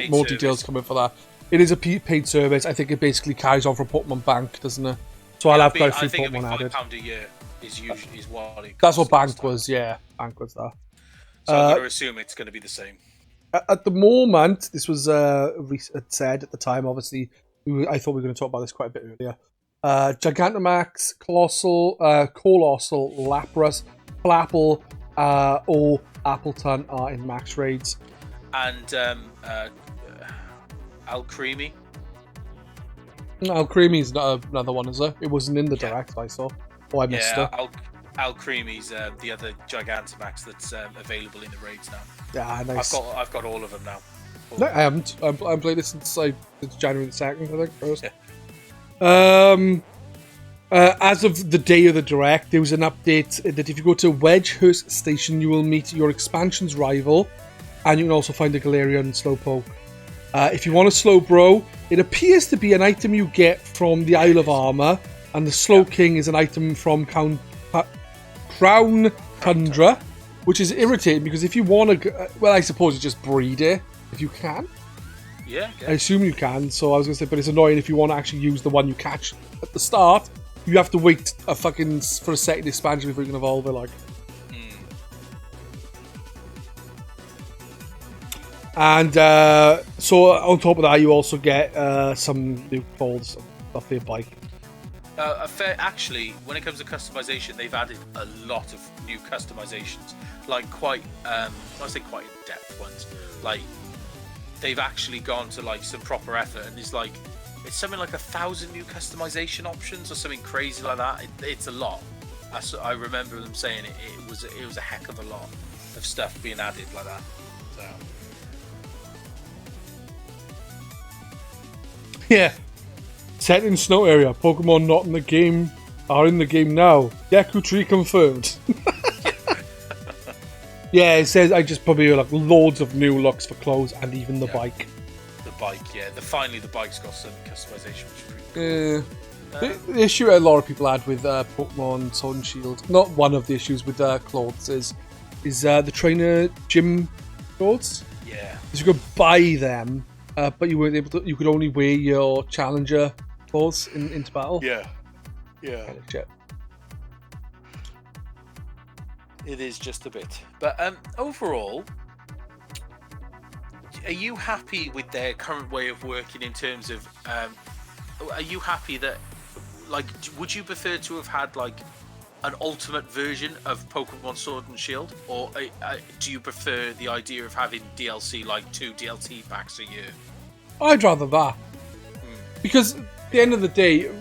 More details coming for that. It is a paid service. I think it basically carries on from Pokemon Bank, doesn't it? So I'll have quite a few Pokemon added. £5 a year is what it costs. That's what Bank was, yeah. Bank was that. So I'm going to assume it's going to be the same. At the moment, this was said at the time, obviously, I thought we were going to talk about this quite a bit earlier. Gigantamax, Colossal, Lapras, Flapple, or Appleton are in max raids. And Alcremie. Alcremie's another one, is there? It wasn't in the direct I saw. Oh, I missed it. Alcremie's the other Gigantamax that's available in the raids now. Yeah, nice. I've got all of them now. No, I haven't. I've played this since January the 2nd, I think. First. Yeah. As of the day of the direct, there was an update that if you go to Wedgehurst Station, you will meet your expansion's rival, and you can also find a Galarian Slowpoke. If you want a Slowbro, it appears to be an item you get from the Isle of Armor, and the Slow King is an item from Crown Tundra, which is irritating because if you want to, well, I suppose you just breed it if you can. Yeah, I assume you can. So I was gonna say, but it's annoying if you want to actually use the one you catch at the start. You have to wait for a second expansion before you can evolve it. Like, and so on top of that, you also get some new clothes off their bike. Actually, when it comes to customization, they've added a lot of new customizations, like quite, I say quite in-depth ones. Like, they've actually gone to like some proper effort, and it's something like 1,000 new customization options or something crazy like that. It's a lot. I remember them saying it was a heck of a lot of stuff being added like that. So. Yeah. Set in snow area. Pokemon not in the game are in the game now. Deku Tree confirmed. Yeah, it says I just probably like loads of new looks for clothes and even the bike. The bike, yeah. Finally, the bike's got some customization, which is pretty cool. The issue a lot of people had with Pokemon Sword and Shield, not one of the issues with clothes, is the trainer gym clothes. Yeah. You could buy them, but you weren't able to. You could only wear your challenger clothes into battle. Yeah. Yeah. Kind of shit. It is just a bit. But overall, are you happy with their current way of working in terms of, are you happy that, like, would you prefer to have had, like, an ultimate version of Pokemon Sword and Shield? Or do you prefer the idea of having DLC, like 2 DLC packs a year? I'd rather that. Because at the end of the day,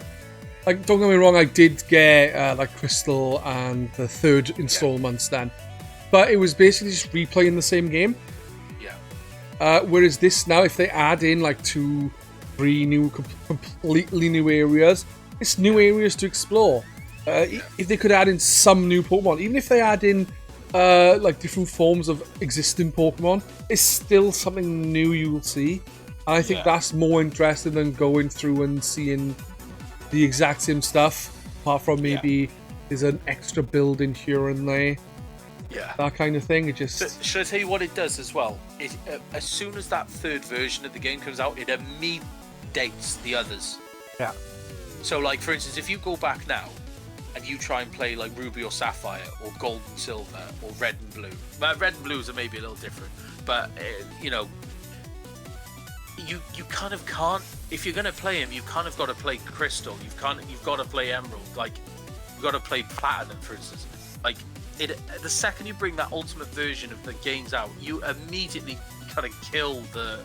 like, don't get me wrong, I did get like Crystal and the third installments then, but it was basically just replaying the same game. Yeah. Whereas this now, if they add in like 2-3 new, completely new areas, it's new areas to explore. If they could add in some new Pokemon, even if they add in like different forms of existing Pokemon, it's still something new you will see. And I think that's more interesting than going through and seeing the exact same stuff, apart from maybe there's an extra building here and there. Yeah. That kind of thing. It just. So, should I tell you what it does as well? It, as soon as that third version of the game comes out, it immediately dates the others. Yeah. So, like, for instance, if you go back now and you try and play like Ruby or Sapphire or Gold and Silver or Red and Blue, well, Red and Blues are maybe a little different, but you know, you kind of can't. If you're going to play him, you kind of got to play Crystal. You've got to play Emerald. Like, you've got to play Platinum, for instance. Like, the second you bring that ultimate version of the games out, you immediately kind of kill the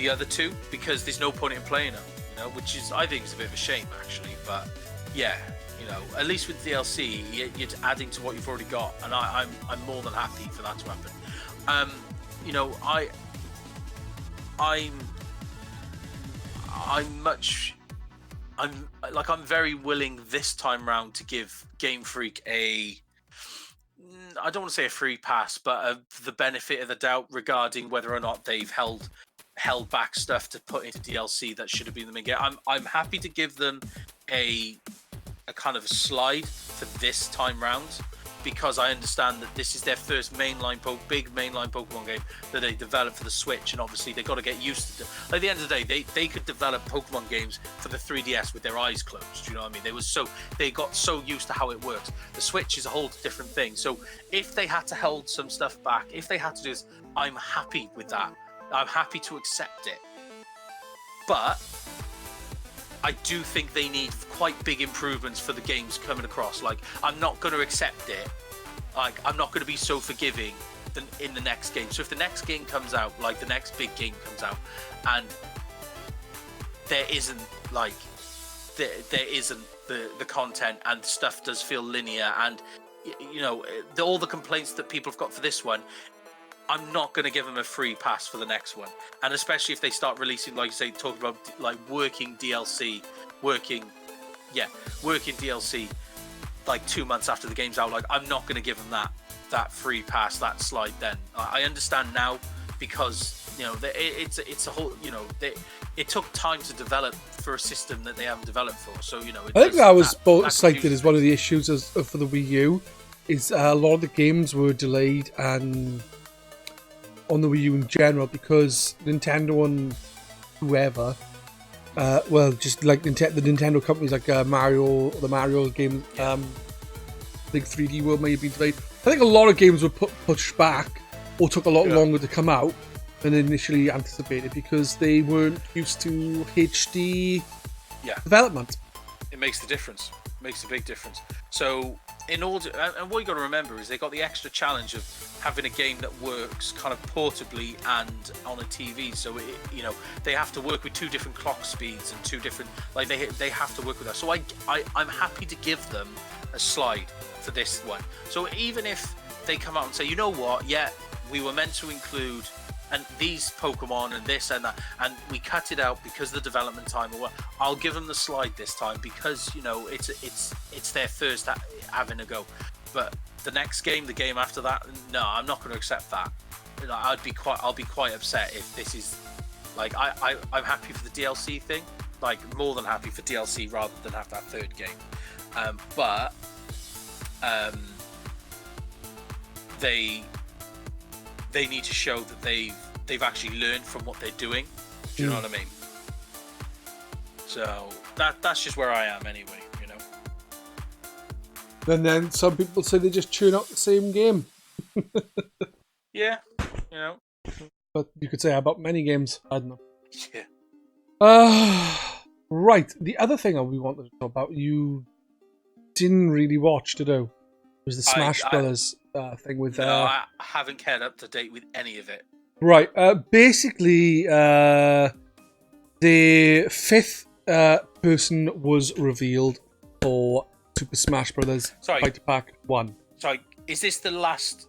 other two, because there's no point in playing them. You know, which is, I think, is a bit of a shame actually. But yeah, you know, at least with DLC, you're adding to what you've already got, and I'm more than happy for that to happen. You know, I'm very willing this time round to give Game Freak I don't want to say a free pass, but the benefit of the doubt regarding whether or not they've held back stuff to put into DLC that should have been in the main game. I'm happy to give them a kind of a slide for this time round, because I understand that this is their first big mainline Pokemon game that they developed for the Switch, and obviously they've got to get used to it. At the end of the day, they could develop Pokemon games for the 3DS with their eyes closed. You know what I mean? They got so used to how it works. The Switch is a whole different thing. So if they had to hold some stuff back, if they had to do this, I'm happy with that. I'm happy to accept it. But I do think they need quite big improvements for the games coming across. Like, I'm not going to accept it. Like, I'm not going to be so forgiving in the next game. So if the next game comes out, like the next big game comes out, and there isn't like there isn't the content, and stuff does feel linear, and you know, all the complaints that people have got for this one, I'm not going to give them a free pass for the next one. And especially if they start releasing, like you say, talking about like working DLC like 2 months after the game's out. Like, I'm not going to give them that free pass, that slide. Then I understand now, because you know it's a whole, you know, it took time to develop for a system that they haven't developed for. So you know, I think that was cited as one of the issues for the Wii U. Is a lot of the games were delayed and on the Wii U in general, because Nintendo and whoever, well, just like the Nintendo companies, like the Mario game, I think 3D World may have been delayed. I think a lot of games were pushed back or took a lot longer to come out than initially anticipated, because they weren't used to HD development. It makes the difference. It makes a big difference. So in order, and what you got to remember is they got the extra challenge of having a game that works kind of portably and on a TV. So it, you know, they have to work with 2 different clock speeds and 2 different, like they have to work with that. So I'm happy to give them a slide for this one. So even if they come out and say, you know what, yeah, we were meant to include and these Pokemon and this and that, and we cut it out because of the development time, or what, I'll give them the slide this time, because you know it's their first having a go. But the next game, the game after that, no, I'm not going to accept that. You know, I'll be quite upset if this is like, I'm happy for the DLC thing, like more than happy for DLC rather than have that third game. But they need to show that they've actually learned from what they're doing. Do you know what I mean? So that's just where I am anyway, you know. And then some people say they just tune out the same game. Yeah, you know. But you could say about many games. I don't know. Yeah. Right. The other thing we wanted to talk about, you didn't really watch, did you? Was the Smash Brothers thing with... No, I haven't kept up to date with any of it. Right. Basically, the 5th person was revealed for Super Smash Brothers Fighter Pack 1. Sorry, is this the last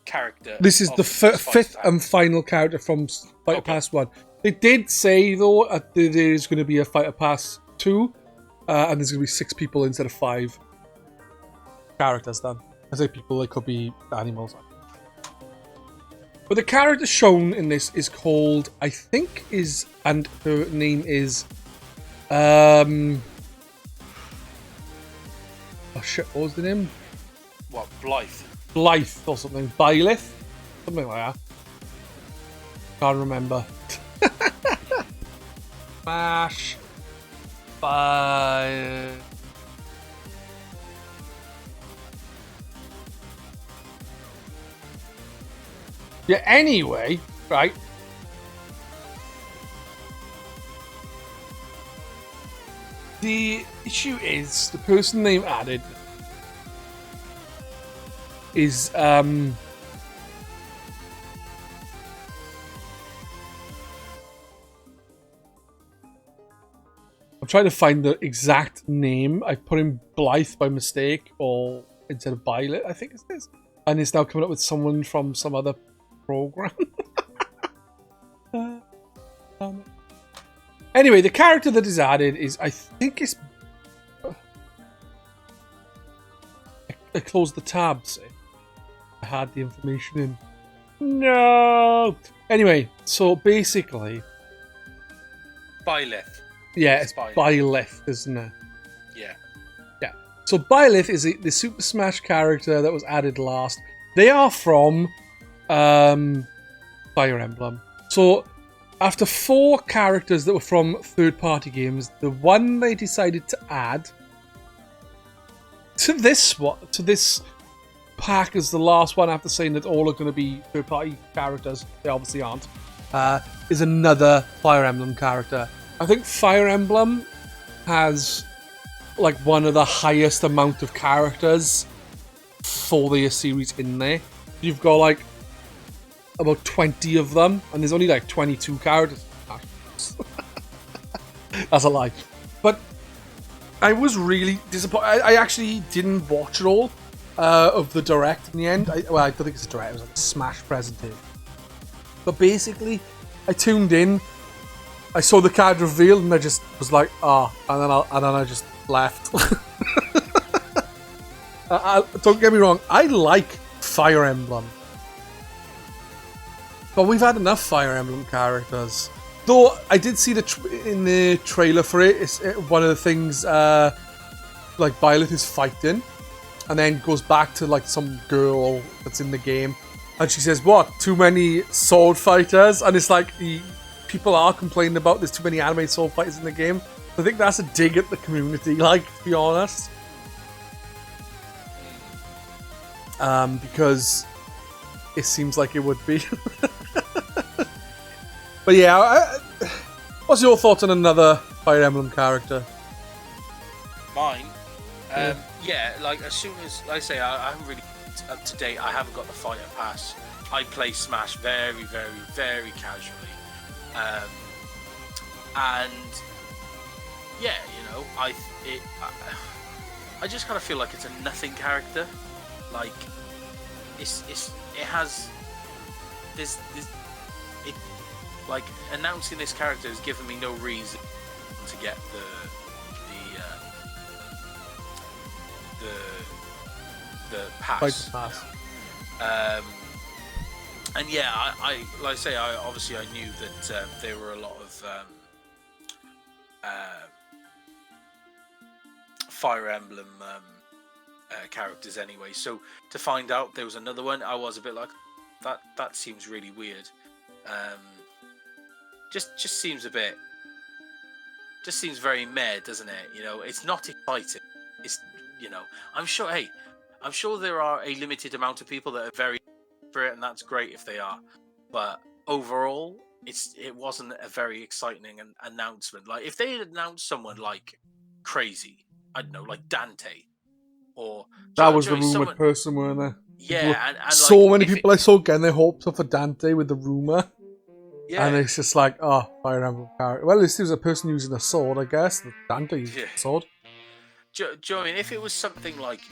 character? This is the 5th and final character from Fighter Pass 1. They did say, though, that there's going to be a Fighter Pass 2, and there's going to be 6 people instead of 5 characters then. I say people, they could be animals. But the character shown in this is called, I think and her name is, oh shit, what was the name? What, Blythe? Blythe or something. Byleth? Something like that. Can't remember. Smash. Bye. Yeah, anyway, right. The issue is the person they've added is I'm trying to find the exact name. I put in Blythe by mistake, or instead of Violet, I think it is. And it's now coming up with someone from some other program. Anyway, the character that is added is, I think it's... I closed the tabs. I had the information in. No! Anyway, so basically... Byleth. Yeah, it's Byleth, isn't it? Yeah. Yeah. So Byleth is the Super Smash character that was added last. They are from Fire Emblem. So after 4 characters that were from third-party games, the one they decided to add to this pack as the last one, after saying that all are going to be third-party characters, they obviously aren't, is another Fire Emblem character. I think Fire Emblem has like one of the highest amount of characters for the series in there. You've got like about 20 of them, and there's only like 22 characters. That's a lie. But I was really disappointed. I actually didn't watch it all of the direct in the end. I don't think it's a direct. It was like a Smash presentation. But basically, I tuned in. I saw the card reveal, and I just was like, and then I just left. Don't get me wrong. I like Fire Emblem, but we've had enough Fire Emblem characters. Though I did see in the trailer for it, it's one of the things like Violet is fighting, and then goes back to like some girl that's in the game, and she says, "What? Too many sword fighters?" And it's like people are complaining about there's too many anime sword fighters in the game. I think that's a dig at the community, like, to be honest. Because it seems like it would be. But yeah, what's your thoughts on another Fire Emblem character? Mine? Yeah, like as soon as, like I say, I'm really up to date. I haven't got the fighter pass. I play Smash very, very, very casually. And yeah, you know, I just kind of feel like it's a nothing character. Like like announcing this character has given me no reason to get the pass. And yeah, I like I say, I knew that there were a lot of Fire Emblem characters anyway. So to find out there was another one, I was a bit like, that seems really weird. Just seems a bit. Just seems very meh, doesn't it? You know, it's not exciting. It's, you know, I'm sure there are a limited amount of people that are very for it, and that's great if they are. But overall, it wasn't a very exciting announcement. Like if they had announced someone like crazy, I don't know, like Dante, or that was the rumored person, weren't there? Yeah, and so like, many people I saw getting their hopes up for Dante with the rumor. Yeah. And it's just like, Fire Emblem character. Well, at least there's a person using a sword, I guess. Dante using a sword. Do you know what I mean? If it was something like,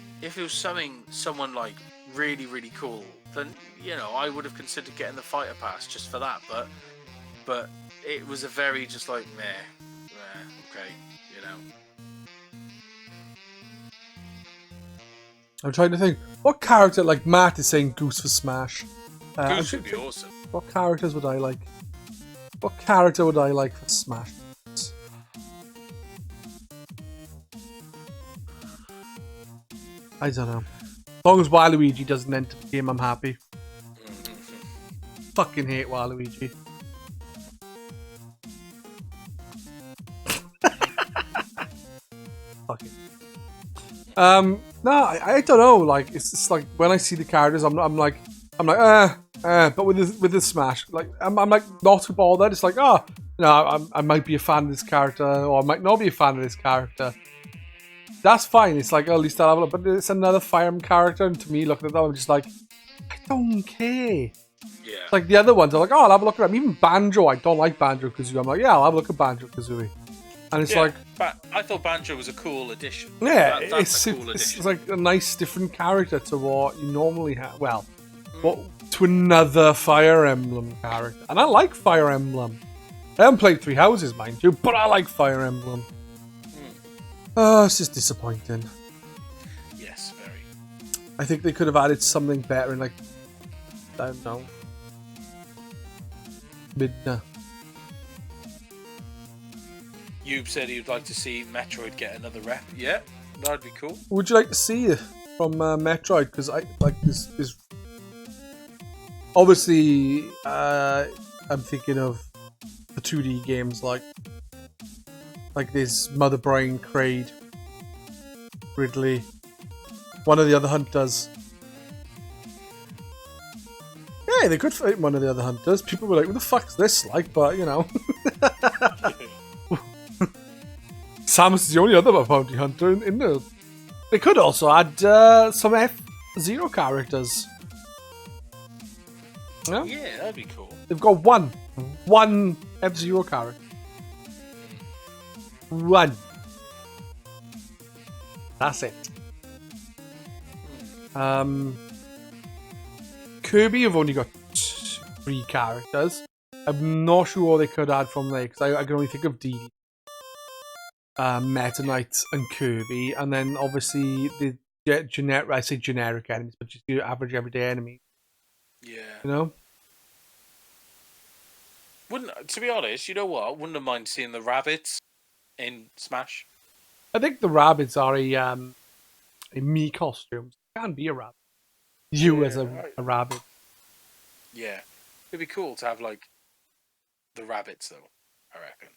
someone like really, really cool, then, you know, I would have considered getting the fighter pass just for that. But it was a very just like, meh, okay, you know. I'm trying to think, what character, like Matt is saying Goose for Smash. Goose would be awesome. What characters would I like? What character would I like for Smash? I don't know. As long as Waluigi doesn't enter the game, I'm happy. Fucking hate Waluigi. Fucking. No, I don't know. Like it's just like when I see the characters, I'm like, but with the Smash, like I'm like not bothered. It's like, I might be a fan of this character, or I might not be a fan of this character. That's fine. It's like, at least I'll have a look. But it's another Fire Emblem character, and to me, looking at that, I'm just like, I don't care. Yeah. It's like the other ones are like, I'll have a look at them. Even Banjo, I don't like Banjo-Kazooie. I'm like, yeah, I'll have a look at Banjo-Kazooie. And it's like, but I thought Banjo was a cool addition. Yeah, that's a cool addition. It's like a nice different character to what you normally have. Well, to another Fire Emblem character. And I like Fire Emblem. I haven't played Three Houses, mind you, but I like Fire Emblem. Oh, it's just disappointing. Yes, very. I think they could have added something better in, like, I don't know, Midna. You've said you'd like to see Metroid get another rep. Yeah, that'd be cool. Would you like to see it from Metroid? Because I like this. Obviously, I'm thinking of the 2D games like this Mother Brain, Kraid, Ridley, one of the other hunters. Yeah, they could fight one of the other hunters. People were like, what the fuck's this like? But, you know. Samus is the only other bounty hunter in there. They could also add some F-Zero characters. Yeah? Yeah, that'd be cool. They've got one F-Zero character. One. That's it. Kirby have only got 3 characters. I'm not sure what they could add from there because I can only think of Dee, Meta Knight, and Kirby, and then obviously the generic. I say generic enemies, but just your average everyday enemy. Yeah. You know. To be honest, you know what? Wouldn't have mind seeing the rabbits in Smash. I think the rabbits are a me costume. It can be a rabbit. You as a rabbit. Yeah. It'd be cool to have, like, the rabbits, though, I reckon.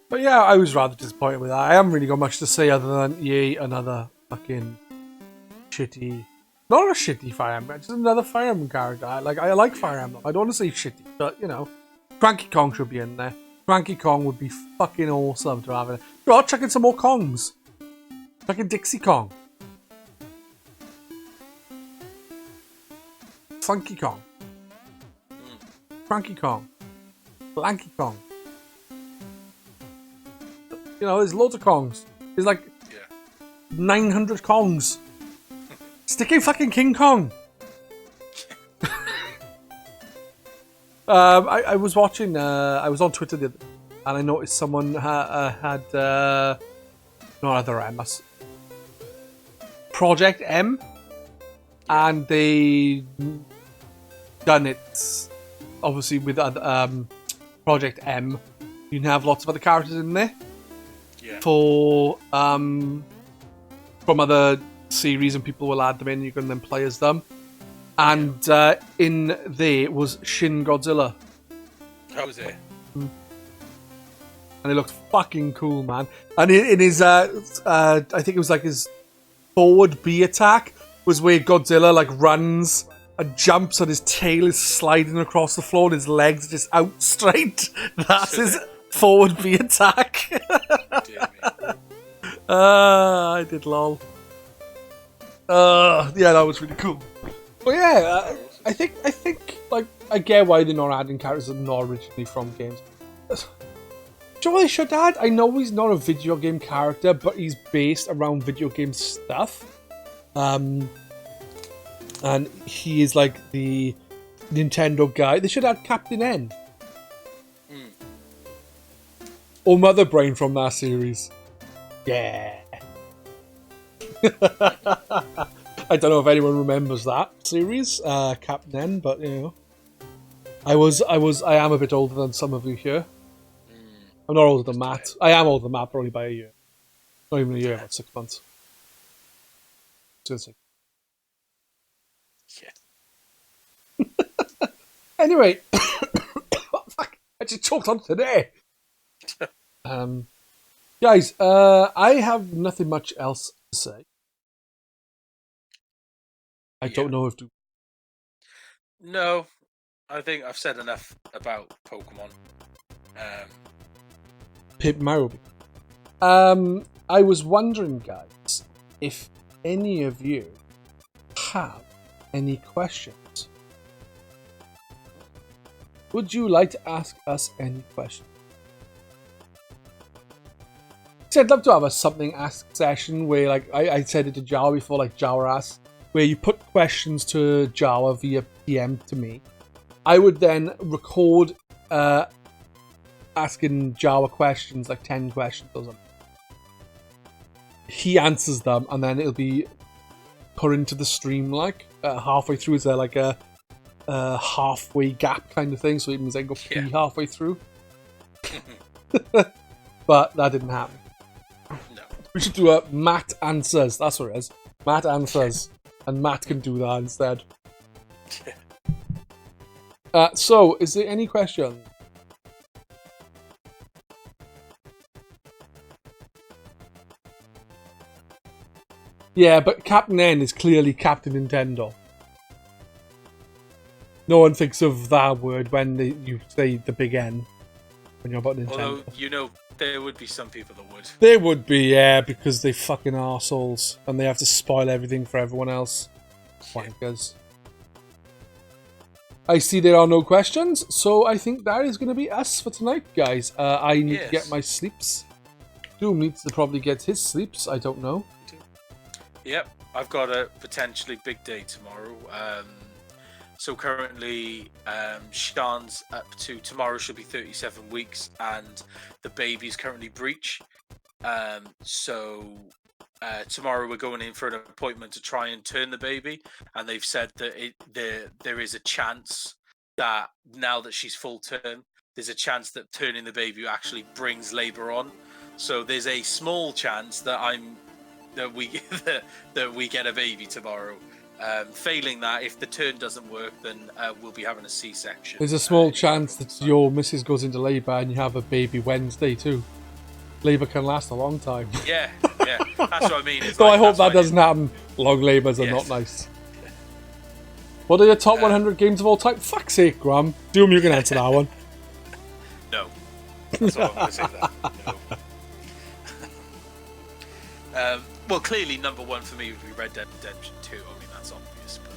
But yeah, I was rather disappointed with that. I haven't really got much to say other than, yay, another fucking shitty... Not a shitty Fire Emblem, just another Fire Emblem character. I like Fire Emblem. I don't want to say shitty, but, you know, Cranky Kong should be in there. Cranky Kong would be fucking awesome to have in it. Go chuck in some more Kongs. Chuck in Dixie Kong. Funky Kong. Cranky Kong. Blanky Kong. You know, there's loads of Kongs. There's like 900 Kongs. Stick in fucking King Kong. I was watching. I was on Twitter and I noticed someone had not other M, Project M, and they done it obviously with Project M. You can have lots of other characters in there for from other series, and people will add them in. You can then play as them. And in there was Shin Godzilla. How was it? And it looked fucking cool, man. And in his, I think it was like his forward B attack was where Godzilla like runs and jumps and his tail is sliding across the floor and his legs are just out straight. That's his forward B attack. I did lol. Yeah, that was really cool. But yeah, I think like I get why they're not adding characters that are not originally from games. Do you know what they should add? I know he's not a video game character, but he's based around video game stuff. And he is like the Nintendo guy. They should add Captain N. Or Mother Brain from that series. Yeah. I don't know if anyone remembers that series, Captain N, but you know, I am a bit older than some of you here. I'm not older than Matt. I am older than Matt, but only by a year. Not even a year, about 6 months. Yeah. Anyway, fuck, I just choked on today. Guys, I have nothing much else to say. I don't know if to. No, I think I've said enough about Pokemon. Paper Mario. I was wondering, guys, if any of you have any questions. Would you like to ask us any questions? So I'd love to have a something ask session where, like, I said it to Jawa before, like Jawa asked, where you put questions to Jawa via PM to me. I would then record asking Jawa questions, like 10 questions or something. He answers them, and then it'll be put into the stream, like, halfway through. Is there like a halfway gap kind of thing? So it means I can go pee halfway through. But that didn't happen. No. We should do a Matt Answers. That's what it is. Matt Answers. And Matt can do that instead. So, is there any question? Yeah, but Captain N is clearly Captain Nintendo. No one thinks of that word when you say the big N when you're about Nintendo. Although, you know, there would be some people that would. They would be, yeah, because they fucking arseholes and they have to spoil everything for everyone else. Wankers. I see there are no questions, so I think that is going to be us for tonight, guys. I need to get my sleeps. Doom needs to probably get his sleeps, I don't know. Yep, I've got a potentially big day tomorrow. So currently, Sean's up to tomorrow should be 37 weeks, and the baby's currently breech. Tomorrow we're going in for an appointment to try and turn the baby, and they've said that there is a chance that now that she's full term, there's a chance that turning the baby actually brings labour on. So there's a small chance that we get a baby tomorrow. Failing that, if the turn doesn't work, then we'll be having a C-section. There's a small chance that your missus goes into labour and you have a baby Wednesday too. Labour can last a long time. Yeah, that's what I mean. So I hope that doesn't happen. Long labours are not nice. What are your top 100 games of all time? Fuck's sake, Graham. Doom, you can answer that one. No. That's all I'm going to say that. No. Well, clearly, number one for me would be Red Dead Redemption 2. I mean, that's obvious, but...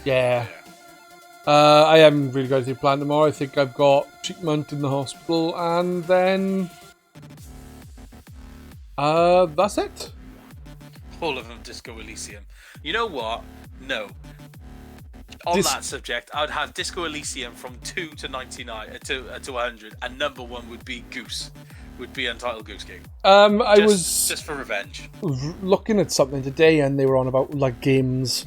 Yeah. I haven't really got anything planned tomorrow. I think I've got treatment in the hospital, and then... that's it. All of them Disco Elysium. You know what? No. On that subject, I'd have Disco Elysium from 2 to 99 to 100, and number one would be Goose. Would be Untitled Goose Game. I was just for revenge. Looking at something today, and they were on about like games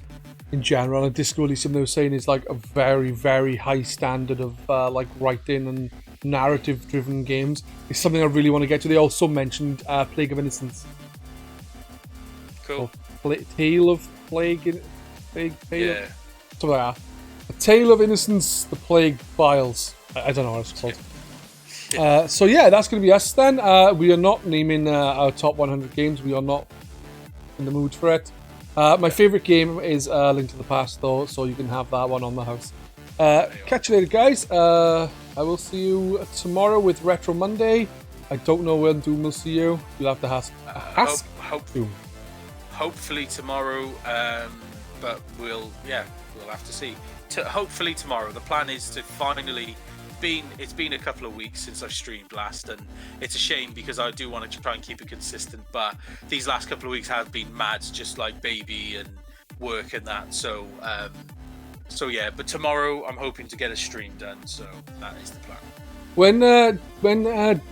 in general. And Disco Elysium, they were saying, is like a very, very high standard of like writing and narrative-driven games. It's something I really want to get to. They also mentioned Plague of Innocence. Cool. Tale of Plague. Yeah. Something like that. A Tale of Innocence, the Plague Files. I don't know what it's called. So yeah, that's going to be us then. We are not naming our top 100 games. We are not in the mood for it. My favourite game is Link to the Past, though, so you can have that one on the house. Catch you later, guys. I will see you tomorrow with Retro Monday. I don't know when Doom will see you. You'll have to ask Doom. Hopefully tomorrow, but we'll have to see. Hopefully tomorrow. The plan is to finally... It's been a couple of weeks since I've streamed last, and it's a shame because I do want to try and keep it consistent, but these last couple of weeks have been mad, just like baby and work and that. So yeah, but tomorrow I'm hoping to get a stream done, so that is the plan. When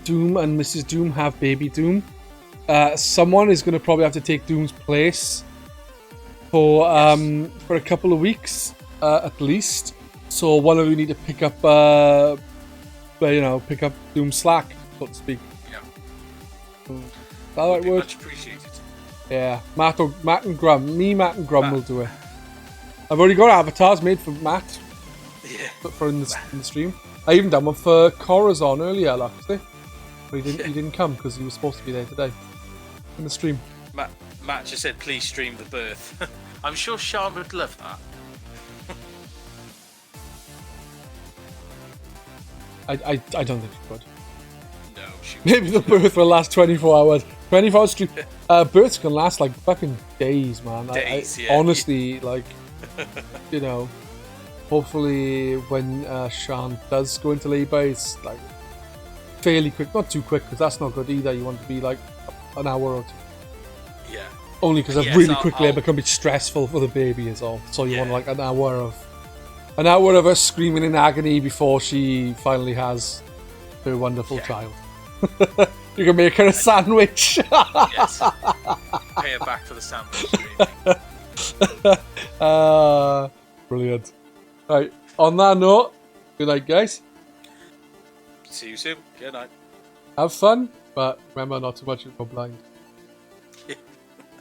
Doom and Mrs. Doom have baby Doom, someone is going to probably have to take Doom's place for a couple of weeks at least. So one of you need to pick up Doom slack, so to speak. Yeah. That right word? Much appreciated. Yeah, Matt and Grum. Matt and Grum will do it. I've already got avatars made for Matt. Yeah. For in the stream. I even done one for Corazon earlier, actually. But he didn't come because he was supposed to be there today in the stream. Matt just said, please stream the birth. I'm sure Sean would love that. I don't think she would. No, she Maybe the birth will last 24 hours. 24 hours stream. Births can last like fucking days, man. Days, yeah. Honestly, like, you know, hopefully when Sean does go into labour, it's like fairly quick. Not too quick, because that's not good either. You want to be like an hour or two. Yeah. Only because a really quick labour can be stressful for the baby is all. So you want like an hour of her screaming in agony before she finally has her wonderful child. You can make her a sandwich. Yes. Pay her back for the sandwich. Brilliant. Right, on that note, good night, guys. See you soon. Good night. Have fun, but remember not too much to go blind.